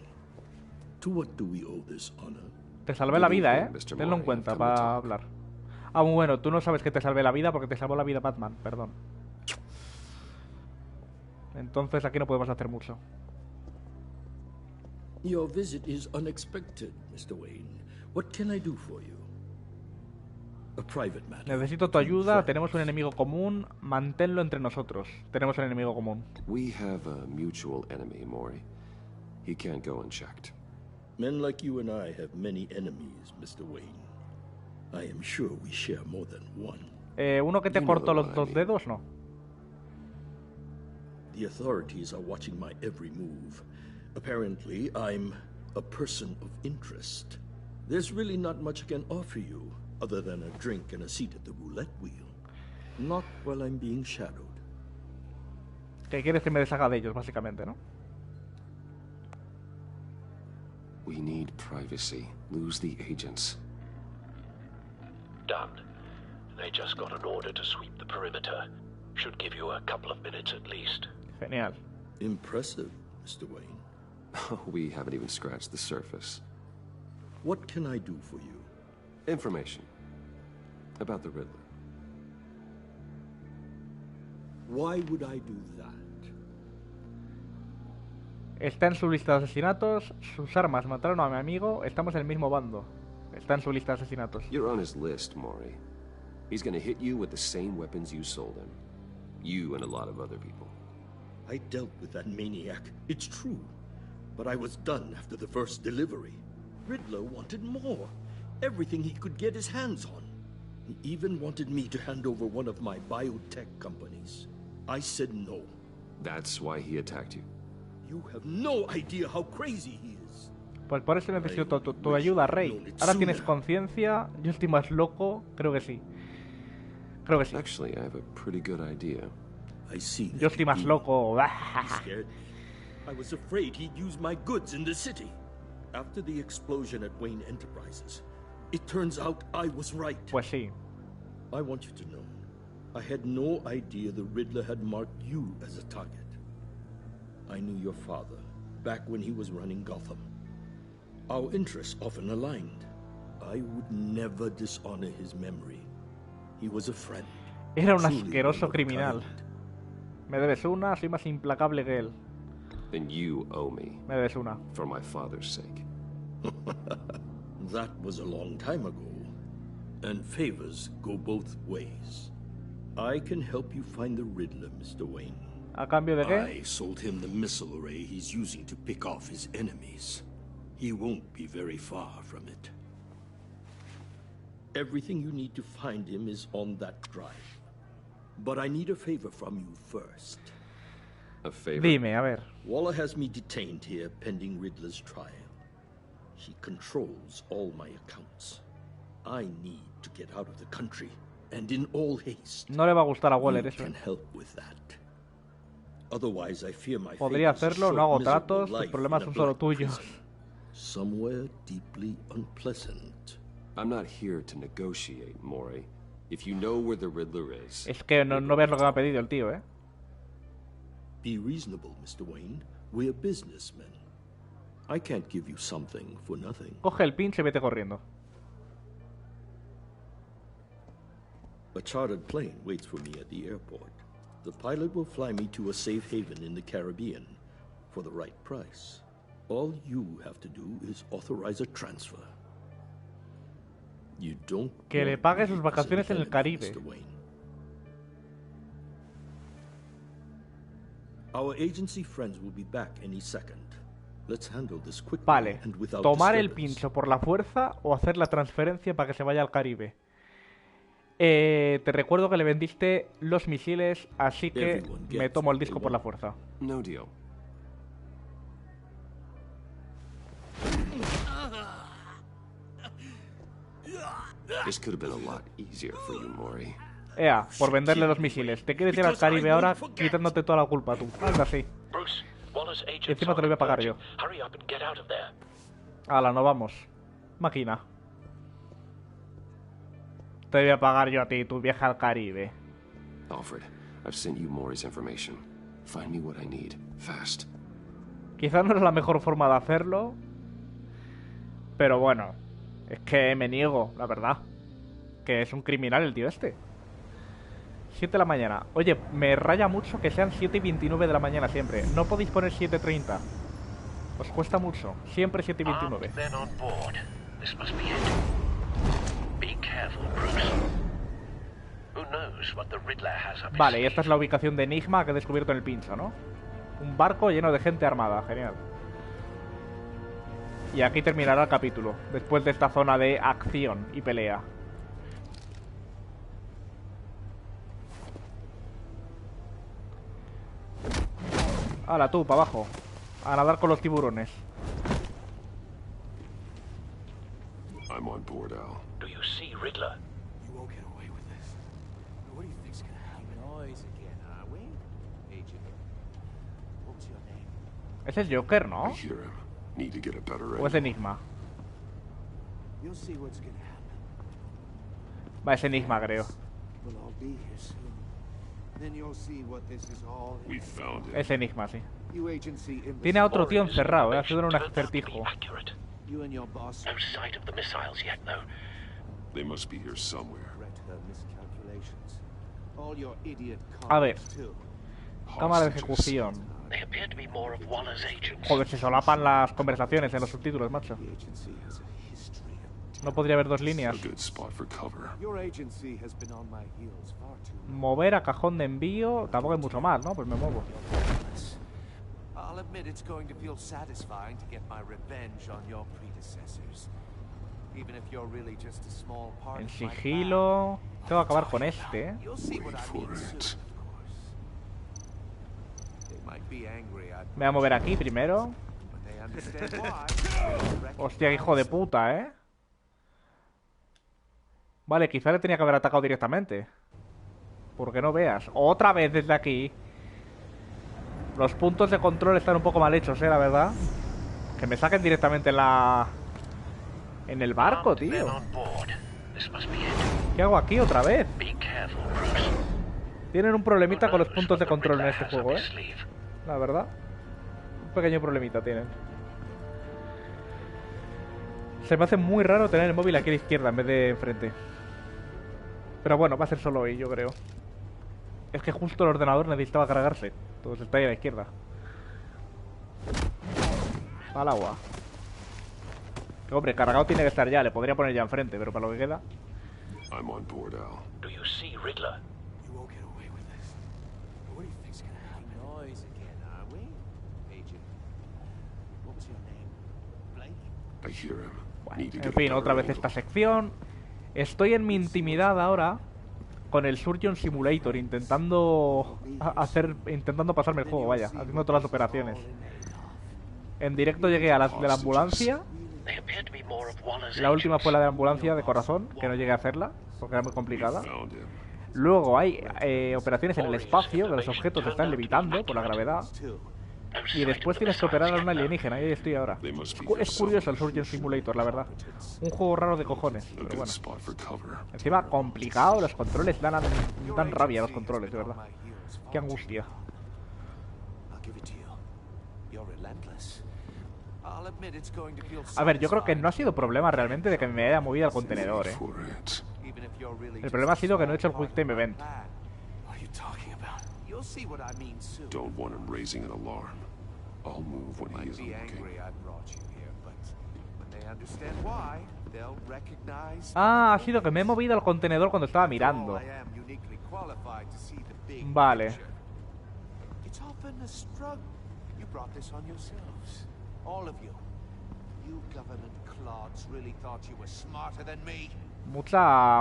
to what do we owe this honor? Te salvé la vida, evening, Mr. Tenlo en Maury. cuenta Come to para talk. hablar. Ah, muy bueno, tú no sabes que te salvé la vida porque te salvó la vida Batman, perdón. Entonces aquí no podemos hacer mucho. Your visit is unexpected, Mr. Wayne. What can I do for you? A private matter. Necesito tu ayuda, tenemos un enemigo común, manténlo entre nosotros. Tenemos un enemigo común. We have a mutual enemy, Maury. He can't go unchecked. Men like you and I have many enemies, Mr. Wayne. I am sure we share more than one. Uno que te You know cortó the los one I dos mean. dedos, no. The authorities are watching my every move. Apparently, I'm a person of interest. There's really not much I can offer you, other than a drink and a seat at the roulette wheel. Not while I'm being shadowed. Que quieres que me deshaga de ellos, básicamente, ¿no? We need privacy. Lose the agents. Done. They just got an order to sweep the perimeter. Should give you a couple of minutes at least. Genial. Impressive, Mr. Wayne. We haven't even scratched the surface. What can I do for you? Information about the Riddler. Why would I do that? Está en su lista de asesinatos. Sus armas mataron a mi amigo. Estamos en el mismo bando. Está en su lista de asesinatos. You're on his list, Maury. He's gonna hit you with the same weapons you sold him. You and a lot of other people. I dealt with that maniac, it's true. But I was done after the first delivery. Riddler wanted more. Everything he could get his hands on. He even wanted me to hand over one of my biotech companies. I said no. That's why he attacked you. You have no idea how crazy he is. Pues por eso necesito tu ayuda, Rey. Ahora tienes conciencia. Yo estoy más loco. Creo que sí. Creo que sí. Actually, I have a pretty good idea. I see. Yo estoy más loco. He scared me. I was afraid he'd use my goods in the city. After the explosion at Wayne Enterprises, it turns out I was right. Pues sí. I want you to know, I had no idea the Riddler had marked you as a target. I knew your father back when he was running Gotham. Our interests often aligned. I would never dishonor his memory. He was a friend. Era un asqueroso criminal. Me debes una, soy más implacable que él. Then you owe me. Me debes una. For my father's sake. That was a long time ago. And favors go both ways. I can help you find the Riddler, Mr. Wayne. ¿A cambio de qué? I sold him the missile array he's using to pick off his enemies. He won't be very far from it. Everything you need to find him is on that drive. But I need a favor from you first. A favor? Dime, a ver. Waller has me detained here pending Riddler's trial. He controls all my accounts. I need to get out of the country, and in all haste. No le va a gustar a Waller eso. Can help with that. Otherwise, I fear my Podría hacerlo, no hago tratos, los problemas son solo tuyos. Somewhere deeply unpleasant. I'm not here to negotiate, Maury. If you know where the Riddler is. Es que no veas lo que me ha pedido el tío, ¿eh? Be reasonable, Mr. Wayne. We're businessmen. I can't give you something for nothing. Coge el pinche y vete corriendo. A chartered plane waits for me at the airport. The pilot will fly me to a safe haven in the Caribbean for the right price. All you have to do is authorize a transfer. You don't que le pague sus vacaciones en el Caribe. Our agency friends will be back any second. Let's handle this quickly. Vale, and without tomar el disturbance. pincho por la fuerza o hacer la transferencia para que se vaya al Caribe. Te recuerdo que le vendiste los misiles, así que me tomo el disco por la fuerza. No deal. This could have been a lot easier for you, Maury. Ea, por venderle los misiles. Te quieres ir al Caribe ahora quitándote toda la culpa tú. Anda así. Y encima te lo voy a pagar yo. Hala, no vamos. Máquina. Te voy a pagar yo a ti, tu viaje al Caribe. Alfred, I've sent you Maury's information. Find me what I need, fast. Quizás no es la mejor forma de hacerlo, pero bueno, es que me niego, la verdad. Que es un criminal el tío este. 7 de la mañana. Oye, me raya mucho que sean 7 y 29 de la mañana siempre. No podéis poner 7:30. Os cuesta mucho. Siempre 7 y 29. Vale, y esta es la ubicación de Enigma que he descubierto en el pincho, ¿no? Un barco lleno de gente armada, genial. Y aquí terminará el capítulo, después de esta zona de acción y pelea. Hala tú, para abajo. A nadar con los tiburones. I'm on board, Al. Do you see Riddler? You won't get away with this. What do you think's gonna happen? Noise again, are we? Agent, what's your name? Ese es Joker, ¿no? I hear him. Need to get a better ¿O es Enigma? You'll see what's gonna happen. Va, es Enigma, creo. We'll all be here soon. Then you'll see what this is all. We found it. Es Enigma, sí. You agency Tiene a otro tío encerrado, ha sido un acertijo. You and your boss. No sight of the missiles yet, though. They must be here somewhere. Her miscalculations. All your idiot A ver. comments, too. Cámara de ejecución. They appear to be more of Waller's agents. Joder, se solapan las conversaciones en los subtítulos, macho. No podría haber dos líneas. A good spot for cover. Your agency has been on my heels far too long. Mover a cajón de envío. Tampoco hay mucho más, ¿no? Pues me muevo. I'll admit it's going to feel satisfying to get my revenge on your predecessors. En sigilo. Tengo que acabar con este, ¿eh? Me voy a mover aquí primero. Hostia, hijo de puta, ¿eh? Vale, quizá le tenía que haber atacado directamente. Porque no veas. Otra vez desde aquí. Los puntos de control están un poco mal hechos, la verdad. Que me saquen directamente en el barco, tío. ¿Qué hago aquí otra vez? Tienen un problemita con los puntos de control en este juego, ¿eh? La verdad. Un pequeño problemita tienen. Se me hace muy raro tener el móvil aquí a la izquierda en vez de enfrente. Pero bueno, va a ser solo hoy, yo creo. Es que justo el ordenador necesitaba cargarse. Entonces está ahí a la izquierda. Al agua. Que, hombre, cargado tiene que estar ya. Le podría poner ya enfrente, pero para lo que queda. I'm on board, Al. Do you see Riddler? You won't get away with this. What do you think's gonna happen? Noise again, are we? Agent. What was your name? Blake? I hear him. Bueno, en fin, otra vez esta sección. Estoy en mi intimidad ahora con el Surgeon Simulator, intentando pasarme el juego, vaya, haciendo todas las operaciones. En directo llegué a las de la ambulancia. La última fue la de la ambulancia de corazón, que no llegué a hacerla, porque era muy complicada. Luego hay operaciones en el espacio, que los objetos están levitando por la gravedad. Y después tienes que operar a una alienígena, y ahí estoy ahora. Es curioso el Surgeon Simulator, la verdad. Un juego raro de cojones, pero bueno. Encima, complicado, los controles dan rabia los controles, de verdad. Qué angustia. A ver, yo creo que no ha sido problema realmente de que me haya movido al contenedor, ¿eh? El problema ha sido que no he hecho el Quick Time Event. Don't want him raising an alarm. I'll move when he isn't looking. Ah, ha sido que me he movido al contenedor cuando estaba mirando. Vale.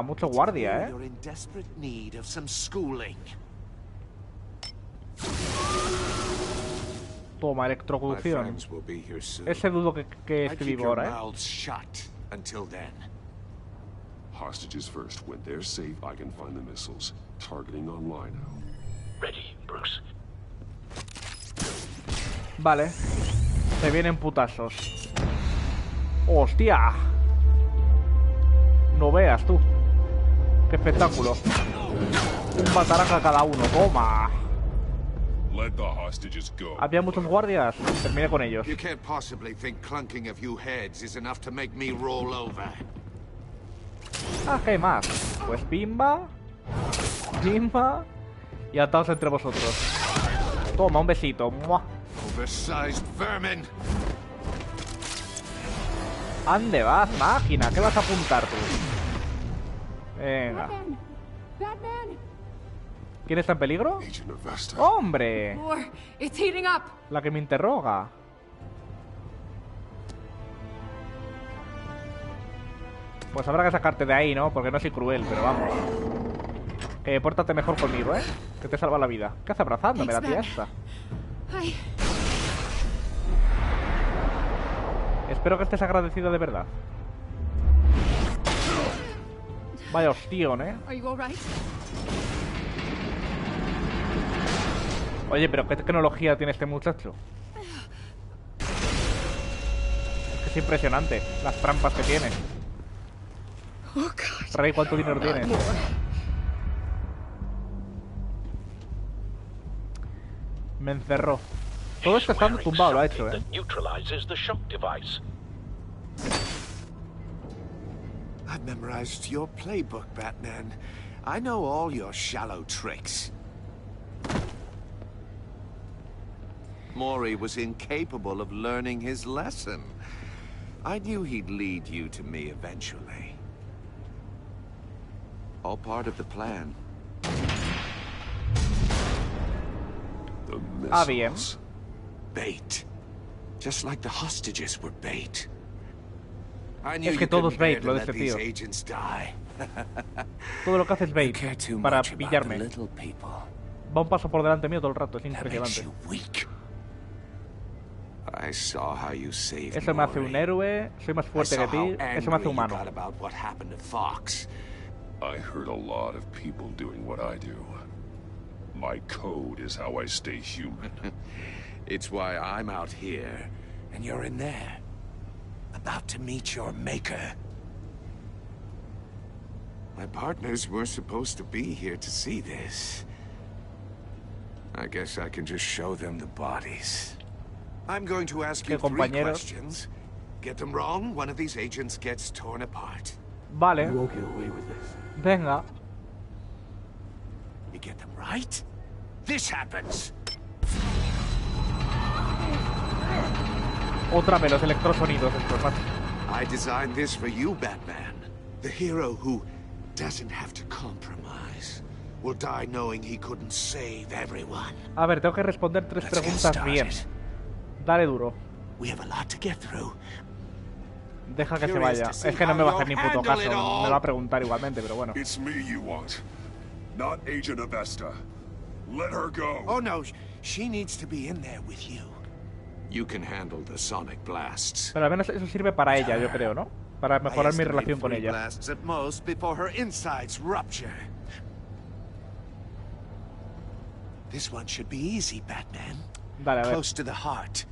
Mucho guardia, ¿eh? Toma, electrocución. Ese dudo que esté vivo ahora, Hostages first. When they're safe, I can find the missiles. Targeting online now. Ready, Bruce. Vale. Se vienen putazos. ¡Hostia! No veas tú. ¡Qué espectáculo! Un bataraca cada uno. ¡Toma! Había muchos guardias. Terminé con ellos. Ah, ¿qué hay más? Pues pimba. Pimba. Y atados entre vosotros. Toma, un besito. ¡Mua! ¿Dónde vas, máquina? ¿Qué vas a apuntar tú? Venga. ¿Quién está en peligro? ¡Hombre! La que me interroga. Pues habrá que sacarte de ahí, ¿no? Porque no soy cruel, pero vamos. Pórtate mejor conmigo, ¿eh? Que te salva la vida. ¿Qué hace abrazándome la tía esta? Espero que estés agradecido de verdad. Vaya hostión, ¿eh? Oye, pero ¿qué tecnología tiene este muchacho? Es que es impresionante las trampas que tiene. Rey, ¿cuánto dinero tiene? Me encerró. Todo esto estando tumbado lo ha hecho, ¿eh? I've memorized your playbook, Batman. I know all your shallow tricks. Maury was incapable of learning his lesson. I knew he'd lead you to me eventually. All part of the plan. Ah, bien. Bait. Just like the hostages were bait. Es que todo es bait, lo de este tío. Todo lo que hace es bait para pillarme. Va un paso por delante mío todo el rato, es impresionante. Eso me hace un héroe, soy más fuerte que ti, eso me hace humano. I heard a lot of people doing what I do. My code is how I stay human. It's why I'm out here, and you're in there, about to meet your maker. My partners were supposed to be here to see this. I guess I can just show them the bodies. I'm going to ask you 3 questions. Get them wrong, one of these agents gets torn apart. Vale. You won't get away with this. Venga. You get them right, this happens. Otra vez los electrosonidos, esto es fácil. I designed this for you, Batman. The hero who doesn't have to compromise will die knowing he couldn't save everyone. A ver, tengo que responder 3 preguntas bien. Dale duro. We have a lot to get through. Deja que se vaya. Es que no me va a hacer ni puto caso. Me va a preguntar igualmente, pero bueno. It's me you want, not Agent Avesta. Let her go. Oh no, she needs to be in there with you. You can handle the sonic blasts. Pero al menos eso sirve para ella, yo creo, ¿no? Para mejorar mi relación con ella. Blasts at most before her insides rupture. This one should be easy, Batman. Dale, a ver. Close to the heart.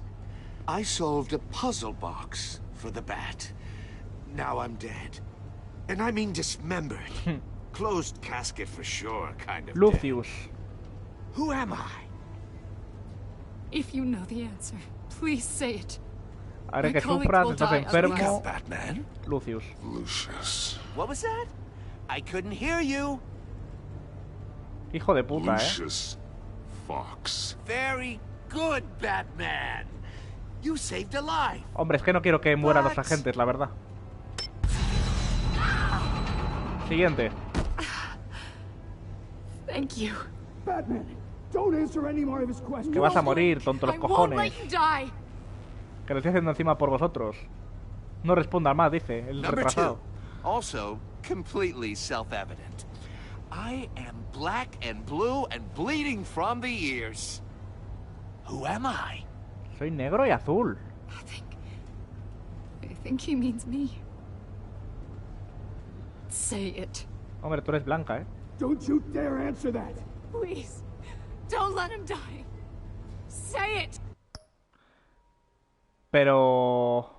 I solved a puzzle box for the bat. Now I'm dead. And I mean dismembered. Closed casket for sure, kind of. Lucius. Dead. Who am I? If you know the answer, please say it. Haré que sufras, estás enfermo. Batman? Lucius. Lucius. What was that? I couldn't hear you. Hijo de puta, Lucius Fox. Very good, Batman. You saved a life. Hombre, es que no quiero que mueran los agentes, la verdad. Siguiente. Thank you. Batman, don't answer any more of his questions. Que vas a morir, tonto los I won't cojones. let you die. Que lo estoy haciendo encima por vosotros. No respondan más, dice el retrasado. Also, completely self-evident. I am black and blue and bleeding from the ears. Who am I? Soy negro y azul. I think he means me. Say it. Hombre, tú eres blanca, Don't you dare answer that. Please. Don't let him die. Say it. Pero...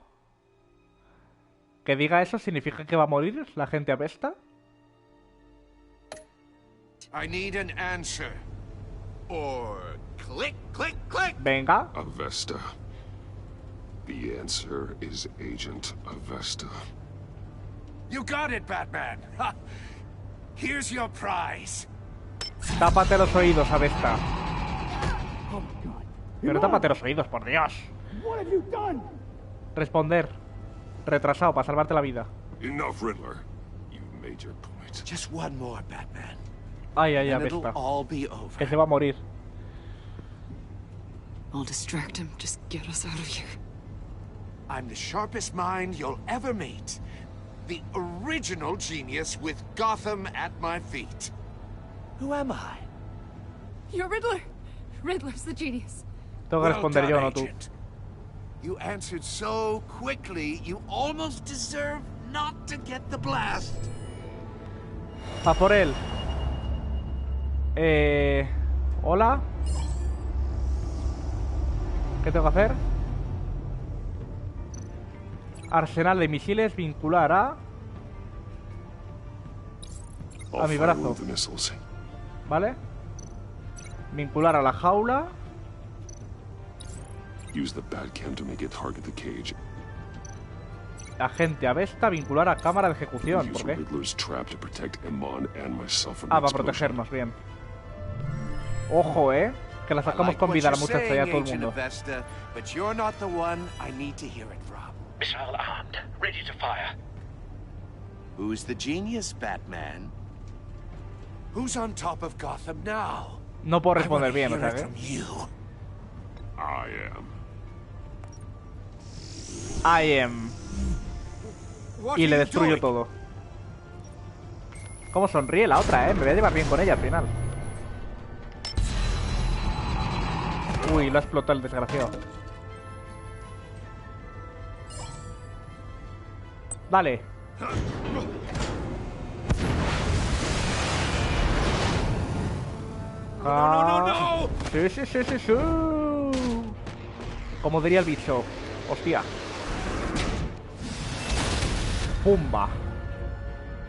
¿que diga eso significa que va a morir la gente apesta? I need an answer. Or click, click, click. Venga. Avesta. The answer is Agent Avesta. You got it, Batman. Ha. Here's your prize. Tápate los oídos, Avesta. Pero tápate los oídos, por Dios. What have you done? Responder. Retrasado, para salvarte la vida. Enough, Riddler. You've made your point. Just one more, Batman. Ay, ay, And it'll Avesta. all be over. Que se va a morir. I'll distract him. Just get us out of here. I'm the sharpest mind you'll ever meet. The original genius with Gotham at my feet. Who am I? You're Riddler. Riddler's the genius. Tengo que responder yo, no tú. Agent. You answered so quickly, you almost deserve not to get the blast. Va por él. Hola. ¿Qué tengo que hacer? Arsenal de misiles vincular a mi brazo. ¿Vale? Vincular a la jaula. Use the Batcam to make it target the cage. Agente Avesta, vincular a cámara de ejecución. ¿Por qué? Ah, para protegernos, bien. Ojo, que la sacamos con vida a la muchacha y a todo el mundo. Missile armed, ready to fire. Who's the genius, Batman? Who's on top of Gotham now? No puedo responder bien, o sea que... I am. I am. y le destruyo todo. ¿Cómo sonríe la otra, Me voy a llevar bien con ella al final. Uy, lo ha explotado el desgraciado. Dale. No. Sí. Como diría el bicho. Hostia. Pumba.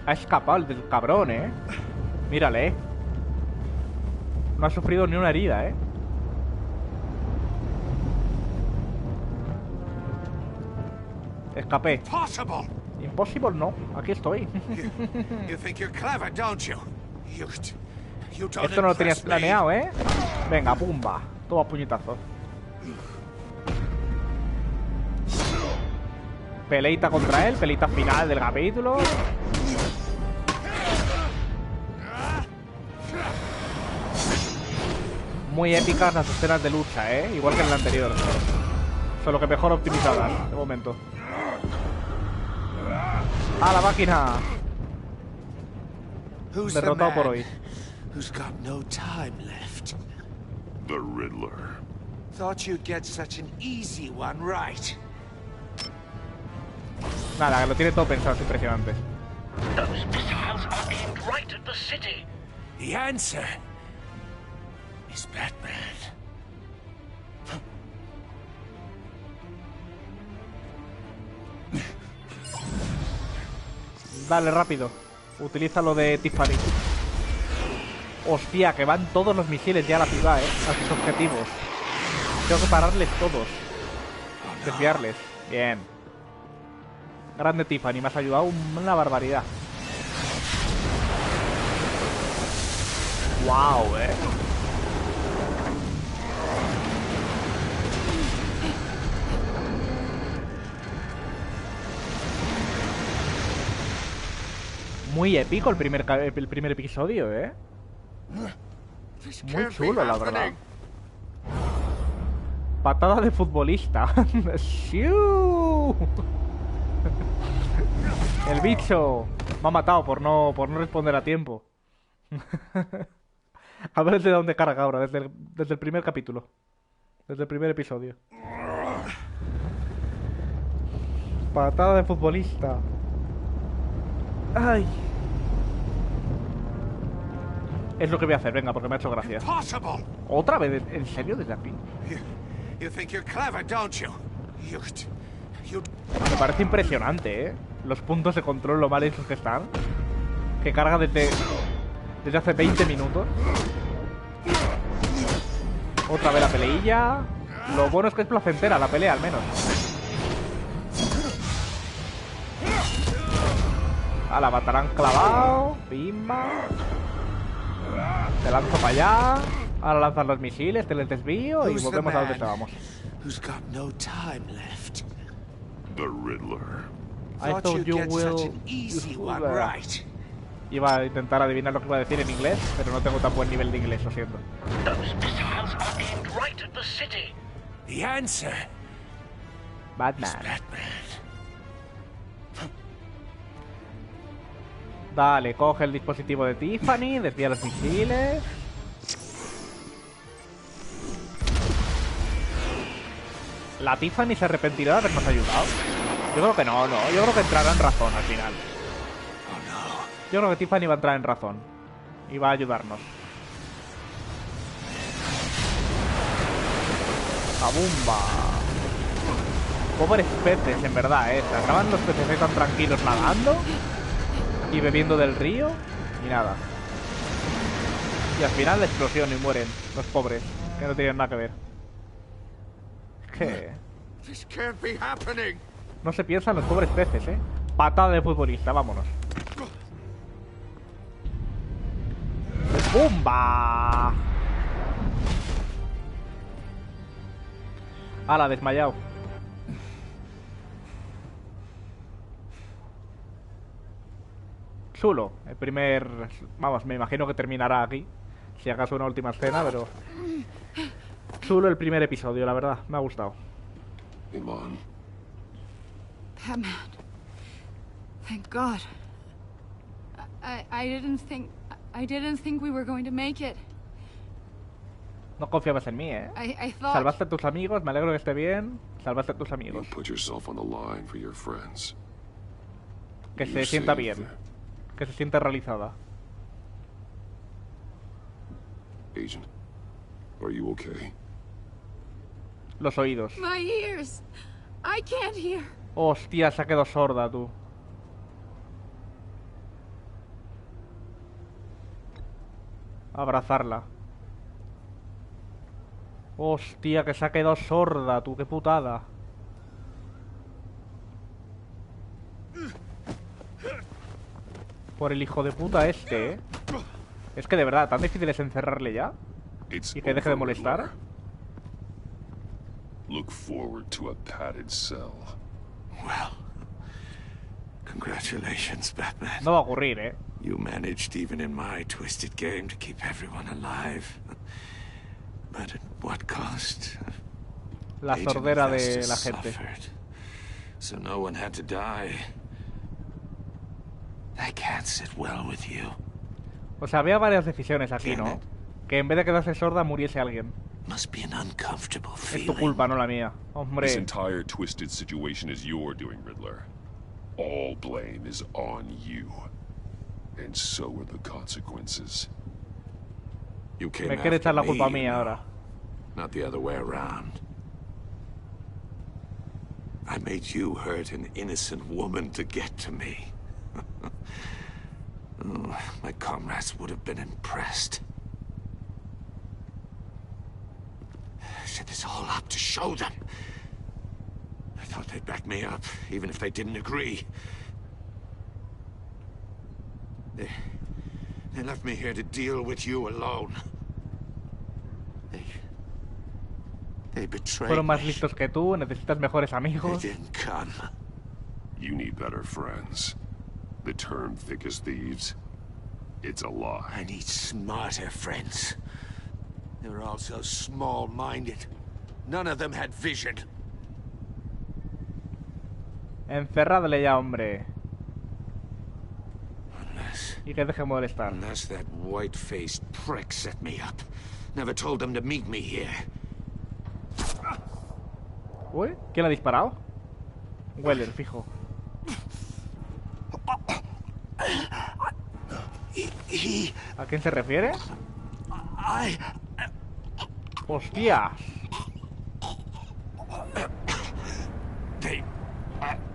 Ha escapado el cabrón, Mírale, No ha sufrido ni una herida, Escapé. Impossible no. Aquí estoy. Esto no lo tenías planeado, Venga, pumba. Toma puñetazo. Peleita contra él, peleita final del capítulo. Muy épicas las escenas de lucha, igual que en el anterior. Solo que mejor optimizadas, de momento. ¡A la máquina! Derrotado por hoy. Who's got no time left? The Riddler. Thought you'd get such an easy one, right? Nada, que lo tiene todo pensado, es impresionante. Those missiles are aimed right at the city. The answer is Batman. Dale, rápido. Utiliza lo de Tiffany. Hostia, que van todos los misiles ya a la ciudad, a sus objetivos. Tengo que pararles todos. Desviarles. Bien. Grande Tiffany, me has ayudado una barbaridad. Wow, Muy épico el primer episodio, Muy chulo, la verdad. Patada de futbolista. ¡Shiu! El bicho me ha matado por no responder a tiempo. A ver desde dónde carga ahora, desde el primer capítulo. Desde el primer episodio. Patada de futbolista. Ay. Es lo que voy a hacer, venga, porque me ha hecho gracia. ¿Otra vez? ¿En serio? ¿Desde aquí? Me parece impresionante, los puntos de control, lo mal hechos que están. Que carga desde hace 20 minutos. Otra vez la peleilla. Lo bueno es que es placentera la pelea, al menos. A la matarán clavado. Pimba. Te lanzo para allá. Ahora lanzan los misiles, te les desvío y volvemos a donde estábamos. The Riddler. I thought you will. Iba a intentar adivinar lo que iba a decir en inglés, pero no tengo tan buen nivel de inglés, lo siento. The answer. Batman. Dale, coge el dispositivo de Tiffany, desvía los misiles. ¿La Tiffany se arrepentirá de habernos ayudado? Yo creo que no. Yo creo que entrará en razón al final. Yo creo que Tiffany va a entrar en razón. Y va a ayudarnos. ¡Cabumba! Pobres peces, en verdad, Estaban los peces ahí tan tranquilos nadando y bebiendo del río y nada. Y al final la explosión y mueren los pobres, que no tienen nada que ver. ¿Qué? No se piensan los pobres peces, Patada de futbolista, vámonos. ¡Bumba! ¡Hala, desmayado! Chulo, el primer... Vamos, me imagino que terminará aquí. Si acaso una última escena, pero... Chulo el primer episodio, la verdad, me ha gustado. Iman. Batman. Thank God. I didn't think we were going to make it. No confiabas en mí, ¿eh? I thought... Salvaste a tus amigos, me alegro que esté bien. Salvaste a tus amigos. You put yourself on the line for your friends. Que se sienta bien. Que se sienta realizada. Agent, are you okay? Los oídos. My ears. I can't hear. Hostia, se ha quedado sorda, tú. Abrazarla. Hostia, que se ha quedado sorda, tú, qué putada. Por el hijo de puta este, ¿eh? Es que de verdad, ¿tan difícil es encerrarle ya? ¿Y que deje de molestar? Look forward to a padded cell. Well, congratulations, Batman. No va a ocurrir, ¿eh? You managed, even in my twisted game, to keep everyone alive. But at what cost? La sordera de la gente. So no one had to die. I can't sit well with you. O sea, había varias decisiones aquí, ¿no? Que en vez de quedarse sorda, muriese alguien. Must be an uncomfortable feeling. Es tu culpa, no la mía. Hombre. This entire twisted situation is your doing, Riddler. All blame is on you. And so are the consequences. You came Me quiere echar la culpa a mí you know, ahora. Not the other way around. I made you hurt an innocent woman to get to me. Oh, my comrades would have been impressed. I set this all up to show them. I thought they'd back me up, even if they didn't agree. They left me here to deal with you alone. They betrayed Fueron más me. listos que tú, necesitas mejores amigos. They didn't come. You need better friends. The term thick as thieves, it's a lie. I need smarter friends. They were all so small-minded. None of them had vision. Encerradle ya, hombre. Y que deje molestar. Unless that white-faced prick set me up. Never told them to meet me here. Uy, ¿quién ha disparado? Weller, fijo. ¿A quién se refiere? ¡Hostias!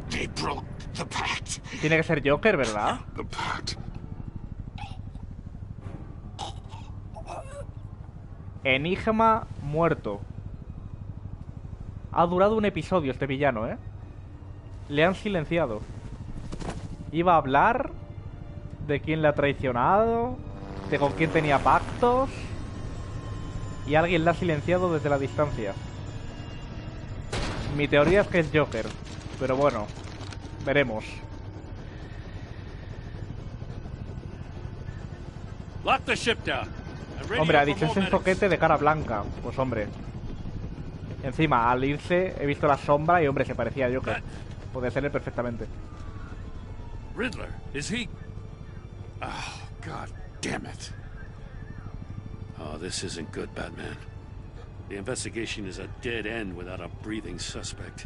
They broke the pact. Tiene que ser Joker, ¿verdad? The pact. Enigma muerto. Ha durado un episodio este villano, ¿eh? Le han silenciado. Iba a hablar de quién le ha traicionado, de con quién tenía pactos, y alguien le ha silenciado desde la distancia. Mi teoría es que es Joker, pero bueno, veremos. Hombre, ha dicho ese enfoquete de cara blanca. Pues hombre. Encima, al irse, he visto la sombra y hombre, se parecía a Joker. Puede ser él perfectamente. Riddler, is he? Oh, God damn it. Oh, this isn't good, Batman. The investigation is a dead end without a breathing suspect.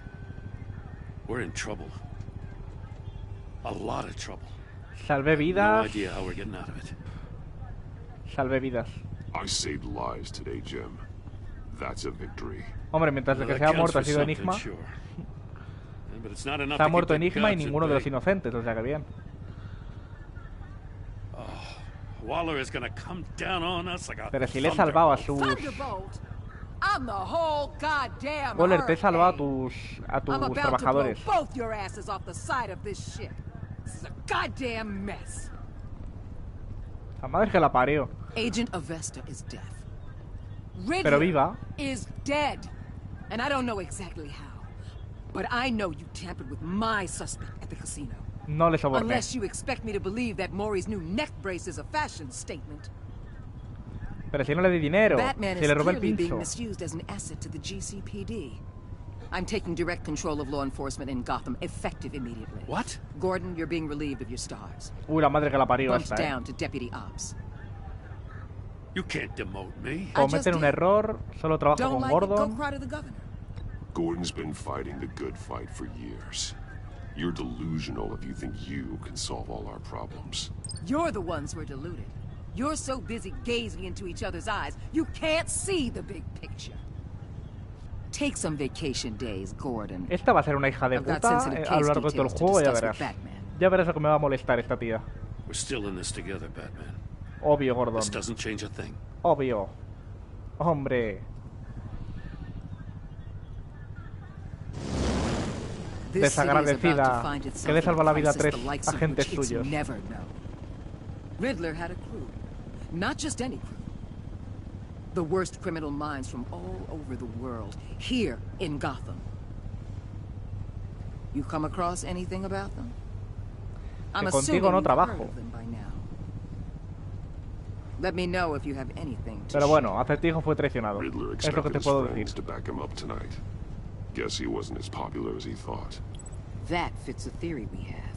We're in trouble. A lot of trouble. Salvé vidas. No idea how we're getting out of it. Salvé vidas. I saved lives today, Jim. That's a victory. Hombre, mientras que se ha muerto ha sido Enigma. Se ha muerto Enigma y ninguno de los inocentes, o sea que bien. Pero si le he salvado a sus... Waller, te he salvado a tus trabajadores. La madre que la parió. Agent Avesta is dead. Pero viva. Is dead. And I don't know exactly how. But I know you tampered with my suspect at the casino. No le soborné. Unless you expect me to believe that Maury's new neck brace is a fashion statement. Pero si no le di dinero, Batman si le robé el is clearly being pincho. misused as an asset to the GCPD. I'm taking direct control of law enforcement in Gotham, effective immediately. What? Gordon, you're being relieved of your stars. Uy, la madre que la parió Bumped esta, down to deputy ops. You can't demote me. Cometen un error, solo trabajo Don't con like it? Go Gordon. cry to the governor. Gordon's been fighting the good fight for years. You're delusional if you think you can solve all our problems. You're the ones who are deluded. You're so busy gazing into each other's eyes, you can't see the big picture. Take some vacation days, Gordon. Esta va a ser una hija de puta a lo largo de todo el juego, ya verás. Ya verás lo que me va a molestar esta tía. We're still in this together, Batman. Obvio, Gordon. This doesn't change a thing. Obvio. Hombre. Desagradecida. Que le salva la vida a 3 agentes suyos. Riddler had a crew. Not just any crew. The worst criminal minds from all over the world, here in Gotham. You come across anything about them? I'm assuming you've heard of them by now. Let me know if you have anything to Pero bueno, Acertijo fue traicionado. Es lo que te puedo decir. Guess he wasn't as popular as he thought. That fits a theory we have.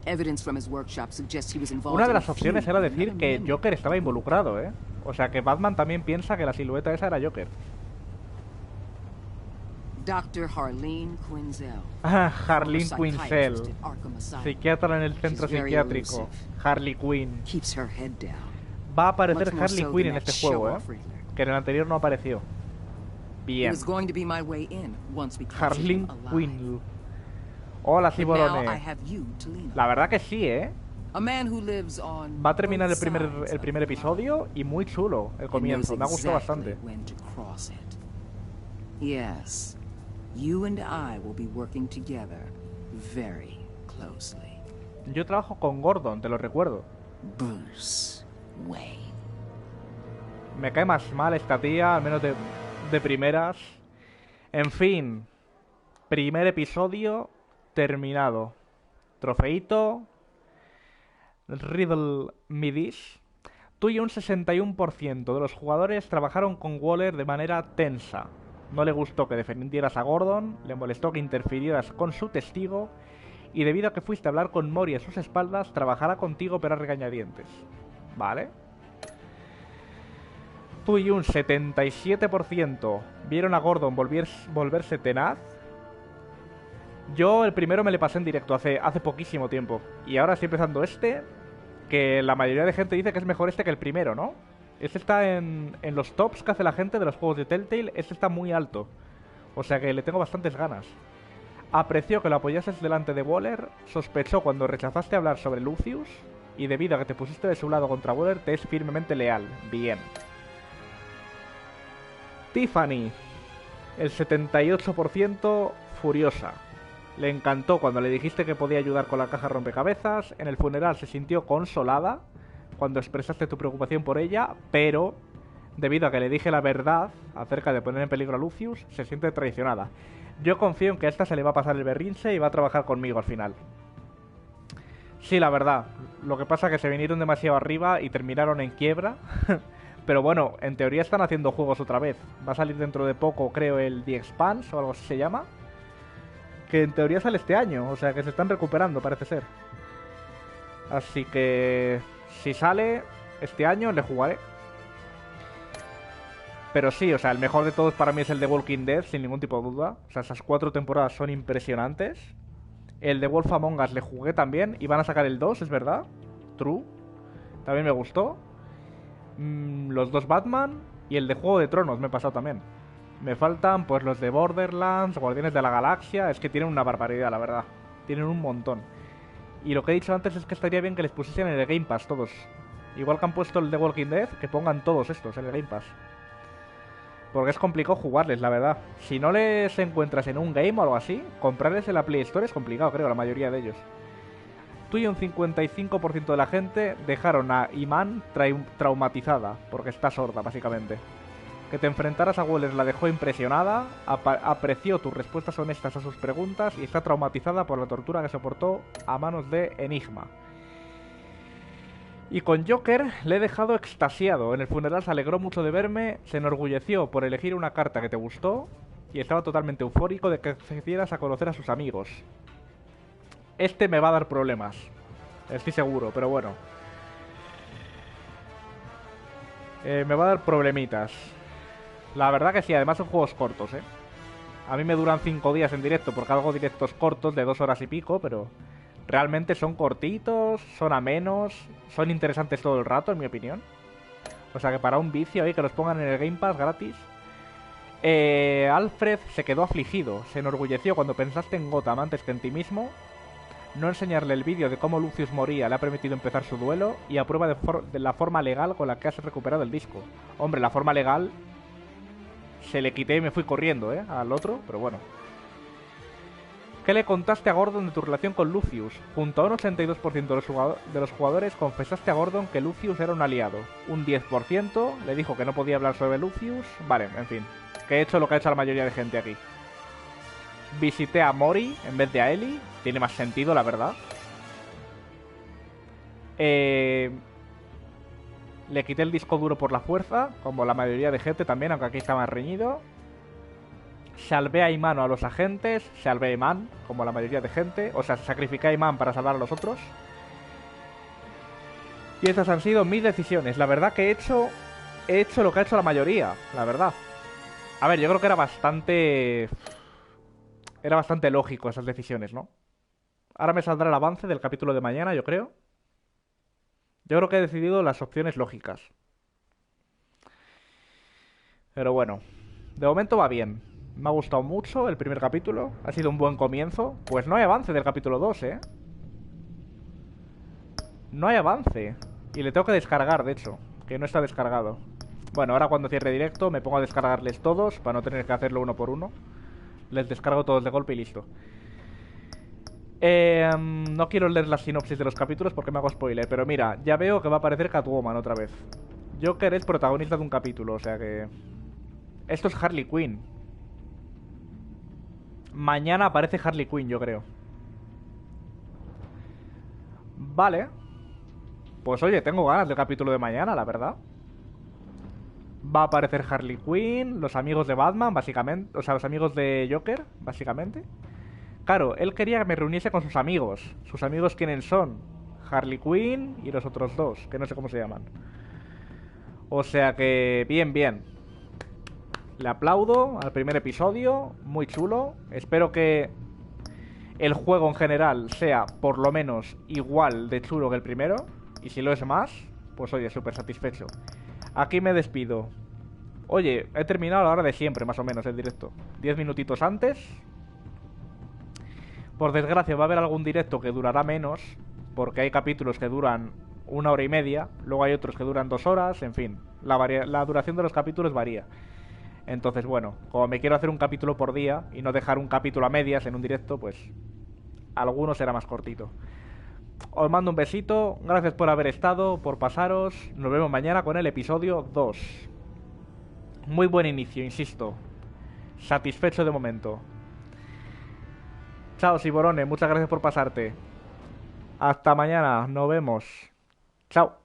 Evidence from his workshop suggests he was involved. Una de las opciones era decir que Joker estaba involucrado, ¿eh? O sea que Batman también piensa que la silueta esa era Joker. Dr. Harleen Quinzel. Harleen Quinzel, psiquiatra en el centro psiquiátrico. Harley Quinn. Va a aparecer Harley Quinn en este juego, ¿eh? Que en el anterior no apareció. Bien. Harleen Quinn. Hola, Ciborone. La verdad que sí, ¿eh? Va a terminar el primer episodio y muy chulo el comienzo. Me ha gustado bastante. Yes, you and I will be working together very closely. Yo trabajo con Gordon, te lo recuerdo. Bruce Wayne. Me cae más mal esta tía, al menos de primeras. En fin, primer episodio terminado. Trofeito. Riddle me this. Tú y un 61% de los jugadores trabajaron con Waller de manera tensa. No le gustó que defendieras a Gordon, le molestó que interfirieras con su testigo y debido a que fuiste a hablar con Mori a sus espaldas, trabajará contigo pero a regañadientes. ¿Vale? Tú y un 77% vieron a Gordon volverse tenaz. Yo el primero me le pasé en directo hace poquísimo tiempo. Y ahora estoy empezando este, que la mayoría de gente dice que es mejor este que el primero, ¿no? Este está en los tops que hace la gente de los juegos de Telltale. Este está muy alto. O sea que le tengo bastantes ganas. Apreció que lo apoyases delante de Waller. Sospechó cuando rechazaste hablar sobre Lucius. Y debido a que te pusiste de su lado contra Waller, te es firmemente leal. Bien. Tiffany. El 78% furiosa. Le encantó cuando le dijiste que podía ayudar con la caja rompecabezas. En el funeral se sintió consolada cuando expresaste tu preocupación por ella, pero debido a que le dije la verdad acerca de poner en peligro a Lucius, se siente traicionada. Yo confío en que a esta se le va a pasar el berrinche y va a trabajar conmigo al final. Sí, la verdad. Lo que pasa es que se vinieron demasiado arriba y terminaron en quiebra. Pero bueno, en teoría están haciendo juegos otra vez. Va a salir dentro de poco, creo, el The Expanse o algo así se llama. Que en teoría sale este año, o sea que se están recuperando, parece ser. Así que si sale este año le jugaré. Pero sí, o sea, el mejor de todos para mí es el de Walking Dead, sin ningún tipo de duda. O sea, esas 4 temporadas son impresionantes. El de Wolf Among Us le jugué también. Y van a sacar el 2, es verdad. True. También me gustó. Los 2 Batman. Y el de Juego de Tronos me he pasado también. Me faltan pues los de Borderlands, Guardianes de la Galaxia. Es que tienen una barbaridad, la verdad. Tienen un montón. Y lo que he dicho antes es que estaría bien que les pusiesen en el Game Pass todos. Igual que han puesto el de Walking Dead, que pongan todos estos en el Game Pass. Porque es complicado jugarles, la verdad. Si no les encuentras en un game o algo así, comprarles en la Play Store es complicado, creo, la mayoría de ellos. Tú y un 55% de la gente dejaron a Iman traumatizada, porque está sorda, básicamente. Que te enfrentaras a Waller la dejó impresionada, apreció tus respuestas honestas a sus preguntas y está traumatizada por la tortura que soportó a manos de Enigma. Y con Joker le he dejado extasiado. En el funeral se alegró mucho de verme, se enorgulleció por elegir una carta que te gustó y estaba totalmente eufórico de que accedieras a conocer a sus amigos. Este me va a dar problemas, estoy seguro, pero bueno. Me va a dar problemitas. La verdad que sí, además son juegos cortos, ¿eh? A mí me duran 5 días en directo porque hago directos cortos de 2 horas y pico, pero realmente son cortitos, son amenos, son interesantes todo el rato, en mi opinión. O sea que para un vicio ahí que los pongan en el Game Pass gratis. Alfred se quedó afligido, se enorgulleció cuando pensaste en Gotham antes que en ti mismo. No enseñarle el vídeo de cómo Lucius moría le ha permitido empezar su duelo y aprueba de la forma legal con la que has recuperado el disco. Hombre, la forma legal se le quité y me fui corriendo, al otro, pero bueno. ¿Qué le contaste a Gordon de tu relación con Lucius? Junto a un 82% de los jugadores confesaste a Gordon que Lucius era un aliado. Un 10% le dijo que no podía hablar sobre Lucius. Vale, en fin, que he hecho lo que ha hecho la mayoría de gente aquí. Visité a Mori en vez de a Ellie. Tiene más sentido, la verdad. Le quité el disco duro por la fuerza, como la mayoría de gente también, aunque aquí está más reñido. Salvé a Iman o a los agentes. Salvé a Iman, como la mayoría de gente. O sea, sacrificé a Iman para salvar a los otros. Y estas han sido mis decisiones. La verdad que he hecho lo que ha hecho la mayoría, la verdad. A ver, yo creo que era bastante lógico esas decisiones, ¿no? Ahora me saldrá el avance del capítulo de mañana, yo creo. Yo creo que he decidido las opciones lógicas. Pero bueno, de momento va bien. Me ha gustado mucho el primer capítulo. Ha sido un buen comienzo. Pues no hay avance del capítulo 2, ¿eh? No hay avance. Y le tengo que descargar, de hecho, que no está descargado. Bueno, ahora cuando cierre directo me pongo a descargarles todos para no tener que hacerlo uno por uno. Les descargo todos de golpe y listo. No quiero leer la sinopsis de los capítulos porque me hago spoiler. Pero mira, ya veo que va a aparecer Catwoman otra vez. Joker es protagonista de un capítulo, o sea que... Esto es Harley Quinn. Mañana aparece Harley Quinn, yo creo. Vale. Pues oye, tengo ganas del capítulo de mañana, la verdad. Va a aparecer Harley Quinn, los amigos de Batman, básicamente. O sea, los amigos de Joker, básicamente. Claro, él quería que me reuniese con sus amigos. ¿Sus amigos quiénes son? Harley Quinn y los otros dos, que no sé cómo se llaman. O sea que, bien, bien. Le aplaudo al primer episodio, muy chulo. Espero que el juego en general sea por lo menos igual de chulo que el primero. Y si lo es más, pues oye, súper satisfecho. Aquí me despido. Oye, he terminado a la hora de siempre, más o menos, el directo. 10 minutitos antes. Por desgracia va a haber algún directo que durará menos, porque hay capítulos que duran 1 hora y media, luego hay otros que duran 2 horas, en fin. La duración de los capítulos varía. Entonces, bueno, como me quiero hacer un capítulo por día y no dejar un capítulo a medias en un directo, pues alguno será más cortito. Os mando un besito, gracias por haber estado, por pasaros. Nos vemos mañana con el episodio 2. Muy buen inicio, insisto. Satisfecho de momento. Chao, Siborone, muchas gracias por pasarte. Hasta mañana, nos vemos. Chao.